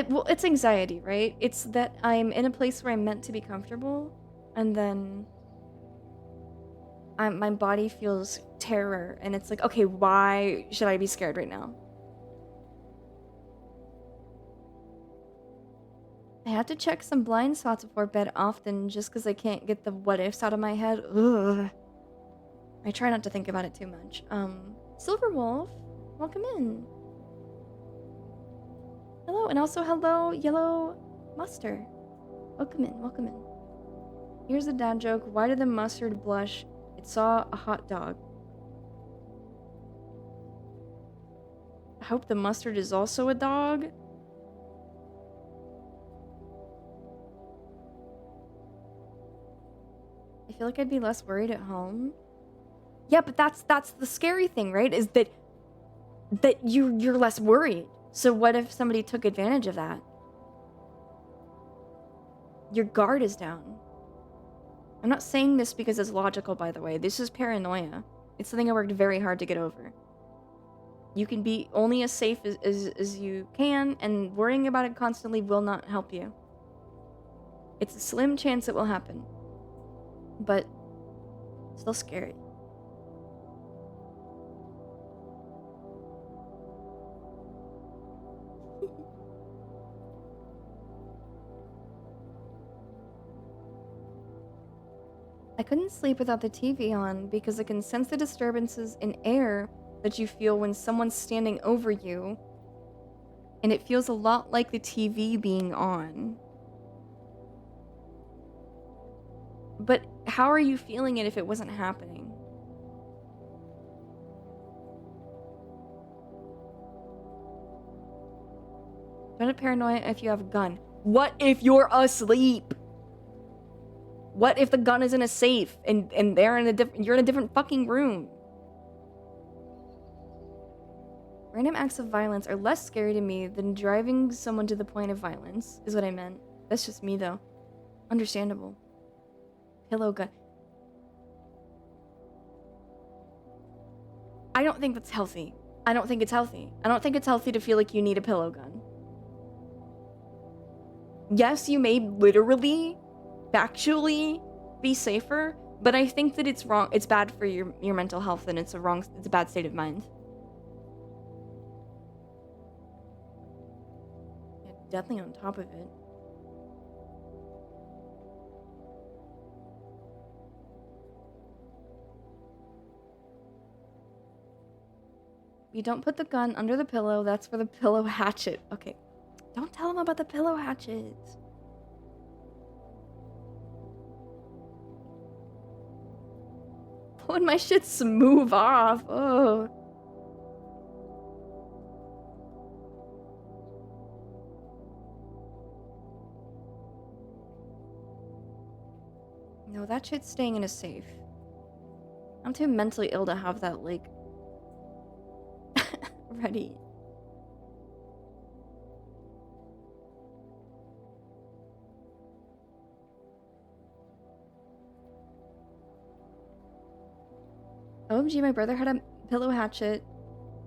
well, it's anxiety, right? It's that I'm in a place where I'm meant to be comfortable, and then my body feels terror, and it's like, okay, why should I be scared right now? I have to check some blind spots before bed often, just because I can't get the what ifs out of my head. Ugh. I try not to think about it too much. Silver Wolf, welcome in. Hello, and also hello, Yellow Mustard. Welcome in, welcome in. Here's a dad joke. Why did the mustard blush? It saw a hot dog. I hope the mustard is also a dog. I feel like I'd be less worried at home. Yeah, but that's the scary thing, right? Is that you're less worried. So what if somebody took advantage of that? Your guard is down. I'm not saying this because it's logical, by the way. This is paranoia. It's something I worked very hard to get over. You can be only as safe as you can, and worrying about it constantly will not help you. It's a slim chance it will happen, but still scary. I couldn't sleep without the TV on because I can sense the disturbances in air that you feel when someone's standing over you, and it feels a lot like the TV being on. But how are you feeling it if it wasn't happening? Don't have paranoia if you have a gun. What if you're asleep? What if the gun is in a safe and you're in a different fucking room? Random acts of violence are less scary to me than driving someone to the point of violence, is what I meant. That's just me, though. Understandable. Pillow gun. I don't think that's healthy. I don't think it's healthy. I don't think it's healthy to feel like you need a pillow gun. Yes, you may literally, factually be safer, but I think that it's wrong. It's bad for your mental health, and it's a bad state of mind. Yeah, definitely on top of it. You don't put the gun under the pillow. That's for the pillow hatchet. Okay. Don't tell him about the pillow hatchet. Pulling my shit smooth off. Oh. No, that shit's staying in a safe. I'm too mentally ill to have that, like, ready. OMG, my brother had a pillow hatchet.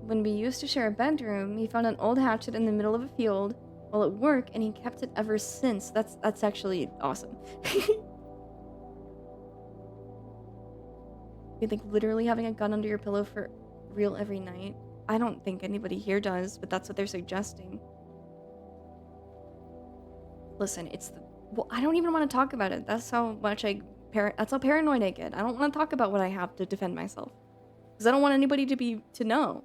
When we used to share a bedroom, he found an old hatchet in the middle of a field while at work, and he kept it ever since. That's actually awesome. You think literally having a gun under your pillow for real every night? I don't think anybody here does, but that's what they're suggesting. Listen, well, I don't even want to talk about it. That's how much that's how paranoid I get. I don't want to talk about what I have to defend myself. Because I don't want anybody to know.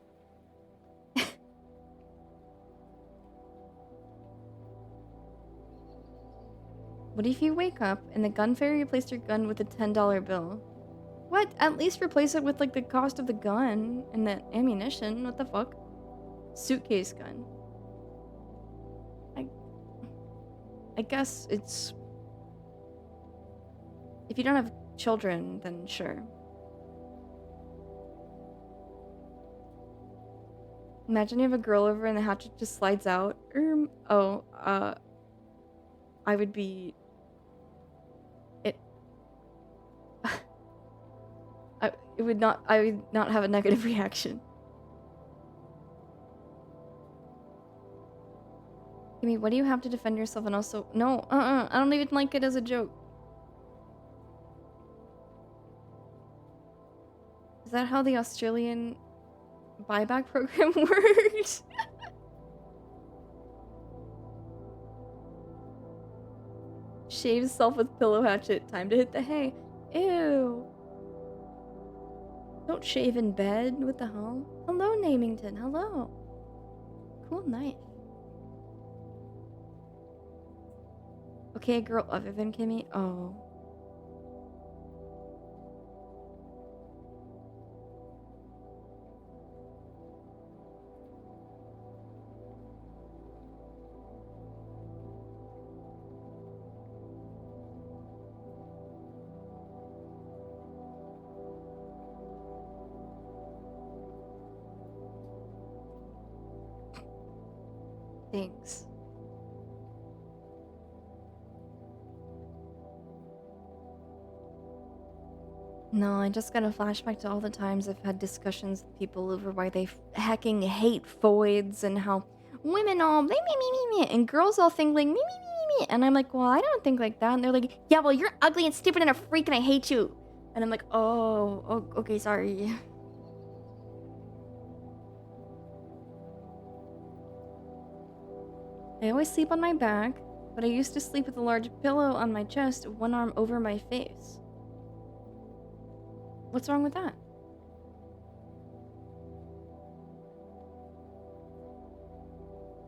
What if you wake up and the gun fairy replaced your gun with a $10 bill? What? At least replace it with, like, the cost of the gun and the ammunition. What the fuck? Suitcase gun. I guess it's... If you don't have children, then sure. Imagine you have a girl over and the hatchet just slides out. I would be... I would not have a negative reaction. Kimmy, what do you have to defend yourself? And also, no, I don't even like it as a joke. Is that how the Australian buyback program works? Shave self with pillow hatchet. Time to hit the hay. Ew. Don't shave in bed. What the hell? Hello, Namington. Hello. Cool knife. Okay, a girl other than Kimmy? Oh. Thanks. No, I just got a flashback to all the times I've had discussions with people over why they hecking hate foids and how women all me, and girls all think like me. And I'm like, well, I don't think like that. And they're like, yeah, well, you're ugly and stupid and a freak and I hate you. And I'm like, oh okay, sorry. I always sleep on my back, but I used to sleep with a large pillow on my chest, one arm over my face. What's wrong with that?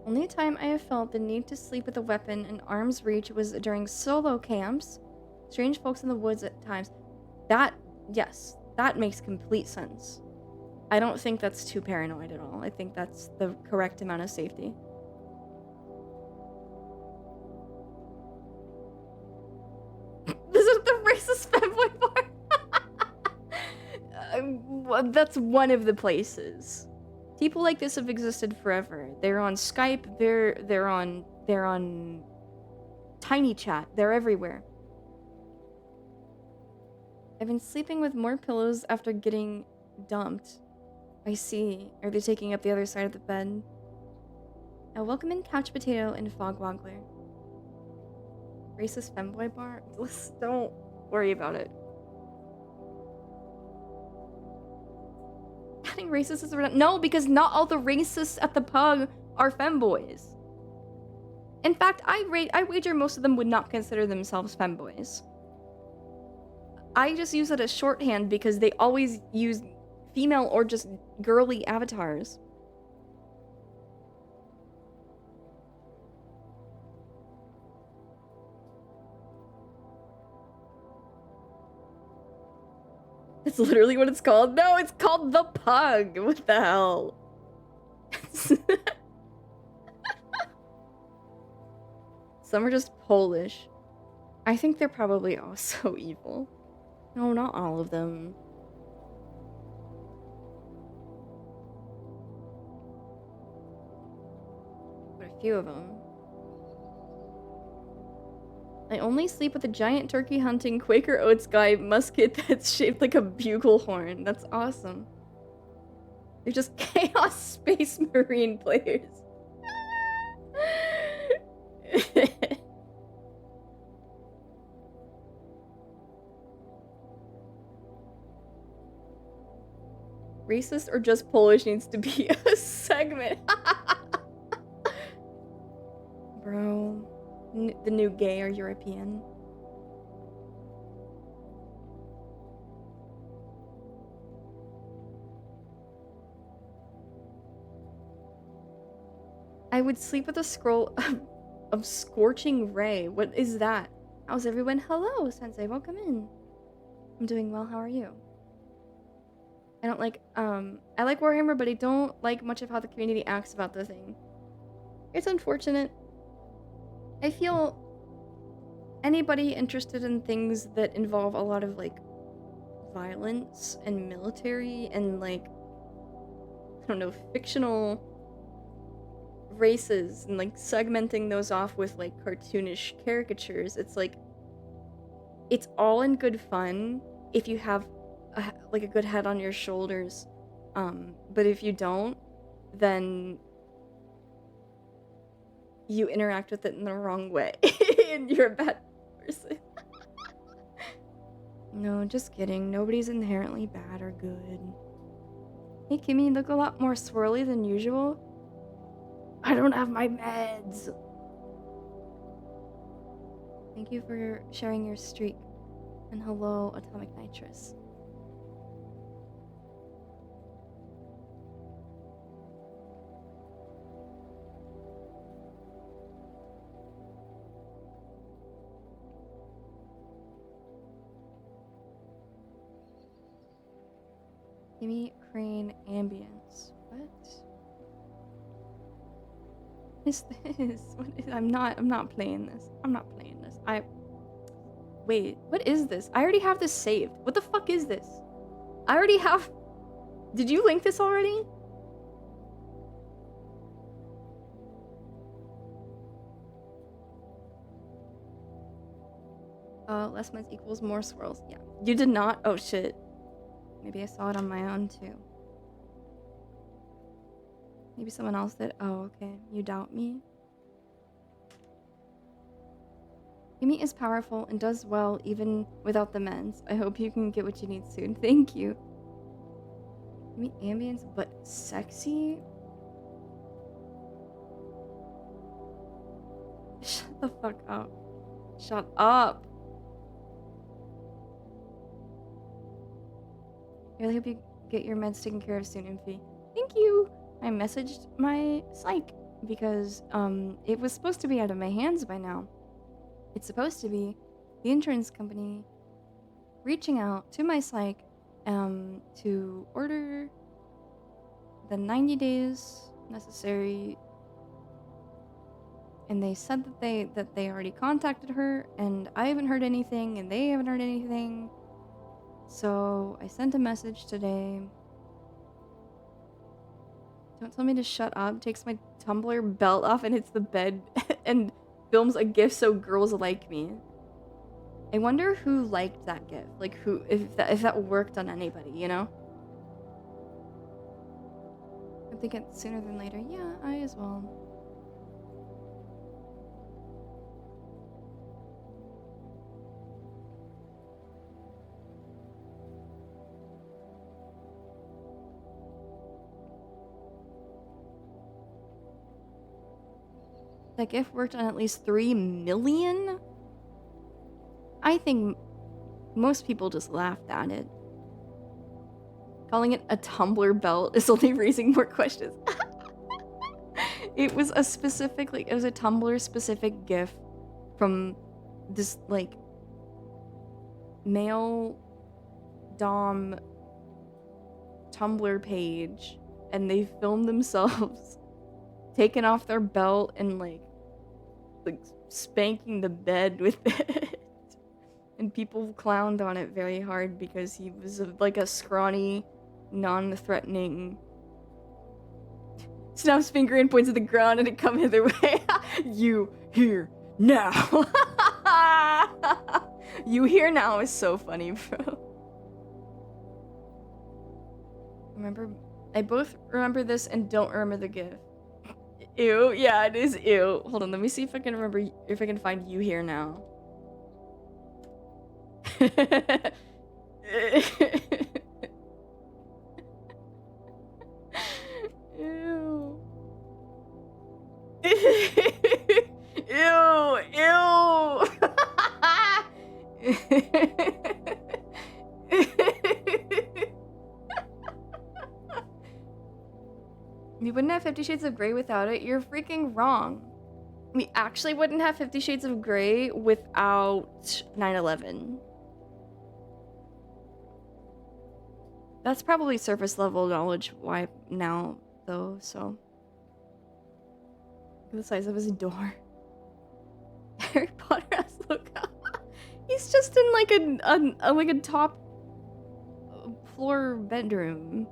Only time I have felt the need to sleep with a weapon in arm's reach was during solo camps, strange folks in the woods at times. Yes, that makes complete sense. I don't think that's too paranoid at all. I think that's the correct amount of safety. This is the racist fanboy bar. That's one of the places. People like this have existed forever. They're on Skype. They're on Tiny Chat. They're everywhere. I've been sleeping with more pillows after getting dumped. I see. Are they taking up the other side of the bed? Now welcome in Couch Potato and Fog Woggler. Racist femboy bar? Don't worry about it. Adding racists is no, because not all the racists at the pug are femboys. In fact, I wager most of them would not consider themselves femboys. I just use it as shorthand because they always use female or just girly avatars. It's literally what it's called. No, it's called the pug. What the hell? Some are just Polish. I think they're probably also evil. No, not all of them. But a few of them. I only sleep with a giant turkey hunting Quaker Oats guy musket that's shaped like a bugle horn. That's awesome. They're just Chaos Space Marine players. Racist or just Polish needs to be a segment. Bro. The new gay or European. I would sleep with a scroll of Scorching Ray. What is that? How's everyone? Hello, Sensei. Welcome in. I'm doing well. How are you? I don't like, I like Warhammer, but I don't like much of how the community acts about the thing. It's unfortunate. I feel anybody interested in things that involve a lot of, like, violence and military and, like, I don't know, fictional races and, like, segmenting those off with, like, cartoonish caricatures. It's, like, it's all in good fun if you have, a good head on your shoulders. But if you don't, then you interact with it in the wrong way and you're a bad person. No, just kidding. Nobody's inherently bad or good. Hey, Kimmy, you look a lot more swirly than usual. I don't have my meds. Thank you for sharing your streak. And hello, Atomic Nitrous. Kimmy Crane Ambience. What is this? I'm not playing this. I'm not playing this. Wait, what is this? I already have this saved. What the fuck is this? I already have... Did you link this already? Less meds equals more swirls. Yeah. You did not? Oh shit. Maybe I saw it on my own too. Maybe someone else did. Oh, okay. You doubt me? Yumi is powerful and does well even without the mens. I hope you can get what you need soon. Thank you. Yumi ambience, but sexy? Shut the fuck up. Shut up. I really hope you get your meds taken care of soon, Infi. Thank you. I messaged my psych because it was supposed to be out of my hands by now. It's supposed to be the insurance company reaching out to my psych to order the 90 days necessary, and they said that they already contacted her, and I haven't heard anything and they haven't heard anything. So I sent a message today. Don't tell me to shut up. Takes my Tumblr belt off and hits the bed and films a gif so girls like me. I wonder who liked that gif. Like who, if that worked on anybody, you know? I think it's sooner than later. Yeah, I as well. That gif worked on at least 3 million? I think most people just laughed at it. Calling it a Tumblr belt is only raising more questions. It was a Tumblr specific gif from this like male dom Tumblr page, and they filmed themselves taking off their belt and like spanking the bed with it. And people clowned on it very hard because he was like a scrawny, non-threatening. Snaps finger and points at the ground and it come hither way. You here now. You here now is so funny, bro. I both remember this and don't remember the gif. Ew, yeah, it is ew. Hold on, let me see if I can remember, if I can find you here now. Ew. Ew, ew. We wouldn't have 50 Shades of Grey without it. You're freaking wrong. We actually wouldn't have 50 Shades of Grey without 9/11. That's probably surface level knowledge why now, though, so. Look at the size of his door. Harry Potter has look. He's just in like a top floor bedroom.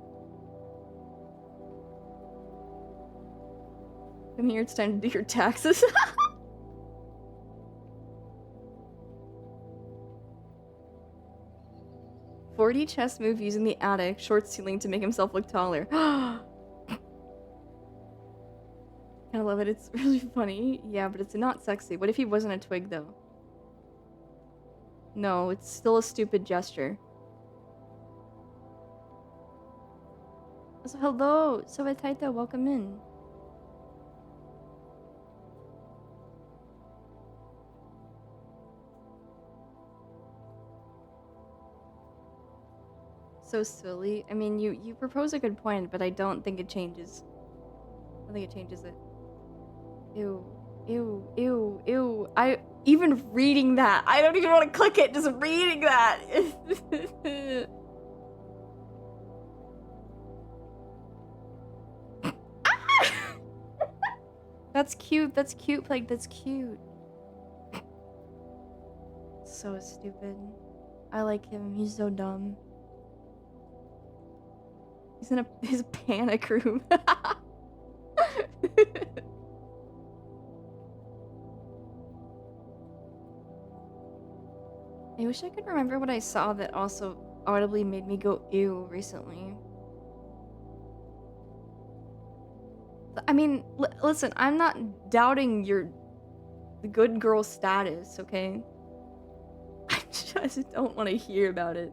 Come here, it's time to do your taxes. "40 chess move using the attic, short ceiling to make himself look taller." Kinda love it, it's really funny. Yeah, but it's not sexy. What if he wasn't a twig though? No, it's still a stupid gesture. So hello, Taita, welcome in. So silly. I mean, you propose a good point, but I don't think it changes. I don't think it changes it. Ew. Ew. Ew. Ew. Even reading that, I don't even want to click it, just reading that. That's cute, Plague, that's cute. So stupid. I like him, he's so dumb. He's in his panic room. wish I could remember what I saw that also audibly made me go ew recently. I mean, listen, I'm not doubting your good girl status, okay? I just don't want to hear about it.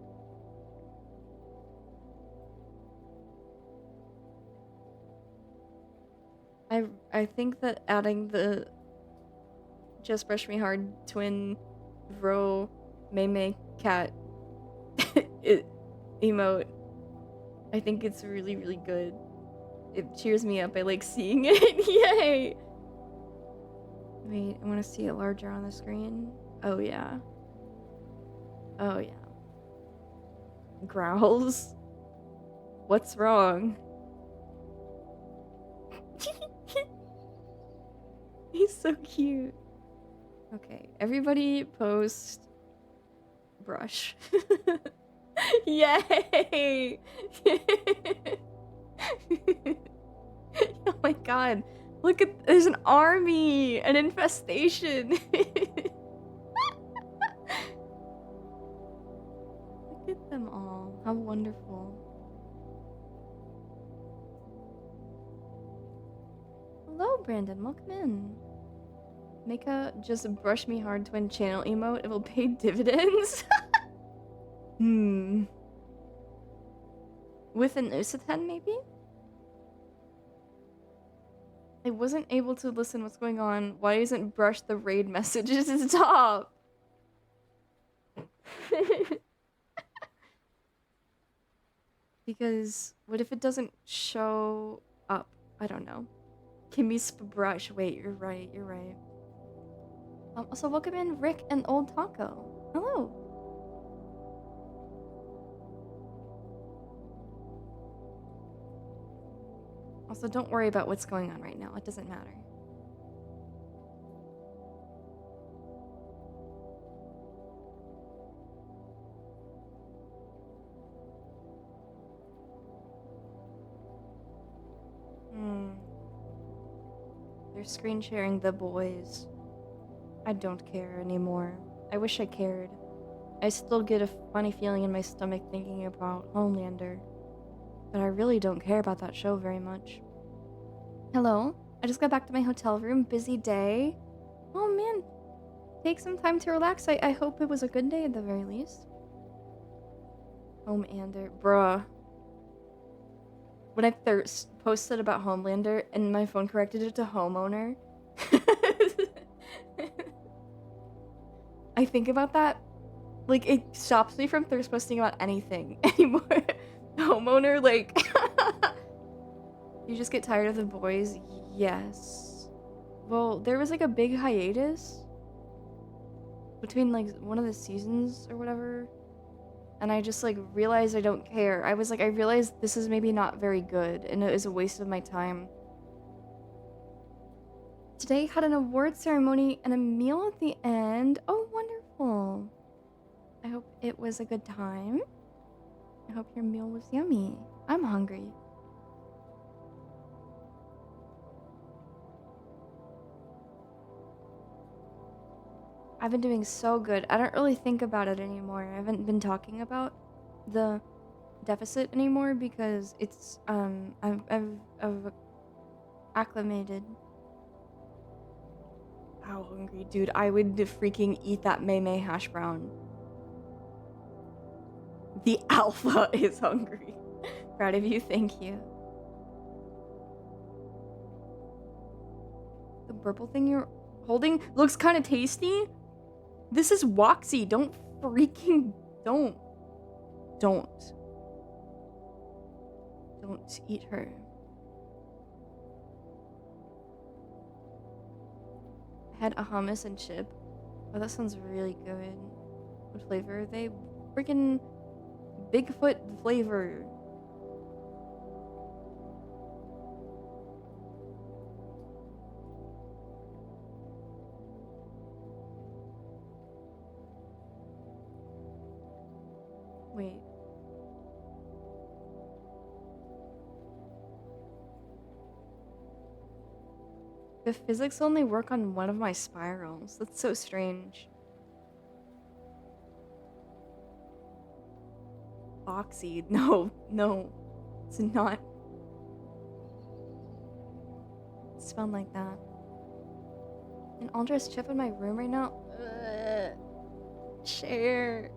I think that adding the Just Brush Me Hard twin Vro Meme cat emote, I think it's really, really good. It cheers me up. I like seeing it. Yay! Wait, I want to see it larger on the screen. Oh, yeah. Oh, yeah. Growls. What's wrong? He's so cute. Okay, everybody post brush. Yay! Oh my god. Look at, there's an army, an infestation. Look at them all. How wonderful. Hello, Brandon. Welcome in. Make a Just Brush Me Hard twin channel emote. It will pay dividends. With an Usaten, maybe? I wasn't able to listen what's going on. Why isn't Brush the raid messages stop? Because what if it doesn't show up? I don't know. Kimmy Brush. Wait, you're right. You're right. Also, welcome in Rick and Old Taco. Hello. Also, don't worry about what's going on right now. It doesn't matter. They're screen sharing The Boys. I don't care anymore. I wish I cared. I still get a funny feeling in my stomach thinking about Homelander. But I really don't care about that show very much. Hello? I just got back to my hotel room. Busy day. Oh man. Take some time to relax. I hope it was a good day at the very least. Homelander. Bruh. When I posted about Homelander and my phone corrected it to homeowner. I think about that. Like, it stops me from thirst posting about anything anymore. Homeowner, like... You just get tired of The Boys? Yes. Well, there was like a big hiatus between like one of the seasons or whatever. And I just like realized I don't care. I was like, I realized this is maybe not very good and it was a waste of my time. Today had an award ceremony and a meal at the end. Oh, wonderful. I hope it was a good time. I hope your meal was yummy. I'm hungry. I've been doing so good. I don't really think about it anymore. I haven't been talking about the deficit anymore because it's I've acclimated. How hungry, dude. I would freaking eat that Mei hash brown. The alpha is hungry. Proud of you, thank you. The purple thing you're holding looks kind of tasty. This is Woxy. Don't eat her. I had a hummus and chip. Oh, that sounds really good. What flavor are they? Freaking Bigfoot flavor. Wait. The physics only work on one of my spirals. That's so strange. epoxy. No, no, it's not. It smelled like that. An all-dressed chip in my room right now? Ugh. Share.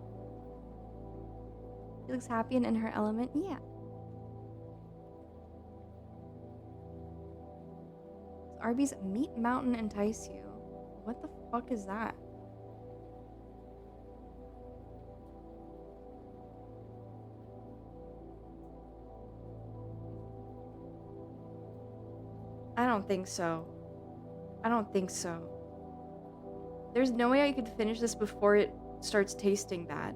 She looks happy and in her element. Yeah. Does Arby's Meat Mountain entice you? What the fuck is that? I don't think so. I don't think so. There's no way I could finish this before it starts tasting bad.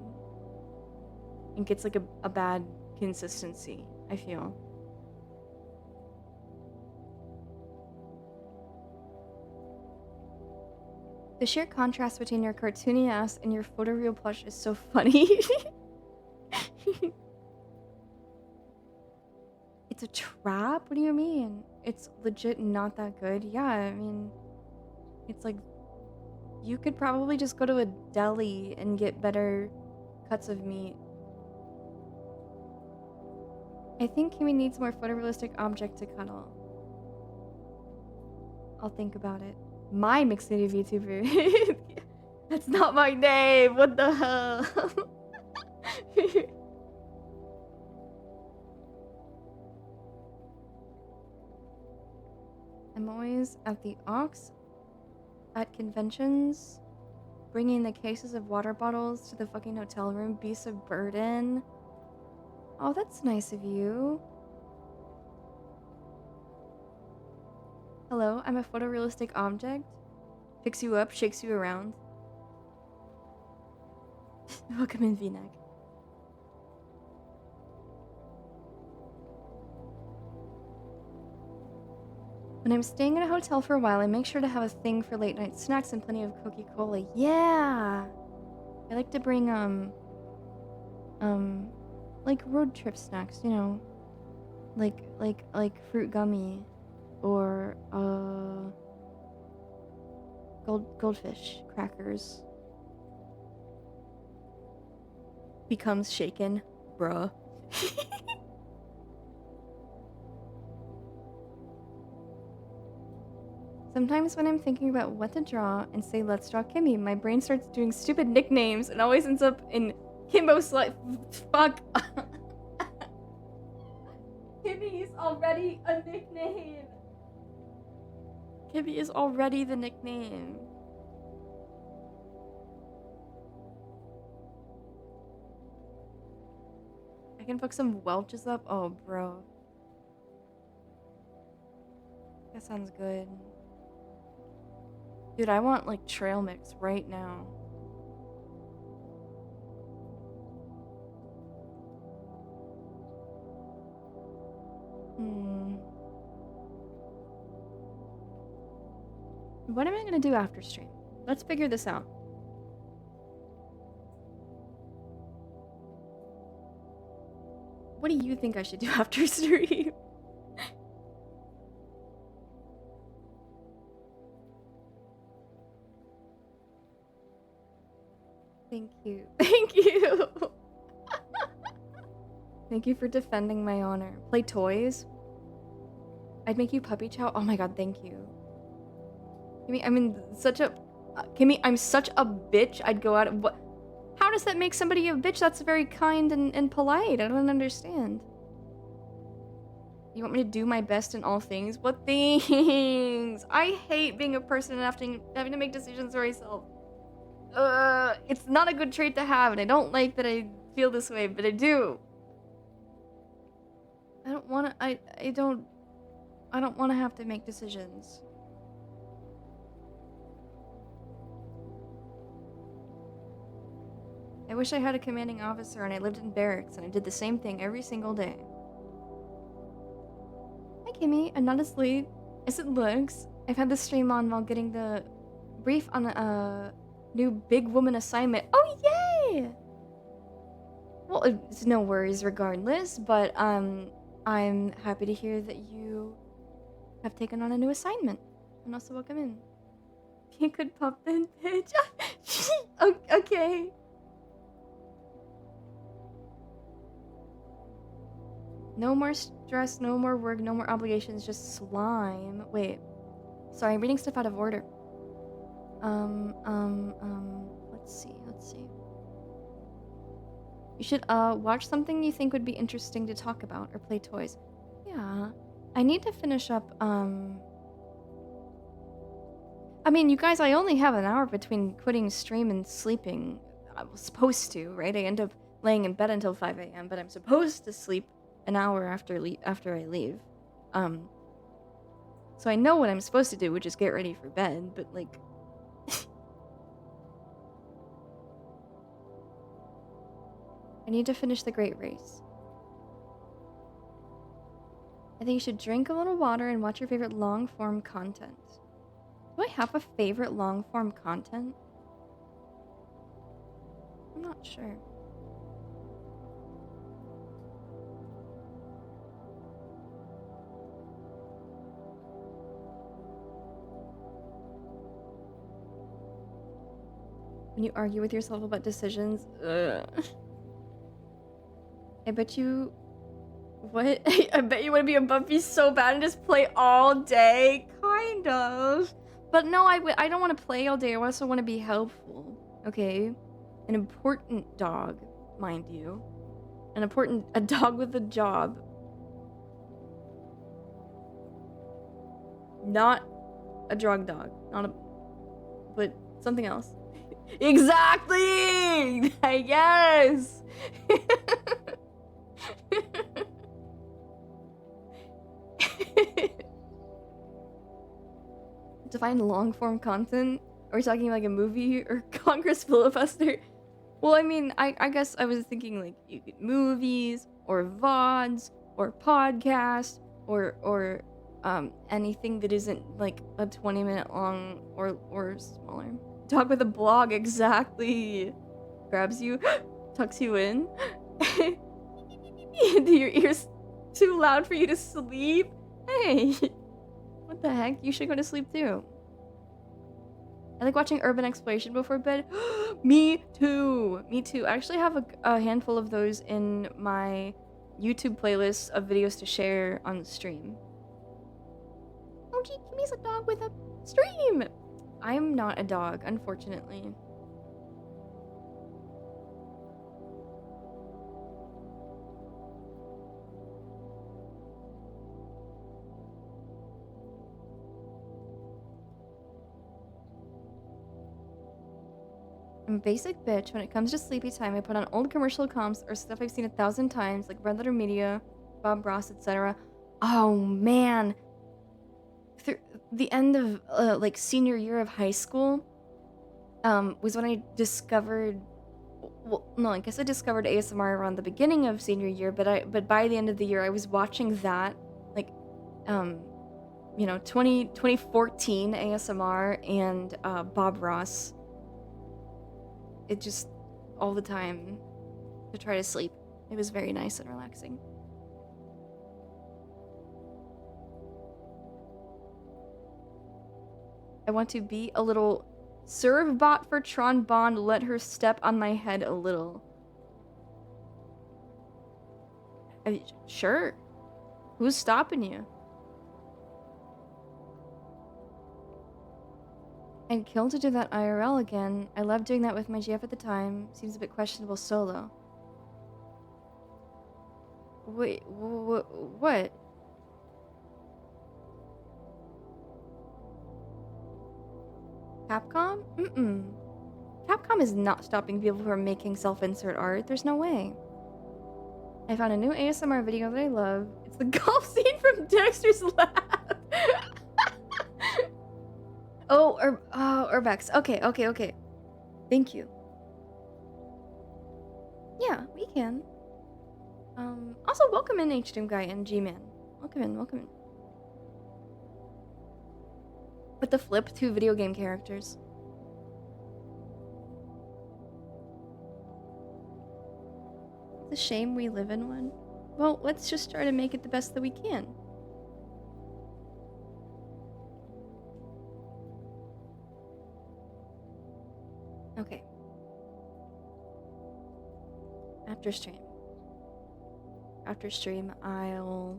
And gets like a bad consistency, I feel. The sheer contrast between your cartoony ass and your photoreal plush is so funny. It's a trap? What do you mean? It's legit not that good? Yeah, I mean, it's like, you could probably just go to a deli and get better cuts of meat. I think Kimmy needs more photorealistic object to cuddle. I'll think about it. My mixtape VTuber. That's not my name. What the hell? I'm always at the aux at conventions, bringing the cases of water bottles to the fucking hotel room. Beast of burden. Oh, that's nice of you. Hello, I'm a photorealistic object. Picks you up, shakes you around. Welcome in, V-neck. When I'm staying in a hotel for a while, I make sure to have a thing for late night snacks and plenty of Coca-Cola. Yeah! I like to bring, like road trip snacks, you know. Like fruit gummy. Or, goldfish crackers. Becomes shaken. Bruh. Sometimes when I'm thinking about what to draw and say let's draw Kimmy, my brain starts doing stupid nicknames and always ends up in Kimbo Slut. Fuck. Kimmy is already a nickname. Kimmy is already the nickname. I can fuck some Welches up. Oh, bro. That sounds good. Dude, I want like trail mix right now. What am I gonna do after stream? Let's figure this out. What do you think I should do after stream? Thank you. Thank you. Thank you for defending my honor. Play toys? I'd make you puppy chow. Oh my god, thank you. Kimmy, I'm such a bitch. I'd go out. What? How does that make somebody a bitch? That's very kind and polite. I don't understand. You want me to do my best in all things? What things? I hate being a person and having to make decisions for myself. It's not a good trait to have, and I don't like that I feel this way, but I do. I don't want to have to make decisions. I wish I had a commanding officer and I lived in barracks and I did the same thing every single day. Hi Kimmy, I'm not as late as it looks. I've had the stream on while getting the brief on a new big woman assignment. Oh yay! Well, it's no worries regardless, but I'm happy to hear that you have taken on a new assignment. And also welcome in. You could pop then, bitch. Okay. No more stress, no more work, no more obligations, just slime. Wait. Sorry, I'm reading stuff out of order. Let's see. You should, watch something you think would be interesting to talk about or play toys. Yeah. I need to finish up, I mean, you guys, I only have an hour between quitting stream and sleeping. I was supposed to, right? I end up laying in bed until 5 a.m., but I'm supposed to sleep an hour after I leave. So I know what I'm supposed to do, which is get ready for bed, but like... I need to finish the Great Race. I think you should drink a little water and watch your favorite long-form content. Do I have a favorite long-form content? I'm not sure. When you argue with yourself about decisions, I bet you... What? I bet you want to be a Buffy so bad and just play all day? Kind of. But no, I don't want to play all day. I also want to be helpful. Okay? An important dog, mind you. A dog with a job. Not a drug dog. Not a... But something else. Exactly! Yes! Define long-form content? Are we talking like a movie or Congress filibuster? Well, I mean, I guess I was thinking like you could movies or VODs or podcasts or anything that isn't like a 20-minute long or smaller. Talk with a blog, exactly. Grabs you, tucks you in. Do your ears too loud for you to sleep? Hey, what the heck? You should go to sleep too. I like watching urban exploration before bed. Me too. Me too. I actually have a handful of those in my YouTube playlist of videos to share on the stream. Oh, gee, Kimmy's a dog with a stream. I'm not a dog, unfortunately. I'm a basic bitch. When it comes to sleepy time, I put on old commercial comps or stuff I've seen 1,000 times, like Red Letter Media, Bob Ross, etc. Oh man, through the end of like senior year of high school, was when I discovered. Well, no, I guess I discovered ASMR around the beginning of senior year, but by the end of the year, I was watching that, like, 2014 ASMR and Bob Ross. It just all the time to try to sleep. It was very nice and relaxing. I want to be a little serve bot for Tron Bond. Let her step on my head a little. Sure. Who's stopping you? I'd kill to do that IRL again. I loved doing that with my GF at the time. Seems a bit questionable solo. Wait, what? Capcom? Mm-mm. Capcom is not stopping people from making self-insert art. There's no way. I found a new ASMR video that I love. It's the golf scene from Dexter's Lab. Oh, Urbex. Okay. Thank you. Yeah, we can. Also welcome in HDM Guy and G-Man. Welcome in. With the flip to video game characters. It's a shame we live in one. Well, let's just try to make it the best that we can. Okay. After stream. after stream, I'll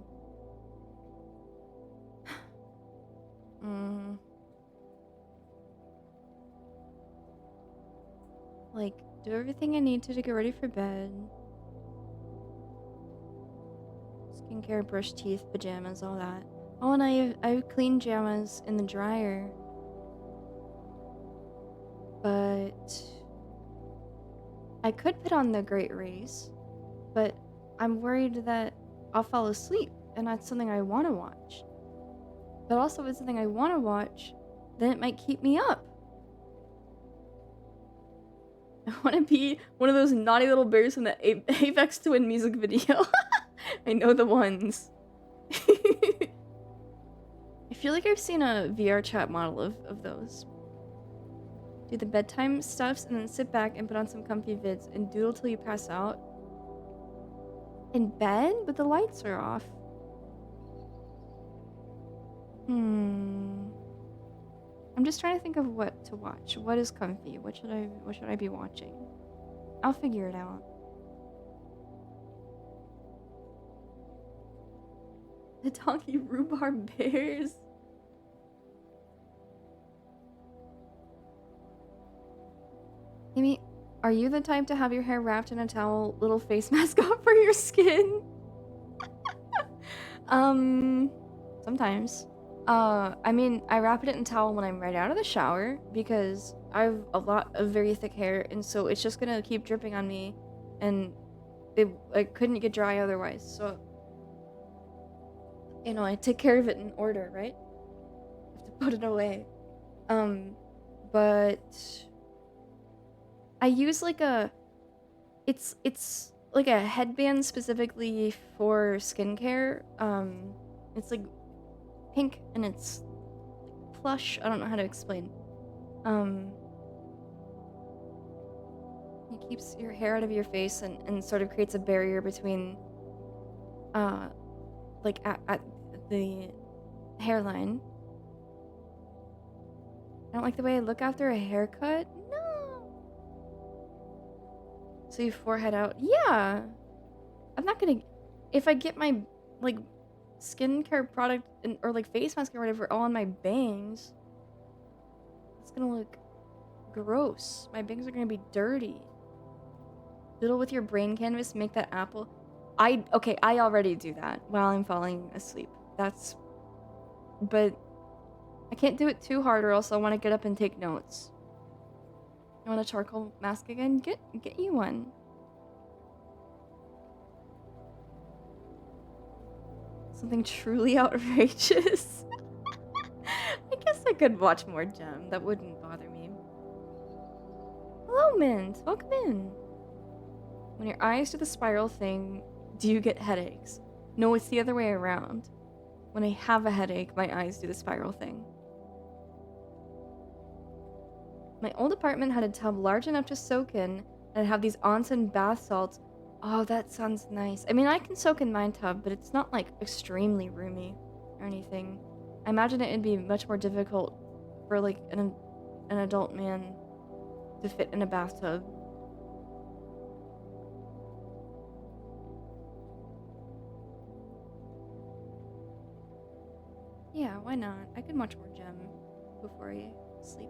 like do everything I need to get ready for bed. Skincare, brush teeth, pajamas, all that. Oh, and I've cleaned pajamas in the dryer. But I could put on the Great Race, but I'm worried that I'll fall asleep, and that's something I want to watch. But also, if it's something I want to watch, then it might keep me up. I want to be one of those naughty little bears from the Apex Twin music video. I know the ones. I feel like I've seen a VR chat model of those. Do the bedtime stuffs and then sit back and put on some comfy vids and doodle till you pass out. In bed? But the lights are off. I'm just trying to think of what to watch. What is comfy? What should I be watching? I'll figure it out. The donkey rhubarb bears. Amy, are you the type to have your hair wrapped in a towel, little face mask on for your skin? Sometimes. I mean, I wrap it in a towel when I'm right out of the shower because I have a lot of very thick hair, and so it's just gonna keep dripping on me, and I couldn't get dry otherwise. So, you know, I take care of it in order, right? I have to put it away. But I use like it's like a headband specifically for skincare. It's like pink and it's plush. I don't know how to explain. It keeps your hair out of your face and sort of creates a barrier between like at the hairline. I don't like the way I look after a haircut. No. So your forehead out. Yeah. I'm not gonna, if I get my like skincare product or like face mask or whatever all on my bangs, it's gonna look gross. My bangs are gonna be dirty. Doodle with your brain canvas, make that apple. I already do that while I'm falling asleep. But I can't do it too hard or else I want to get up and take notes. You want a charcoal mask again? Get you one. Something truly outrageous. I guess I could watch more Gem. That wouldn't bother me. Hello, Mint. Welcome in. When your eyes do the spiral thing, do you get headaches? No, it's the other way around. When I have a headache, my eyes do the spiral thing. My old apartment had a tub large enough to soak in, and it had these onsen bath salts. Oh, that sounds nice. I mean, I can soak in my tub, but it's not like extremely roomy or anything. I imagine it'd be much more difficult for like an adult man to fit in a bathtub. Yeah, why not? I could watch more Gem before I sleep.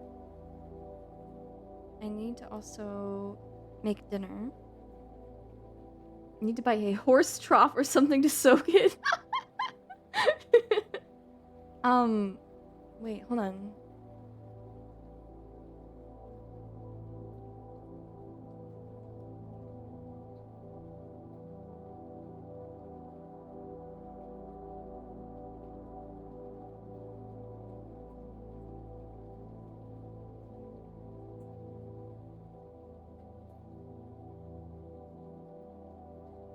I need to also make dinner. I need to buy a horse trough or something to soak it. Wait, hold on.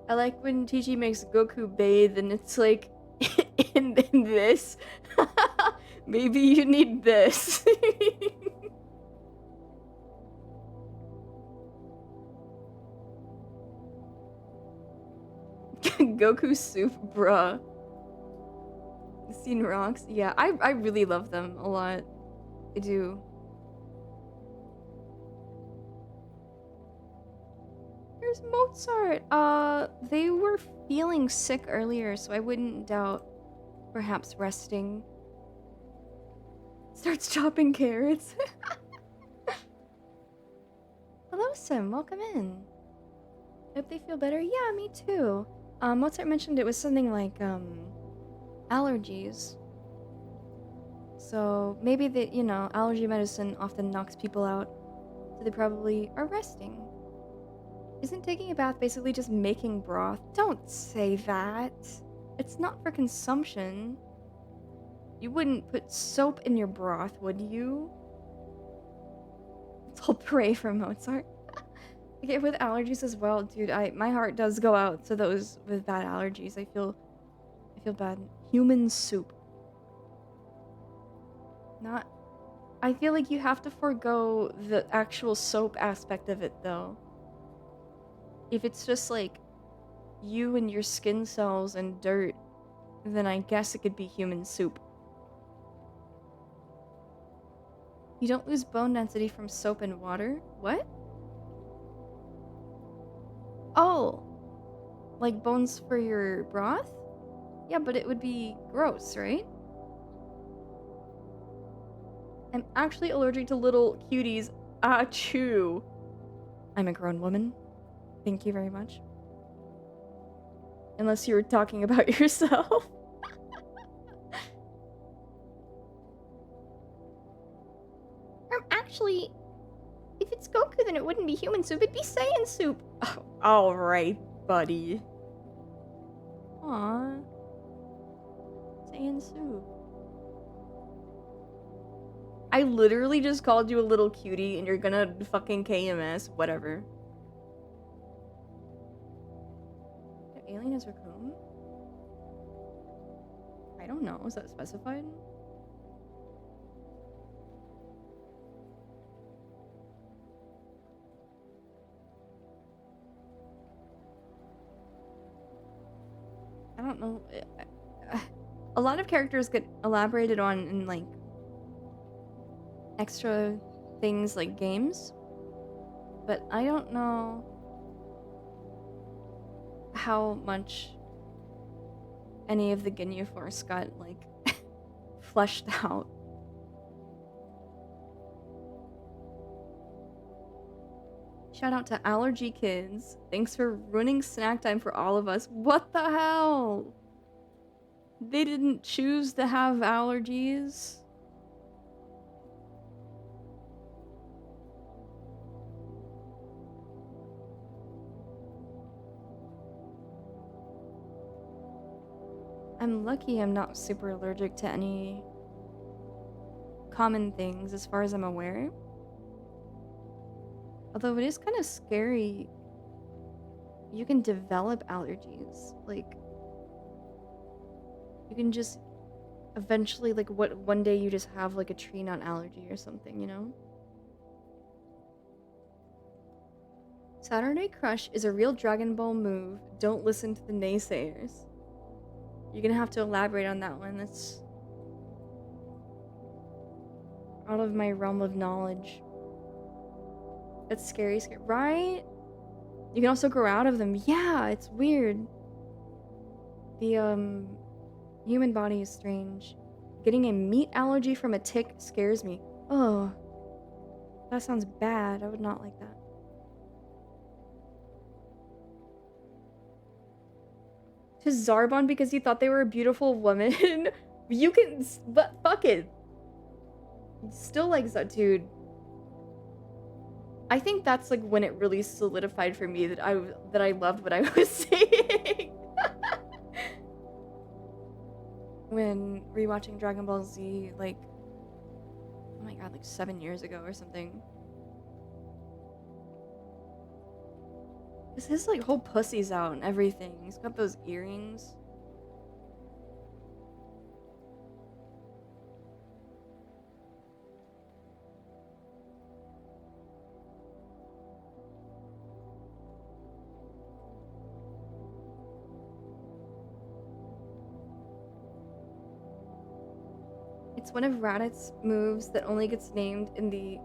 I like when TG makes Goku bathe and it's like, in this. Maybe you need this. Goku soup, bruh. Scene rocks. Yeah, I really love them a lot. I do. There's Mozart. They were feeling sick earlier, so I wouldn't doubt perhaps resting. Starts chopping carrots. Hello, Sim. Welcome in. Hope they feel better. Yeah, me too. Mozart mentioned it was something like, allergies. So maybe that, you know, allergy medicine often knocks people out. So they probably are resting. Isn't taking a bath basically just making broth? Don't say that. It's not for consumption. You wouldn't put soap in your broth, would you? Let's all pray for Mozart. Okay, with allergies as well, dude, my heart does go out to those with bad allergies. I feel bad. Human soup. Not I feel like you have to forego the actual soap aspect of it though. If it's just like you and your skin cells and dirt, then I guess it could be human soup. You don't lose bone density from soap and water? What? Oh, like bones for your broth? Yeah, but it would be gross, right? I'm actually allergic to little cuties. Achoo. I'm a grown woman. Thank you very much. Unless you were talking about yourself. Actually, if it's Goku, then it wouldn't be human soup. It'd be Saiyan soup. Oh, all right, buddy. Aww. Saiyan soup. I literally just called you a little cutie and you're gonna fucking KMS. Whatever. The alien is Raccoon? I don't know. Is that specified? I don't know. A lot of characters get elaborated on in like extra things like games, but I don't know how much any of the Ginyu Force got like fleshed out. Shout out to Allergy Kids. Thanks for ruining snack time for all of us. What the hell? They didn't choose to have allergies. I'm lucky I'm not super allergic to any common things as far as I'm aware. Although it is kind of scary. You can develop allergies. Like, you can just eventually, like, what one day you just have like a tree nut allergy or something, you know? Saturday Crush is a real Dragon Ball move. Don't listen to the naysayers. You're gonna have to elaborate on that one. That's out of my realm of knowledge. That's scary, right? You can also grow out of them. Yeah, it's weird. The human body is strange. Getting a meat allergy from a tick scares me. Oh, that sounds bad. I would not like that. To Zarbon because you thought they were a beautiful woman. You can, but fuck it. Still like that, dude. I think that's like when it really solidified for me that I loved what I was saying. When rewatching Dragon Ball Z, like, oh my god, like 7 years ago or something. Cause his like whole pussy's out and everything. He's got those earrings. It's one of Raditz moves that only gets named in the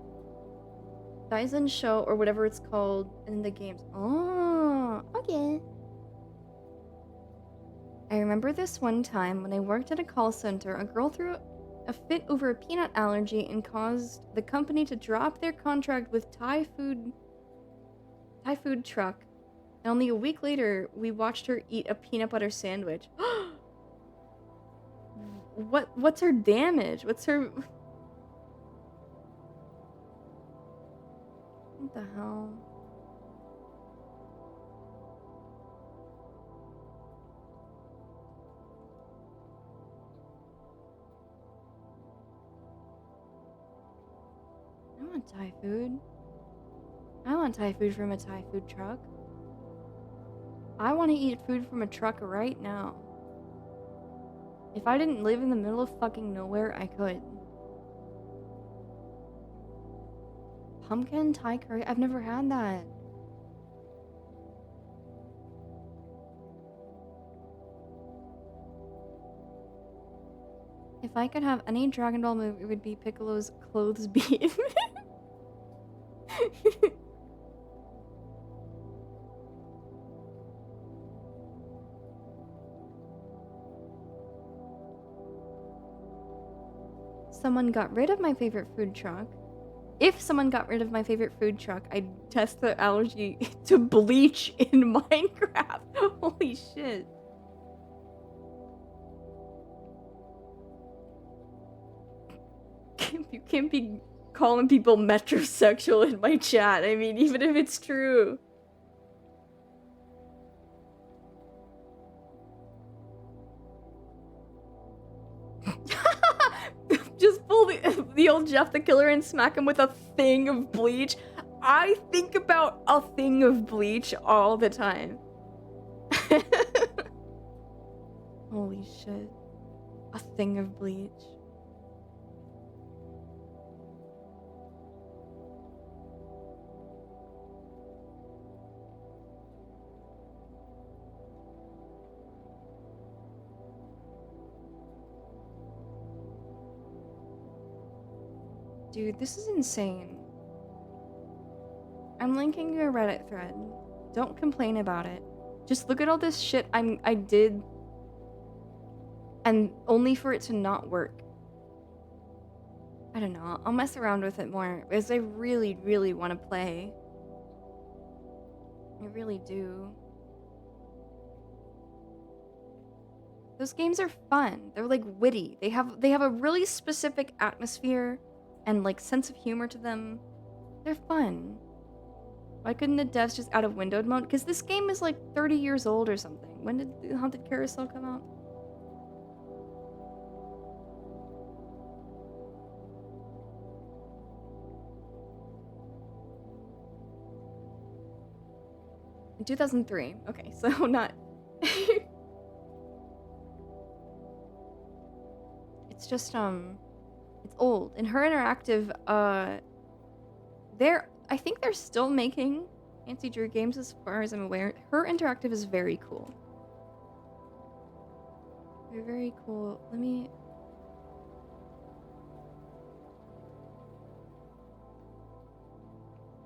Daisen show or whatever it's called in the games. Oh, okay. I remember this one time when I worked at a call center, a girl threw a fit over a peanut allergy and caused the company to drop their contract with Thai food truck. And only a week later, we watched her eat a peanut butter sandwich. What's her damage? What's her... What the hell? I want Thai food. I want Thai food from a Thai food truck. I want to eat food from a truck right now. If I didn't live in the middle of fucking nowhere, I could. Pumpkin Thai curry? I've never had that. If I could have any Dragon Ball move, it would be Piccolo's clothes beam. Someone got rid of my favorite food truck. If someone got rid of my favorite food truck, I'd test the allergy to bleach in Minecraft. Holy shit. You can't be calling people metrosexual in my chat. I mean, even if it's true. Just pull the old Jeff the Killer and smack him with a thing of bleach. I think about a thing of bleach all the time. Holy shit. A thing of bleach. Dude, this is insane. I'm linking you a Reddit thread. Don't complain about it. Just look at all this shit I did, and only for it to not work. I don't know. I'll mess around with it more because I really, really want to play. I really do. Those games are fun. They're like witty. They have a really specific atmosphere and like sense of humor to them. They're fun. Why couldn't the devs just out of windowed mode? Because this game is like 30 years old or something. When did the Haunted Carousel come out? In 2003. Okay, so not... It's just, it's old. And Her Interactive, I think they're still making Nancy Drew games as far as I'm aware. Her Interactive is very cool. They're very cool. Let me...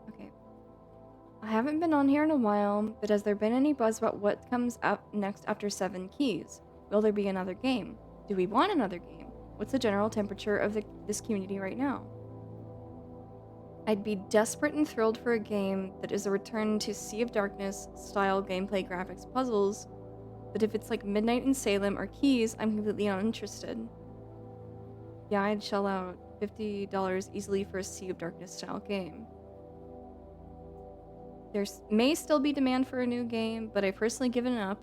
Okay. I haven't been on here in a while, but has there been any buzz about what comes up next after 7 Keys? Will there be another game? Do we want another game? What's the general temperature of this community right now? I'd be desperate and thrilled for a game that is a return to Sea of Darkness style gameplay, graphics, puzzles, but if it's like Midnight in Salem or Keys, I'm completely uninterested. Yeah, I'd shell out $50 easily for a Sea of Darkness style game. There may still be demand for a new game, but I've personally given up.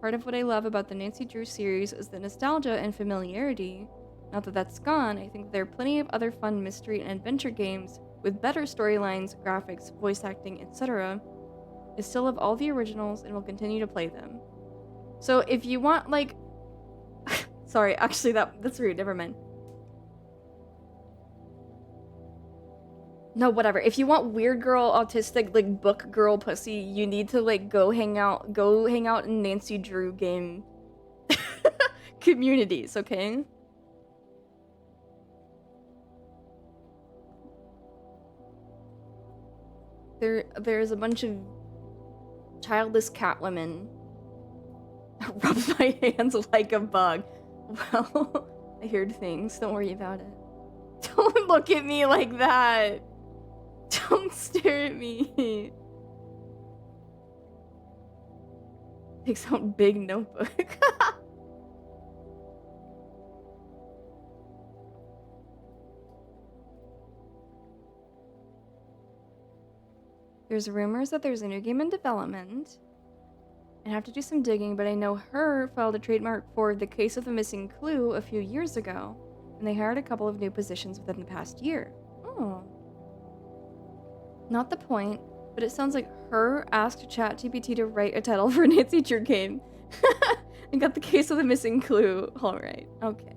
Part of what I love about the Nancy Drew series is the nostalgia and familiarity. Now that that's gone, I think there are plenty of other fun mystery and adventure games with better storylines, graphics, voice acting, etc. I still love all the originals and will continue to play them. So if you want, like... Sorry, actually that's rude, never mind. No, whatever. If you want weird girl, autistic, like book girl pussy, you need to like go hang out in Nancy Drew game communities, okay? There's a bunch of childless cat women Rub my hands like a bug. Well, I heard things. Don't worry about it. Don't look at me like that. Don't stare at me. Takes out big notebook. There's rumors that there's a new game in development. I have to do some digging, but I know her filed a trademark for The Case of the Missing Clue a few years ago, and they hired a couple of new positions within the past year. Oh. Not the point, but it sounds like her asked ChatGPT to write a title for a Nancy Drew game. And got The Case of the Missing Clue. Alright, okay.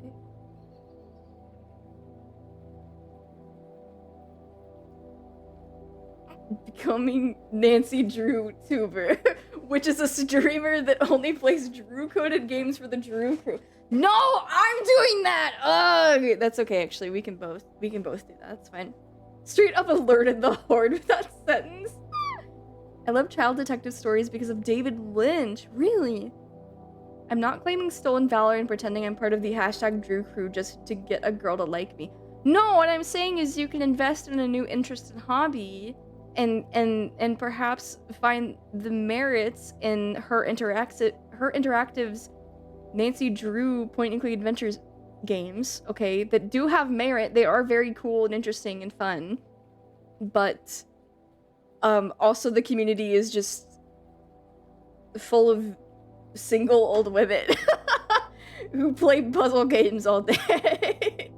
Becoming Nancy Drew tuber, which is a streamer that only plays Drew coded games for the Drew crew. No, I'm doing that. Ugh, that's okay. Actually, we can both do that. That's fine. Straight up alerted the horde with that sentence. I love child detective stories because of David Lynch. Really? I'm not claiming stolen valor and pretending I'm part of the hashtag Drew crew just to get a girl to like me. No, what I'm saying is you can invest in a new interest and hobby and perhaps find the merits in her interactives Nancy Drew point and click adventures games, okay, that do have merit. They are very cool and interesting and fun. But also the community is just full of single old women who play puzzle games all day.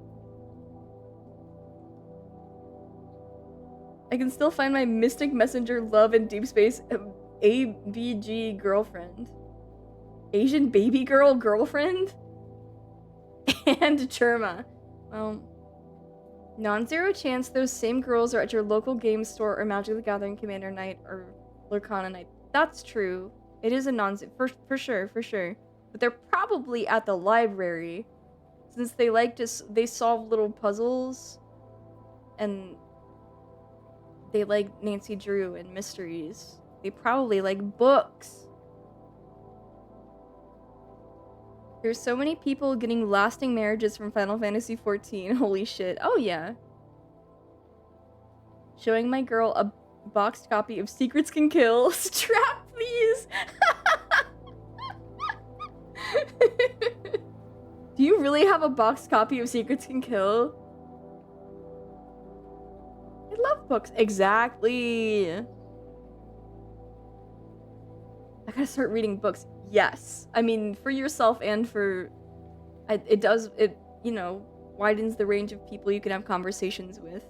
I can still find my Mystic Messenger Love in Deep Space ABG girlfriend. Asian baby girl girlfriend? And Churma. Well, non-zero chance those same girls are at your local game store or Magic the Gathering Commander night or Lurkana night. That's true. It is a non-zero, for sure. But they're probably at the library. Since they like to, they solve little puzzles. And they like Nancy Drew and mysteries. They probably like books. There's so many people getting lasting marriages from Final Fantasy XIV. Holy shit. Oh yeah. Showing my girl a boxed copy of Secrets Can Kill. Strap, please. Do you really have a boxed copy of Secrets Can Kill? I love books. Exactly. I gotta start reading books. Yes. I mean, for yourself and for... It, you know, widens the range of people you can have conversations with.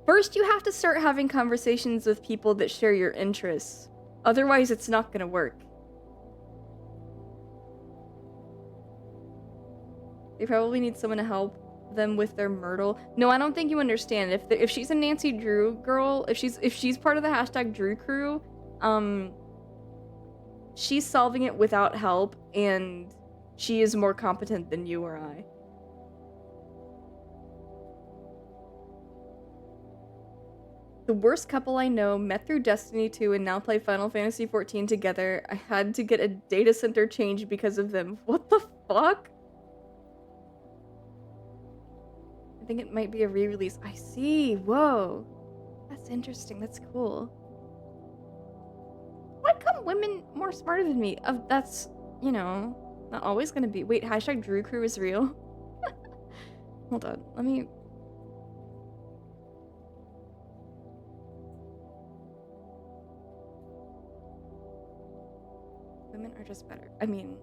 First, you have to start having conversations with people that share your interests. Otherwise, it's not gonna work. They probably need someone to help them with their Myrtle. No, I don't think you understand. If she's a Nancy Drew girl, if she's part of the hashtag Drew crew, she's solving it without help, and she is more competent than you or I. The worst couple I know met through Destiny 2 and now play Final Fantasy XIV together. I had to get a data center change because of them. What the fuck? I think it might be a re-release. I see. Whoa. That's interesting. That's cool. Why come women more smarter than me? That's, you know, not always gonna be. Wait, hashtag Drew Crew is real? Hold on. Let me... Women are just better. I mean...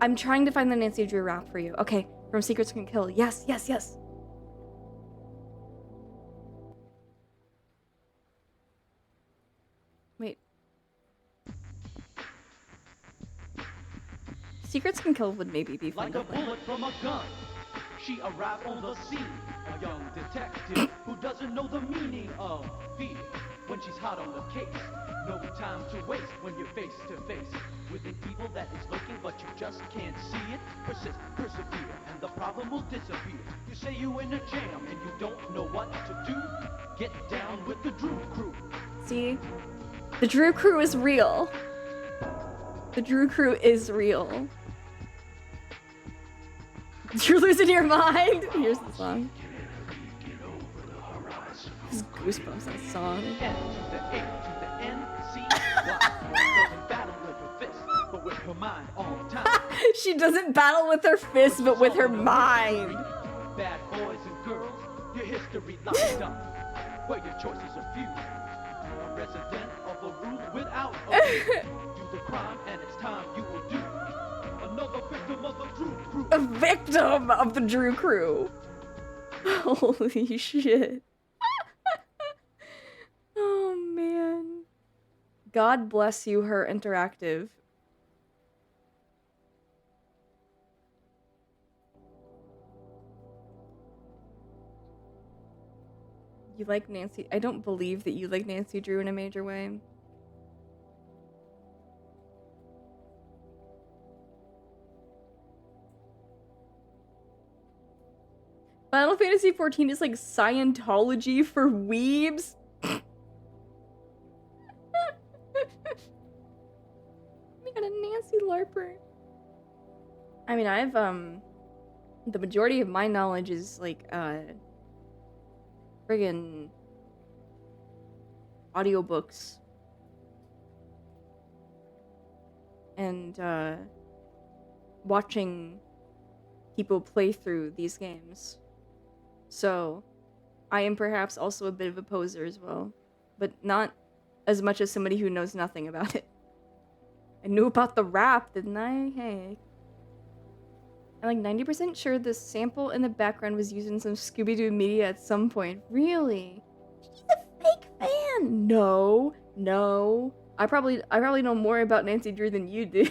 I'm trying to find the Nancy Drew rap for you. Okay, from Secrets Can Kill. Yes, yes, yes. Wait. Secrets Can Kill would maybe be fun. Like a bullet from a gun, she arrived on the scene. A young detective who doesn't know the meaning of fear. when she's hot on the case. No time to waste when you're face to face with an evil that is lurking, but you just can't see it. Persist, persevere, and the problem will disappear. You say you in a jam and you don't know what to do. Get down with the Drew Crew. See? The Drew Crew is real. The Drew Crew is real. You're losing your mind? Here's the song. This is goosebumps, that song. N to the A to the N, C, Y. Doesn't battle with her fist, but with her mind all the time. She doesn't battle with her fists, but with her mind. Bad boys and girls, your history locked up, where your choices are few. A resident of a room without a view. Do the crime and it's time you will do. Another victim of the Drew Crew. A victim of the Drew Crew. Holy shit. Oh man. God bless you, Her Interactive. You like Nancy? I don't believe that you like Nancy Drew in a major way. Final Fantasy XIV is like Scientology for weebs. We got a Nancy LARPer. I mean, I've the majority of my knowledge is like friggin' audiobooks and watching people play through these games. So I am perhaps also a bit of a poser as well, but not as much as somebody who knows nothing about it. I knew about the rap, didn't I? Hey. I'm like 90% sure the sample in the background was used in some Scooby-Doo media at some point. Really? She's a fake fan! No. No. I probably know more about Nancy Drew than you do.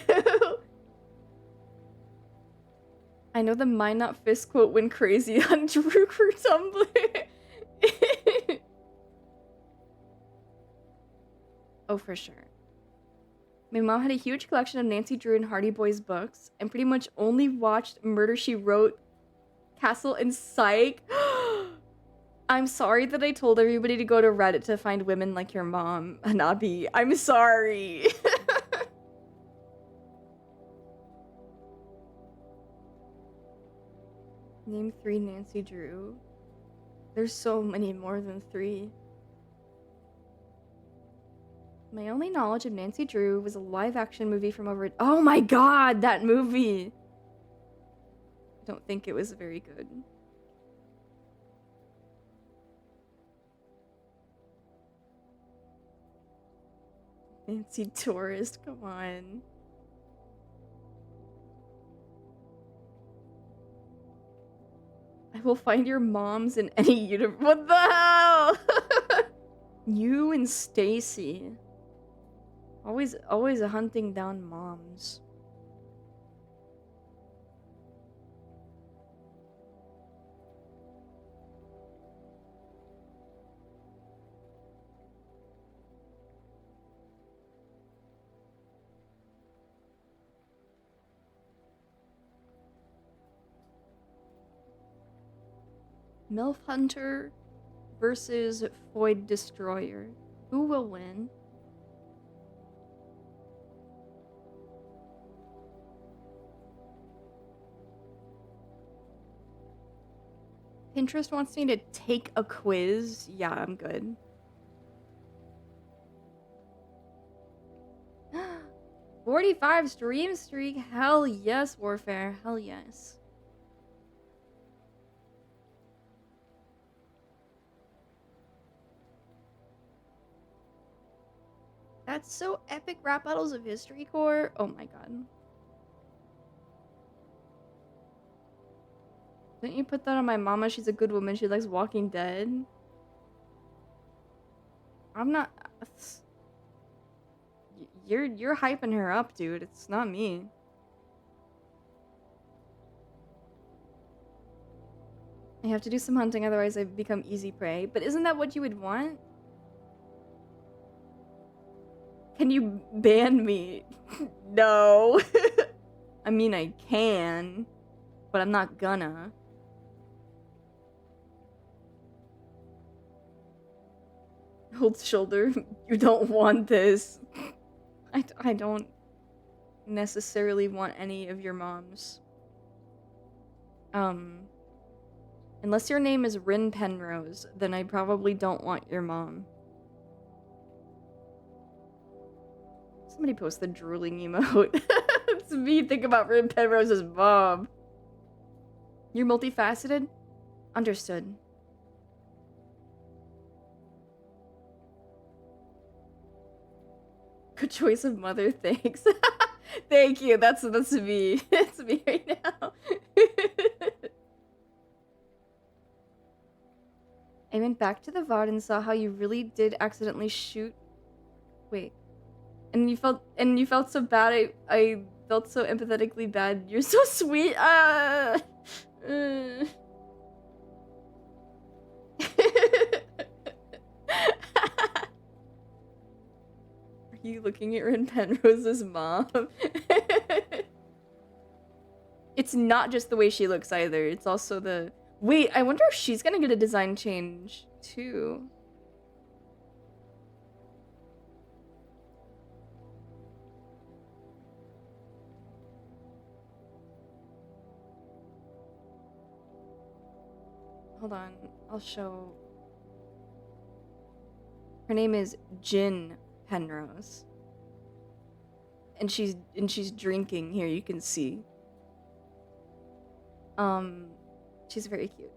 I know the Mind Not Fist quote went crazy on Drew Crew Tumblr. Oh, for sure. My mom had a huge collection of Nancy Drew and Hardy Boys books, and pretty much only watched Murder, She Wrote, Castle, and Psych. I'm sorry that I told everybody to go to Reddit to find women like your mom, Hanabi. I'm sorry. Name 3 Nancy Drew. There's so many more than 3. My only knowledge of Nancy Drew was a live-action movie from over... Oh my god, that movie! I don't think it was very good. Nancy Tourist, come on. I will find your moms in any universe. What the hell? You and Stacy. Always hunting down moms. MILF Hunter versus Void Destroyer. Who will win? Pinterest wants me to take a quiz. Yeah, I'm good. 45 stream streak. Hell yes, Warfare. Hell yes. That's so epic. Rap battles of history core. Oh my god. Didn't you put that on my mama? She's a good woman. She likes Walking Dead. I'm not... You're hyping her up, dude. It's not me. I have to do some hunting, otherwise I become easy prey. But isn't that what you would want? Can you ban me? No. I mean, I can, but I'm not gonna. Holds shoulder. You don't want this. I don't necessarily want any of your moms. Unless your name is Rin Penrose, then I probably don't want your mom. Somebody post the drooling emote. It's me think about Rin Penrose's mom. You're multifaceted? Understood. Good choice of mother, thanks. Thank you. That's me. It's me right now. I went back to the VOD and saw how you really did accidentally shoot. Wait. And you felt so bad. I felt so empathetically bad. You're so sweet. Are you looking at Rin Penrose's mom? It's not just the way she looks either. It's also the... Wait, I wonder if she's gonna get a design change, too. Hold on, I'll show... Her name is Jin Penrose. And she's drinking here, you can see. She's very cute.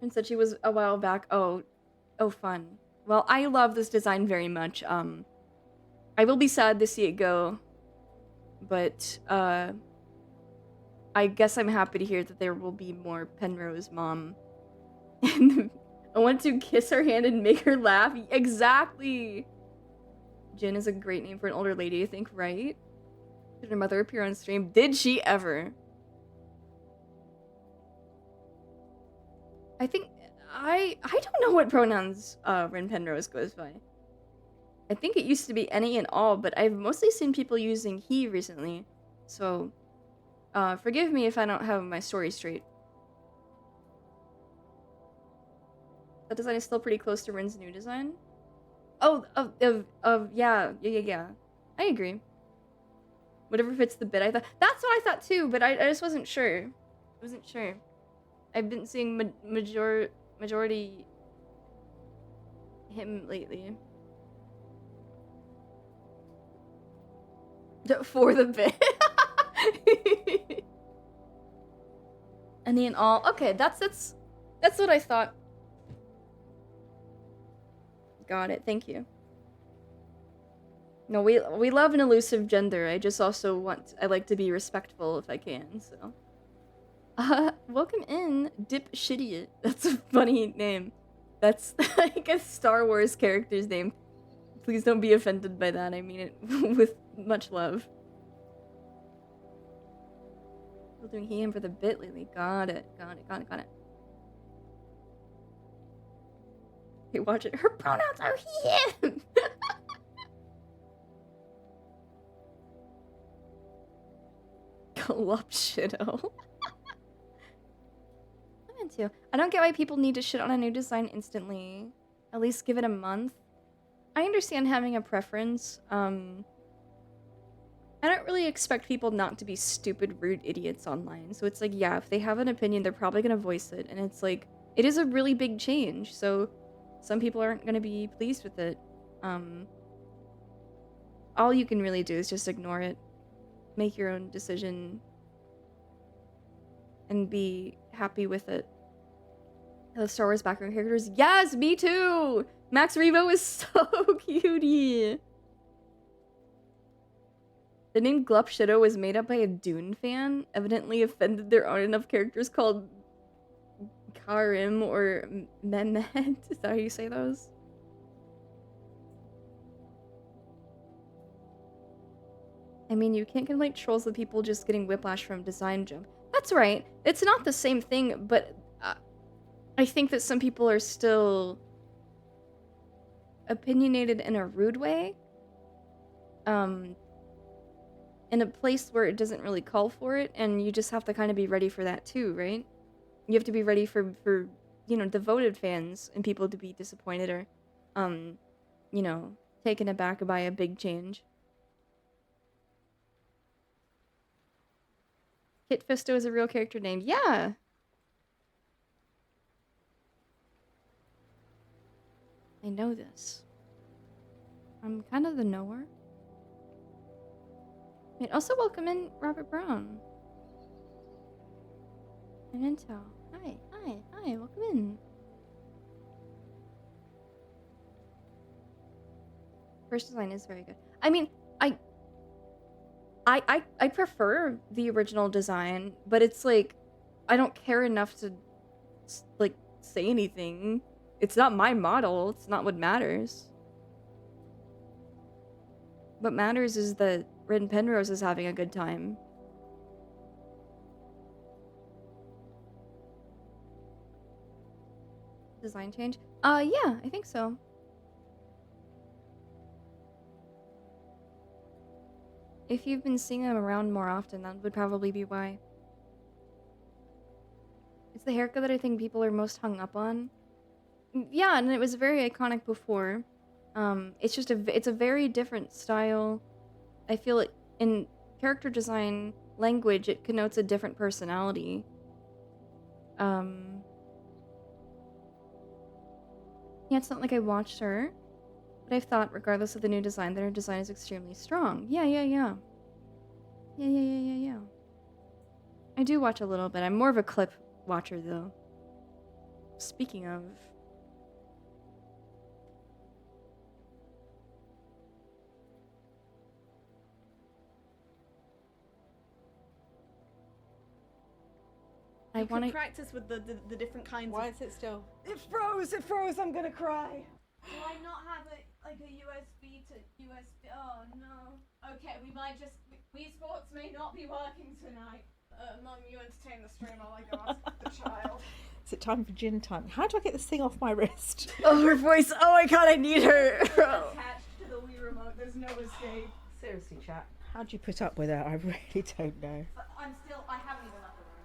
And said she was a while back. Oh, fun. Well, I love this design very much. I will be sad to see it go. But, I guess I'm happy to hear that there will be more Penrose mom. And I want to kiss her hand and make her laugh. Exactly! Jin is a great name for an older lady, I think, right? Did her mother appear on stream? Did she ever? I think... I don't know what pronouns Rin Penrose goes by. I think it used to be any and all, but I've mostly seen people using he recently. So, forgive me if I don't have my story straight. That design is still pretty close to Rin's new design. Oh, yeah. I agree. Whatever fits the bit, I thought. That's what I thought too, but I just wasn't sure. I wasn't sure. I've been seeing majority him lately. For the bit. Any and all. Okay, that's what I thought. Got it. Thank you. No, we love an elusive gender. I just also I like to be respectful if I can, so. Welcome in, Dip Shidiot. That's a funny name. That's like a Star Wars character's name. Please don't be offended by that. I mean it with much love. Still doing him for the bit lately. Got it. Hey, watch it. Her pronouns are him! Glupshido. I'm into. I don't get why people need to shit on a new design instantly. At least give it a month. I understand having a preference. I don't really expect people not to be stupid, rude idiots online. So it's like, yeah, if they have an opinion, they're probably gonna voice it. And it's like, it is a really big change. So some people aren't gonna be pleased with it. All you can really do is just ignore it. Make your own decision. And be happy with it. The Star Wars background characters. Yes, me too! Max Rebo is so cutie! The name Glupshido was made up by a Dune fan. Evidently offended there aren't enough characters called Karim or Mehmet. Is that how you say those? I mean, you can't conflate trolls with people just getting whiplash from design jump. That's right. It's not the same thing, but I think that some people are still opinionated in a rude way. In a place where it doesn't really call for it, and you just have to kind of be ready for that too, right? You have to be ready for devoted fans and people to be disappointed or, um, taken aback by a big change. Kit Fisto is a real character name. Yeah! I know this. I'm kind of the knower. Wait, also welcome in Robert Brown. And Intel. Hi, welcome in. First design is very good. I mean, I prefer the original design, but it's like, I don't care enough to, like, say anything. It's not my model. It's not what matters. What matters is that Rin Penrose is having a good time. Design change? Yeah, I think so. If you've been seeing them around more often, that would probably be why. It's the haircut that I think people are most hung up on. Yeah, and it was very iconic before. It's just it's a very different style. I feel like in character design language, it connotes a different personality. Yeah, it's not like I watched her, but I've thought, regardless of the new design, that her design is extremely strong. Yeah. Yeah. I do watch a little bit. I'm more of a clip watcher, though. Speaking of... I want to practice with the different kinds. Why is it still? It froze. I'm gonna cry. Do I not have a USB to USB? Oh no. Okay, we might just. Wii Sports may not be working tonight. Mum, you entertain the stream while I go ask the child. Is it time for gin time? How do I get this thing off my wrist? Oh, her voice. Oh my god, I need her. Attached to the Wii remote. There's no escape. Seriously, chat. How do you put up with her? I really don't know. But I haven't even left the room.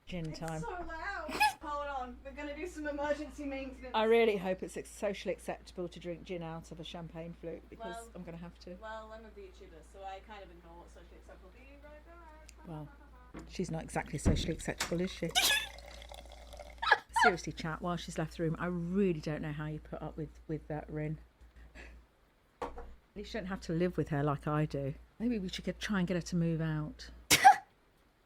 Gin time. It's so loud. Hold on. We're gonna do some emergency maintenance. I really hope it's socially acceptable to drink gin out of a champagne flute because Well- I'm going to have to. Well, I'm a VTuber, so I kind of ignore what's socially acceptable. Be right back. Well, she's not exactly socially acceptable, is she? Seriously, chat, while she's left the room, I really don't know how you put up with that Rin. At least you don't have to live with her like I do. Maybe we should try and get her to move out.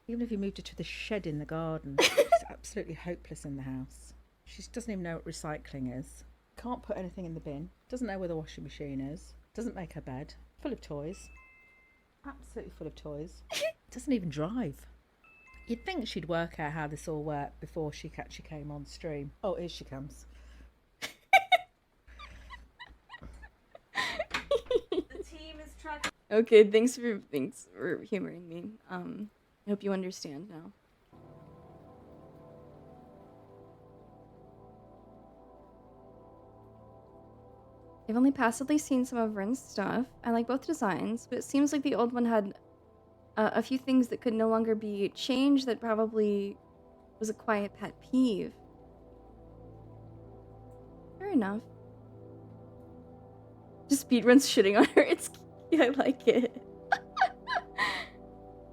Even if you moved her to the shed in the garden. She's absolutely hopeless in the house. She doesn't even know what recycling is. Can't put anything in the bin. Doesn't know where the washing machine is. Doesn't make her bed. Full of toys. Absolutely full of toys. Doesn't even drive. You'd think she'd work out how this all worked before she actually came on stream. Oh, here she comes. The team is tracking. Okay, thanks for humoring me. I hope you understand now. I've only passively seen some of Ren's stuff. I like both designs, but it seems like the old one had a few things that could no longer be changed that probably was a quiet pet peeve. Fair enough. Just speedruns shitting on her. It's cute. I like it.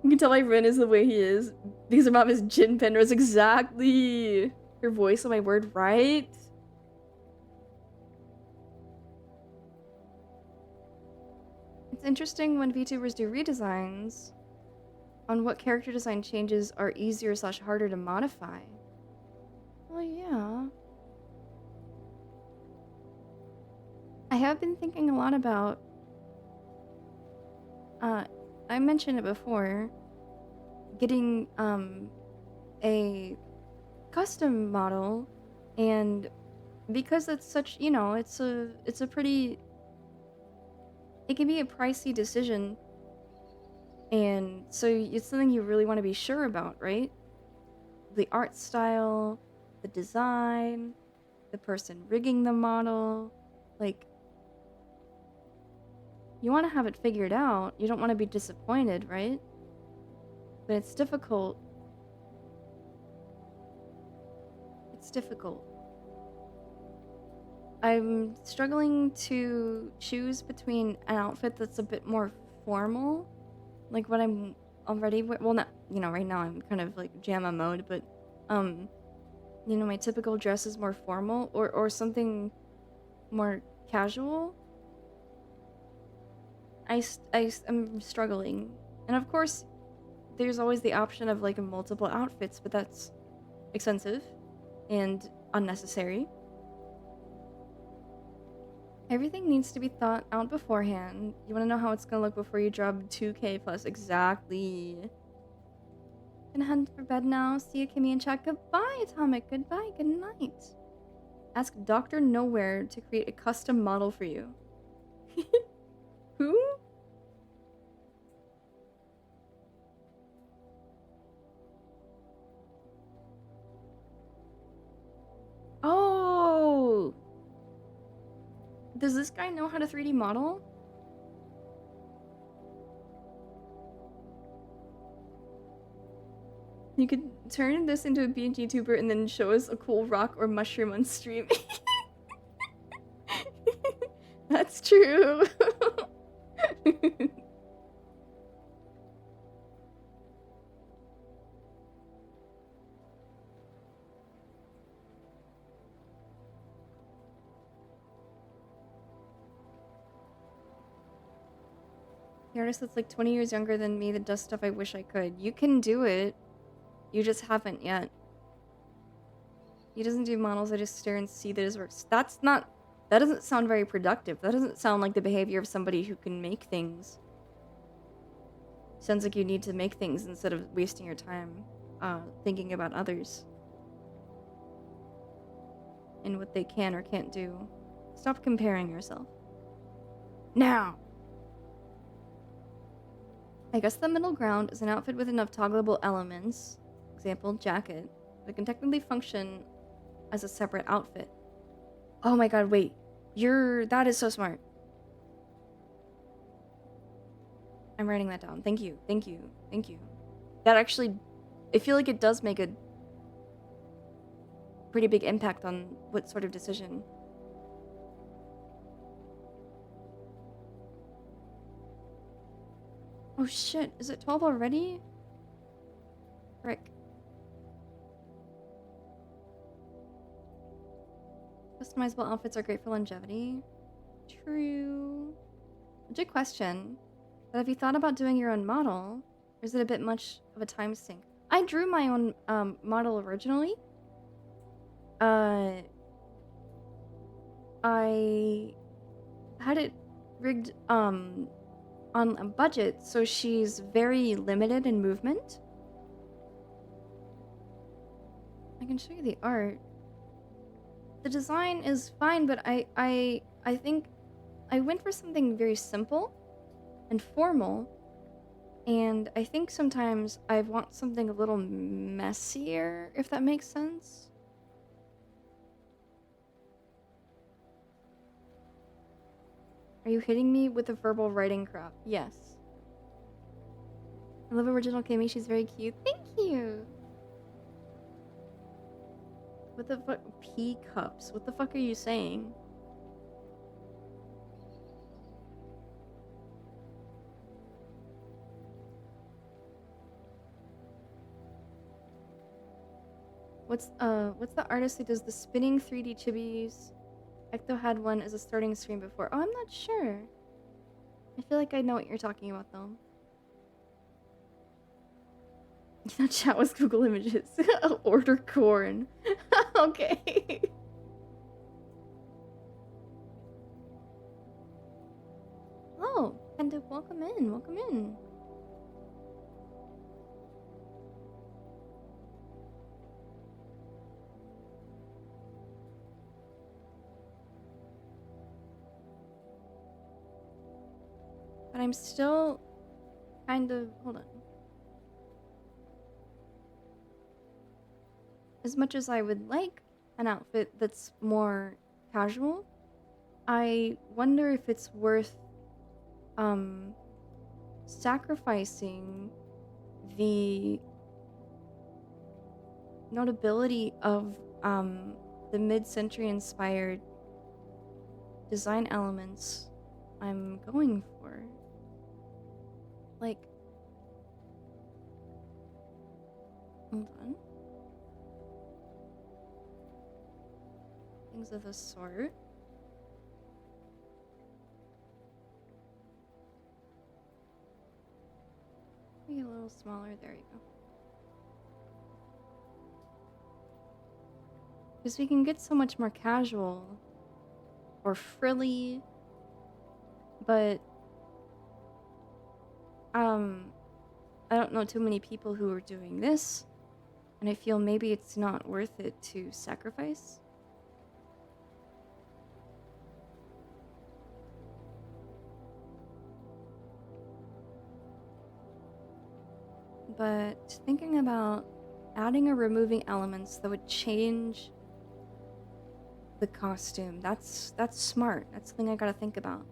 You can tell my Ren is the way he is because her mom is Jin Penrose. Exactly. Her voice on my word, right? It's interesting when VTubers do redesigns on what character design changes are easier / harder to modify. Well, yeah. I have been thinking a lot about I mentioned it before, getting a custom model, and because it's such, it's a pretty, it can be a pricey decision, and so it's something you really want to be sure about, right? the art style, the design, the person rigging the model. Like, you want to have it figured out. You don't want to be disappointed, right? But it's difficult. It's difficult. I'm struggling to choose between an outfit that's a bit more formal, like what I'm already well, not, right now I'm kind of like JAMA mode, but my typical dress is more formal, or something more casual. I'm struggling, and of course there's always the option of like multiple outfits, but that's expensive and unnecessary. Everything needs to be thought out beforehand. You want to know how it's gonna look before you drop 2K plus. Exactly. Gonna head for bed now. See you, Kimmy and chat. Goodbye, Atomic. Goodbye. Good night. Ask Dr. Nowhere to create a custom model for you. Who? Oh! Does this guy know how to 3D model? You could turn this into a BNG tuber and then show us a cool rock or mushroom on stream. That's true. The artist that's like 20 years younger than me that does stuff I wish I could. You can do it. You just haven't yet. He doesn't do models, I just stare and see that his works. That doesn't sound very productive. That doesn't sound like the behavior of somebody who can make things. Sounds like you need to make things instead of wasting your time thinking about others. And what they can or can't do. Stop comparing yourself. Now! I guess the middle ground is an outfit with enough toggleable elements, example, jacket, that can technically function as a separate outfit. Oh my god, wait. That is so smart. I'm writing that down. Thank you. Thank you. Thank you. That actually, I feel like it does make a pretty big impact on what sort of decision. Oh shit, is it 12 already? Frick. Customizable outfits are great for longevity. True. Legit question. But have you thought about doing your own model? Or is it a bit much of a time sink? I drew my own model originally. I had it rigged on a budget, so she's very limited in movement. I can show you the art. The design is fine, but I think I went for something very simple and formal, and I think sometimes I want something a little messier, if that makes sense. Are you hitting me with the verbal writing crap? Yes. I love original Kimmy, she's very cute. Thank you! What the fuck? Pea cups. What the fuck are you saying? What's the artist who does the spinning 3D chibis? Ecto had one as a starting screen before. Oh, I'm not sure. I feel like I know what you're talking about though. That chat was Google Images. Order corn. Okay. Oh, and welcome in. Welcome in. But I'm still kind of... Hold on. as much as I would like an outfit that's more casual, I wonder if it's worth sacrificing the notability of the mid-century inspired design elements I'm going for. Like, hold on. Things of the sort. Maybe a little smaller. There you go. Because we can get so much more casual or frilly, but I don't know too many people who are doing this, and I feel maybe it's not worth it to sacrifice. But thinking about adding or removing elements that would change the costume, that's smart. That's something I gotta think about.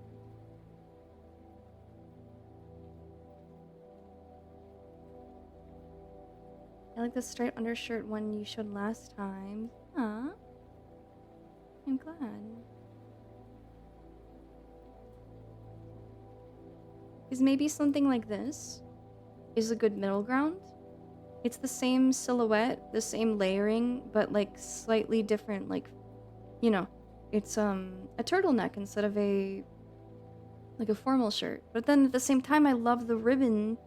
I like the straight undershirt one you showed last time. Yeah. I'm glad. Because maybe something like this is a good middle ground. It's the same silhouette, the same layering, but like slightly different, like, you know, it's a turtleneck instead of a formal shirt. But then at the same time I love the ribbon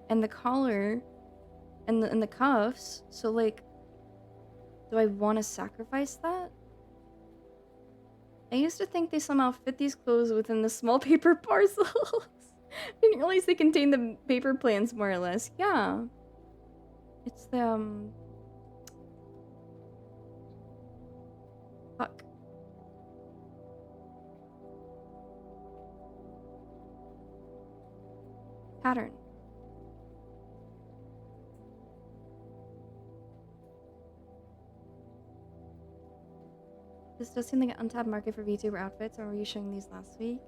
and the collar and the cuffs. So like, do I want to sacrifice that? I used to think they somehow fit these clothes within the small paper parcels. Didn't realize they contain the paper plans more or less. Yeah. It's the fuck. Pattern. This does seem like an untapped market for VTuber outfits, or were you showing these last week?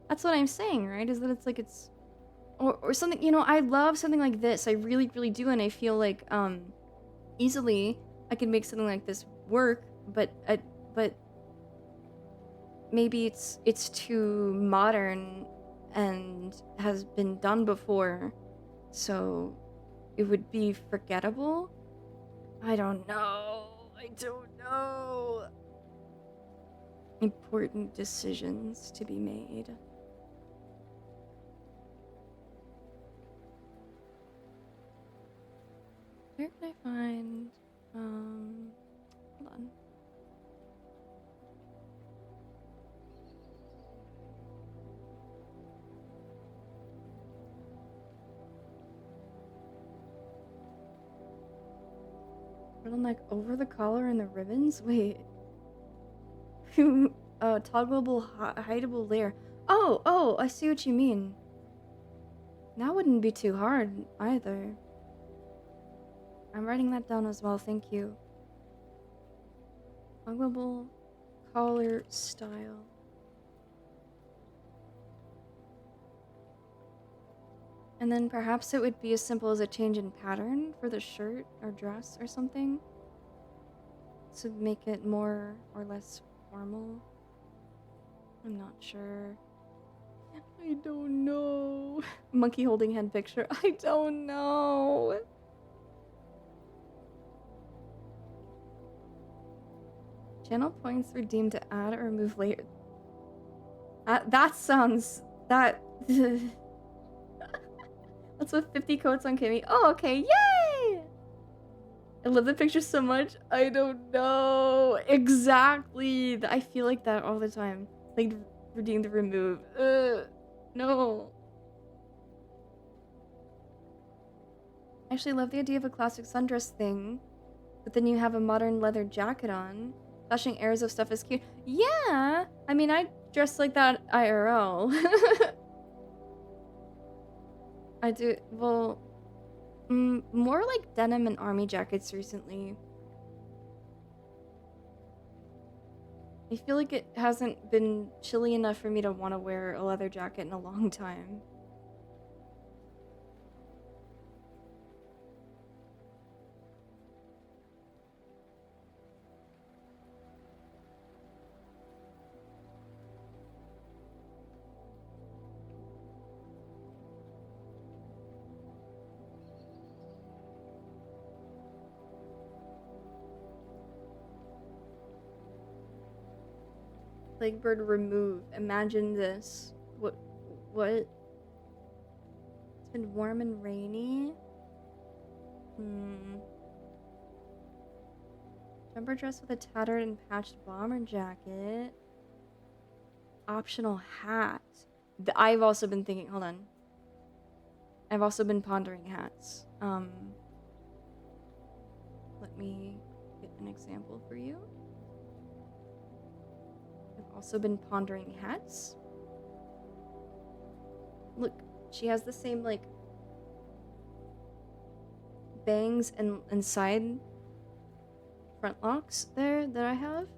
That's what I'm saying, right? Is that it's like it's... Or something, you know, I love something like this. I really, really do, and I feel like, easily I could make something like this work, but maybe it's too modern and has been done before, so it would be forgettable? I don't know. I don't know. Important decisions to be made. Where can I find, hold on. Turtleneck over the collar and the ribbons? Wait. Toggleable, hideable layer. Oh, I see what you mean. That wouldn't be too hard, either. I'm writing that down as well, thank you. Toggleable collar style. And then perhaps it would be as simple as a change in pattern for the shirt or dress or something to make it more or less formal. I'm not sure. I don't know. Monkey holding hand picture. I don't know. Channel points redeemed to add or remove later. That sounds... That... That's what 50 coats on Kimmy. Oh, okay. Yay! I love the picture so much. I don't know. Exactly. I feel like that all the time. Like, redeem the remove. No. I actually love the idea of a classic sundress thing, but then you have a modern leather jacket on. Flashing arrows of stuff is cute. Yeah! I mean, I dress like that IRL. I do, well, more like denim and army jackets recently. I feel like it hasn't been chilly enough for me to want to wear a leather jacket in a long time. Plaguebird remove. Imagine this. What? It's been warm and rainy. Jumper dress with a tattered and patched bomber jacket. Optional hat. I've also been thinking, hold on. I've also been pondering hats. Let me get an example for you. I've also been pondering hats. Look, she has the same, like, bangs and side front locks there that I have.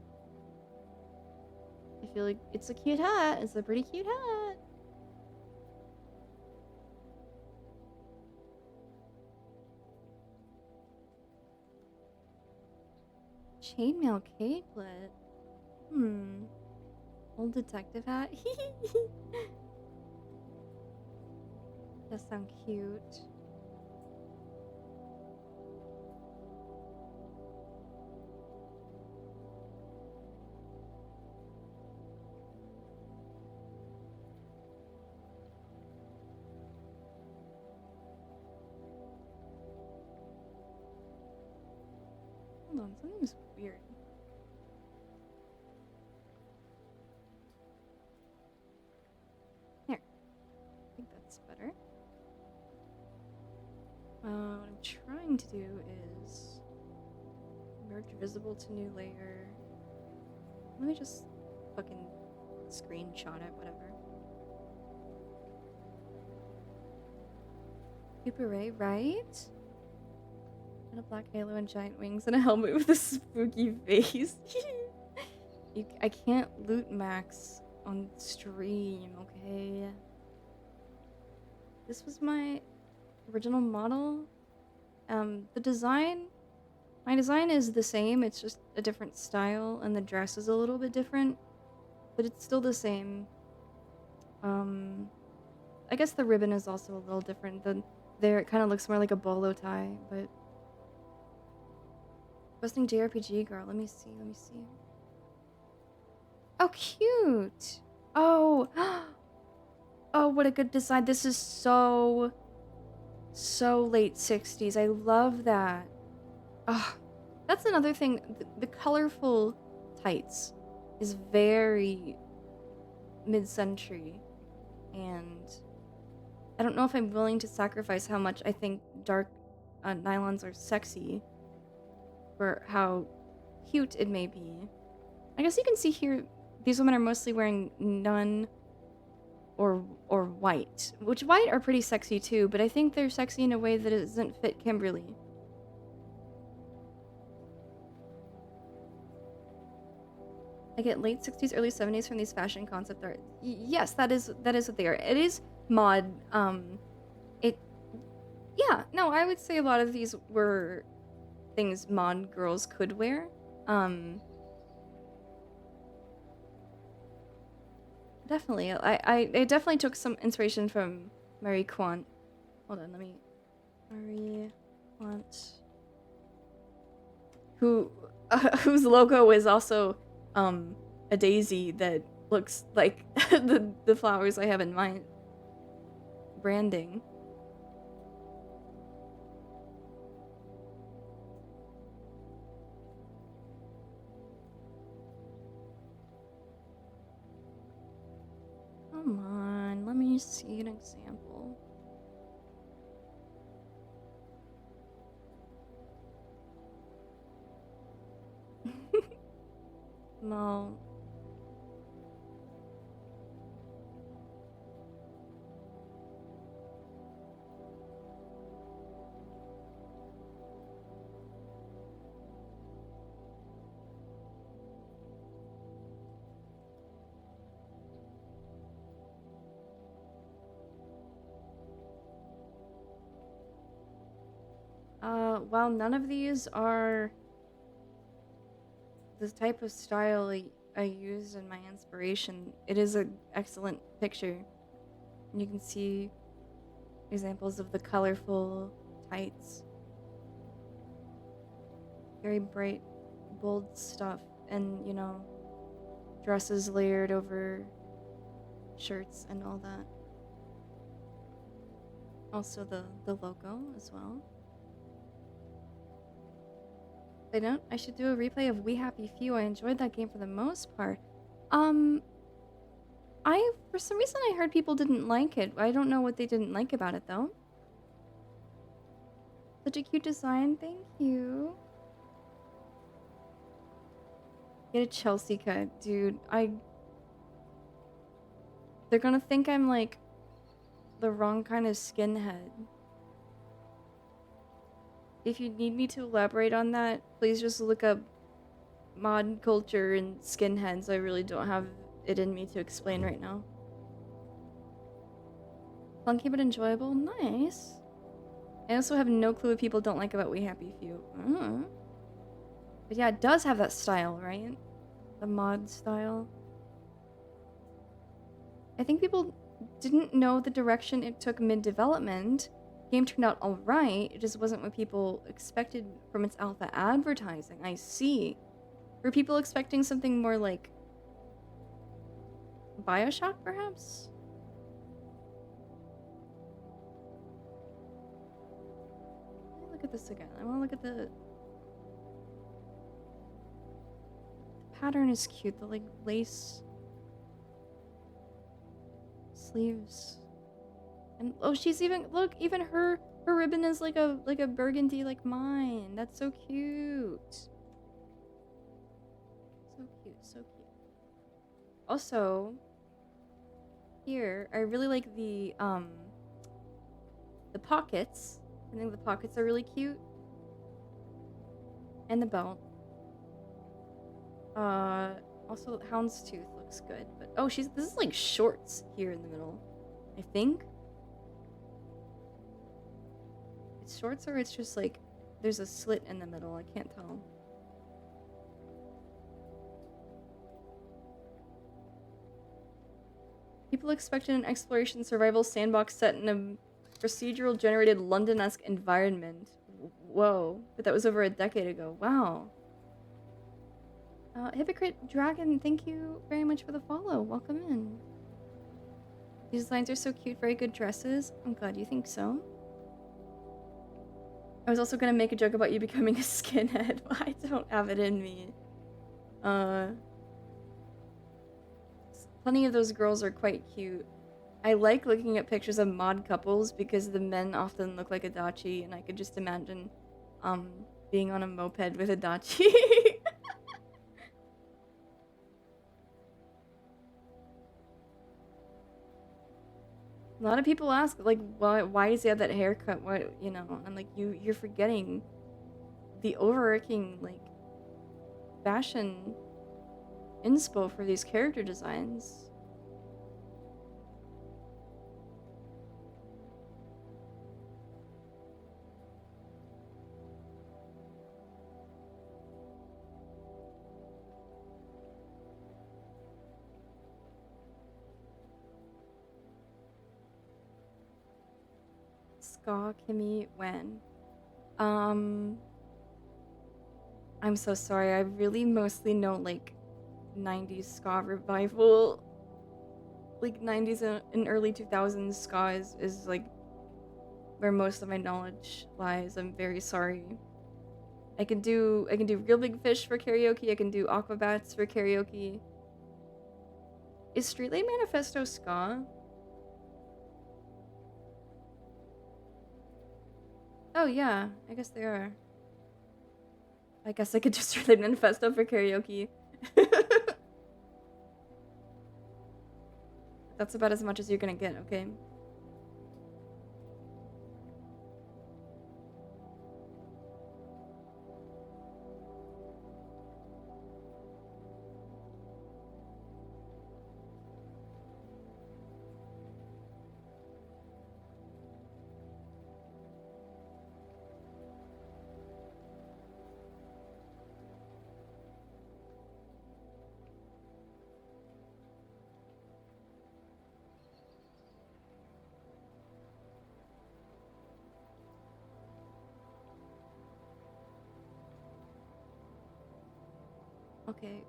I feel like it's a cute hat. It's a pretty cute hat. Chainmail capelet. Old detective hat. That sounds cute. Hold on, something's weird. Here. I think that's better. What I'm trying to do is merge visible to new layer. Let me just fucking screenshot it, whatever. Super Ray, right? And a black halo and giant wings and a helmet with a spooky face. I can't loot max on stream, okay? This was my original model. The design... My design is the same, it's just a different style, and the dress is a little bit different. But it's still the same. I guess the ribbon is also a little different. There it kind of looks more like a bolo tie, but... Busting JRPG girl, let me see. Oh, cute! Oh! Oh, what a good design. This is so late 60s. I love that. Oh, that's another thing. The colorful tights is very mid-century, and I don't know if I'm willing to sacrifice how much I think dark nylons are sexy for how cute it may be. I guess you can see here these women are mostly wearing none or white, which white are pretty sexy too, but I think they're sexy in a way that doesn't fit Kimberly. I get late 60s, early 70s from these fashion concept art. Yes, that is what they are. It is mod. Yeah, no, I would say a lot of these were things mod girls could wear. Definitely. I definitely took some inspiration from Marie Quant. Hold on, let me... Marie Quant. Whose logo is also, a daisy that looks like the flowers I have in my branding. Come on, let me see an example. No. while none of these are the type of style I used in my inspiration, it is an excellent picture. And you can see examples of the colorful tights. Very bright, bold stuff. And, you know, dresses layered over shirts and all that. Also the logo as well. I should do a replay of We Happy Few. I enjoyed that game for the most part. For some reason I heard people didn't like it. I don't know what they didn't like about it though. Such a cute design, thank you. Get a Chelsea cut, dude. They're gonna think I'm like the wrong kind of skinhead. If you need me to elaborate on that, please just look up mod culture and skinheads. I really don't have it in me to explain right now. Funky but enjoyable? Nice. I also have no clue what people don't like about We Happy Few. But yeah, it does have that style, right? The mod style. I think people didn't know the direction it took mid-development. Game turned out alright, it just wasn't what people expected from its alpha advertising. I see. Were people expecting something more like BioShock, perhaps? Let me look at this again. I want to look at the pattern is cute. The like lace sleeves. And oh, she's even even her ribbon is like a burgundy like mine. That's so cute. So cute, so cute. Also, here I really like the pockets. I think the pockets are really cute. And the belt. Also Houndstooth looks good, but oh, this is like shorts here in the middle. I think. It's shorts or it's just like there's a slit in the middle. I can't tell. People expected an exploration survival sandbox set in a procedural generated London-esque environment. Whoa, but that was over a decade ago. Wow. Hypocrite Dragon, thank you very much for the follow. Welcome in. These designs are so cute, very good dresses. I'm glad you think so. I was also gonna make a joke about you becoming a skinhead, but I don't have it in me. Plenty of those girls are quite cute. I like looking at pictures of mod couples because the men often look like Adachi, and I could just imagine, being on a moped with Adachi. A lot of people ask, like, why does he have that haircut? What, you know? I'm like, you're forgetting the overarching, like, fashion inspo for these character designs. Ska, Kimmy, when? I'm so sorry. I really mostly know, like, 90s ska revival. Like, 90s and early 2000s ska is, like, where most of my knowledge lies. I'm very sorry. I can do Real Big Fish for karaoke. I can do Aquabats for karaoke. Is Streetlight Manifesto ska? Oh yeah, I guess they are. I guess I could just Streetlight Manifesto for karaoke. That's about as much as you're gonna get, okay? Okay.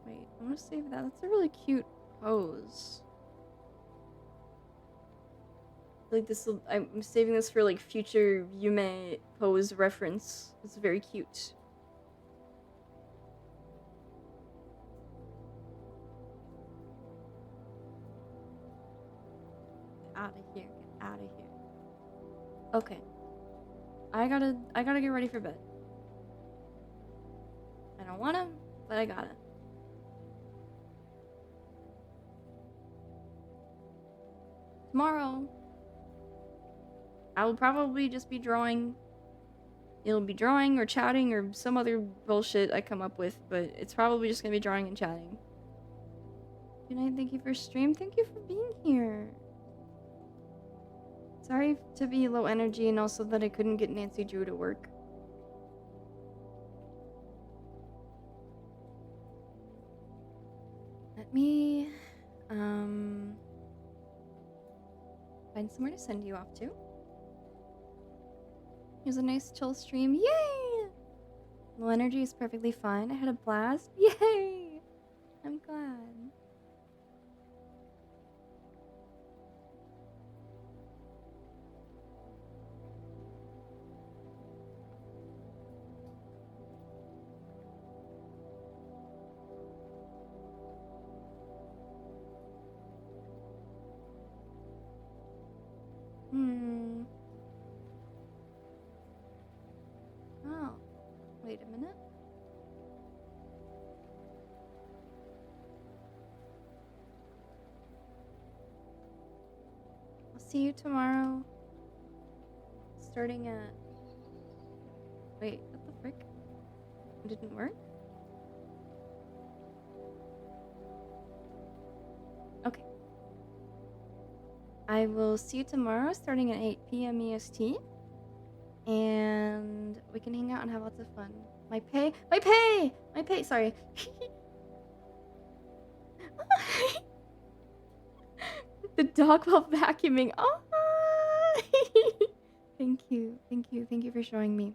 Wait, I want to save that. That's a really cute pose. Like this, I'm saving this for like future Yume pose reference. It's very cute. Get out of here! Get out of here! Okay, I gotta get ready for bed. I don't wanna, but I gotta. Tomorrow, I will probably just be drawing. It'll be drawing or chatting or some other bullshit I come up with, but it's probably just gonna be drawing and chatting. Good night, thank you for stream. Thank you for being here. Sorry to be low energy and also that I couldn't get Nancy Drew to work. Let me, find somewhere to send you off to. Here's a nice chill stream. Yay! Low energy is perfectly fine. I had a blast. Yay! I'm glad. Oh, wait a minute. I'll see you tomorrow. Starting at... Wait, what the frick? It didn't work? Okay. I will see you tomorrow starting at 8 p.m. EST. And we can hang out and have lots of fun. My pay, sorry. The dog while vacuuming. Oh, thank you for showing me.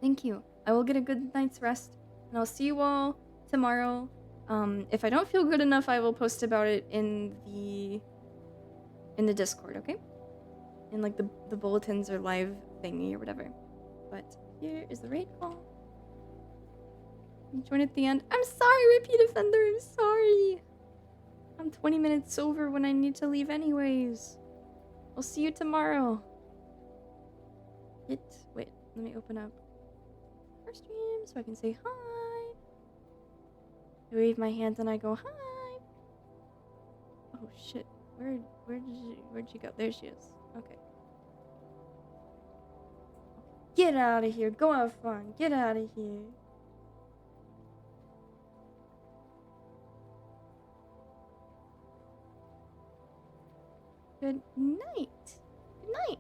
Thank you. I will get a good night's rest, and I'll see you all tomorrow. If I don't feel good enough, I will post about it in the Discord, okay? In like the bulletins or live thingy or whatever. But here is the raid call. Join at the end. I'm sorry, Repeat Offender. I'm sorry. I'm 20 minutes over when I need to leave anyways. I'll see you tomorrow. Wait, let me open up our stream so I can say hi. I wave my hands and I go hi. Oh shit. Where'd she go? There she is. Okay. Get out of here. Go have fun. Get out of here. Good night. Good night.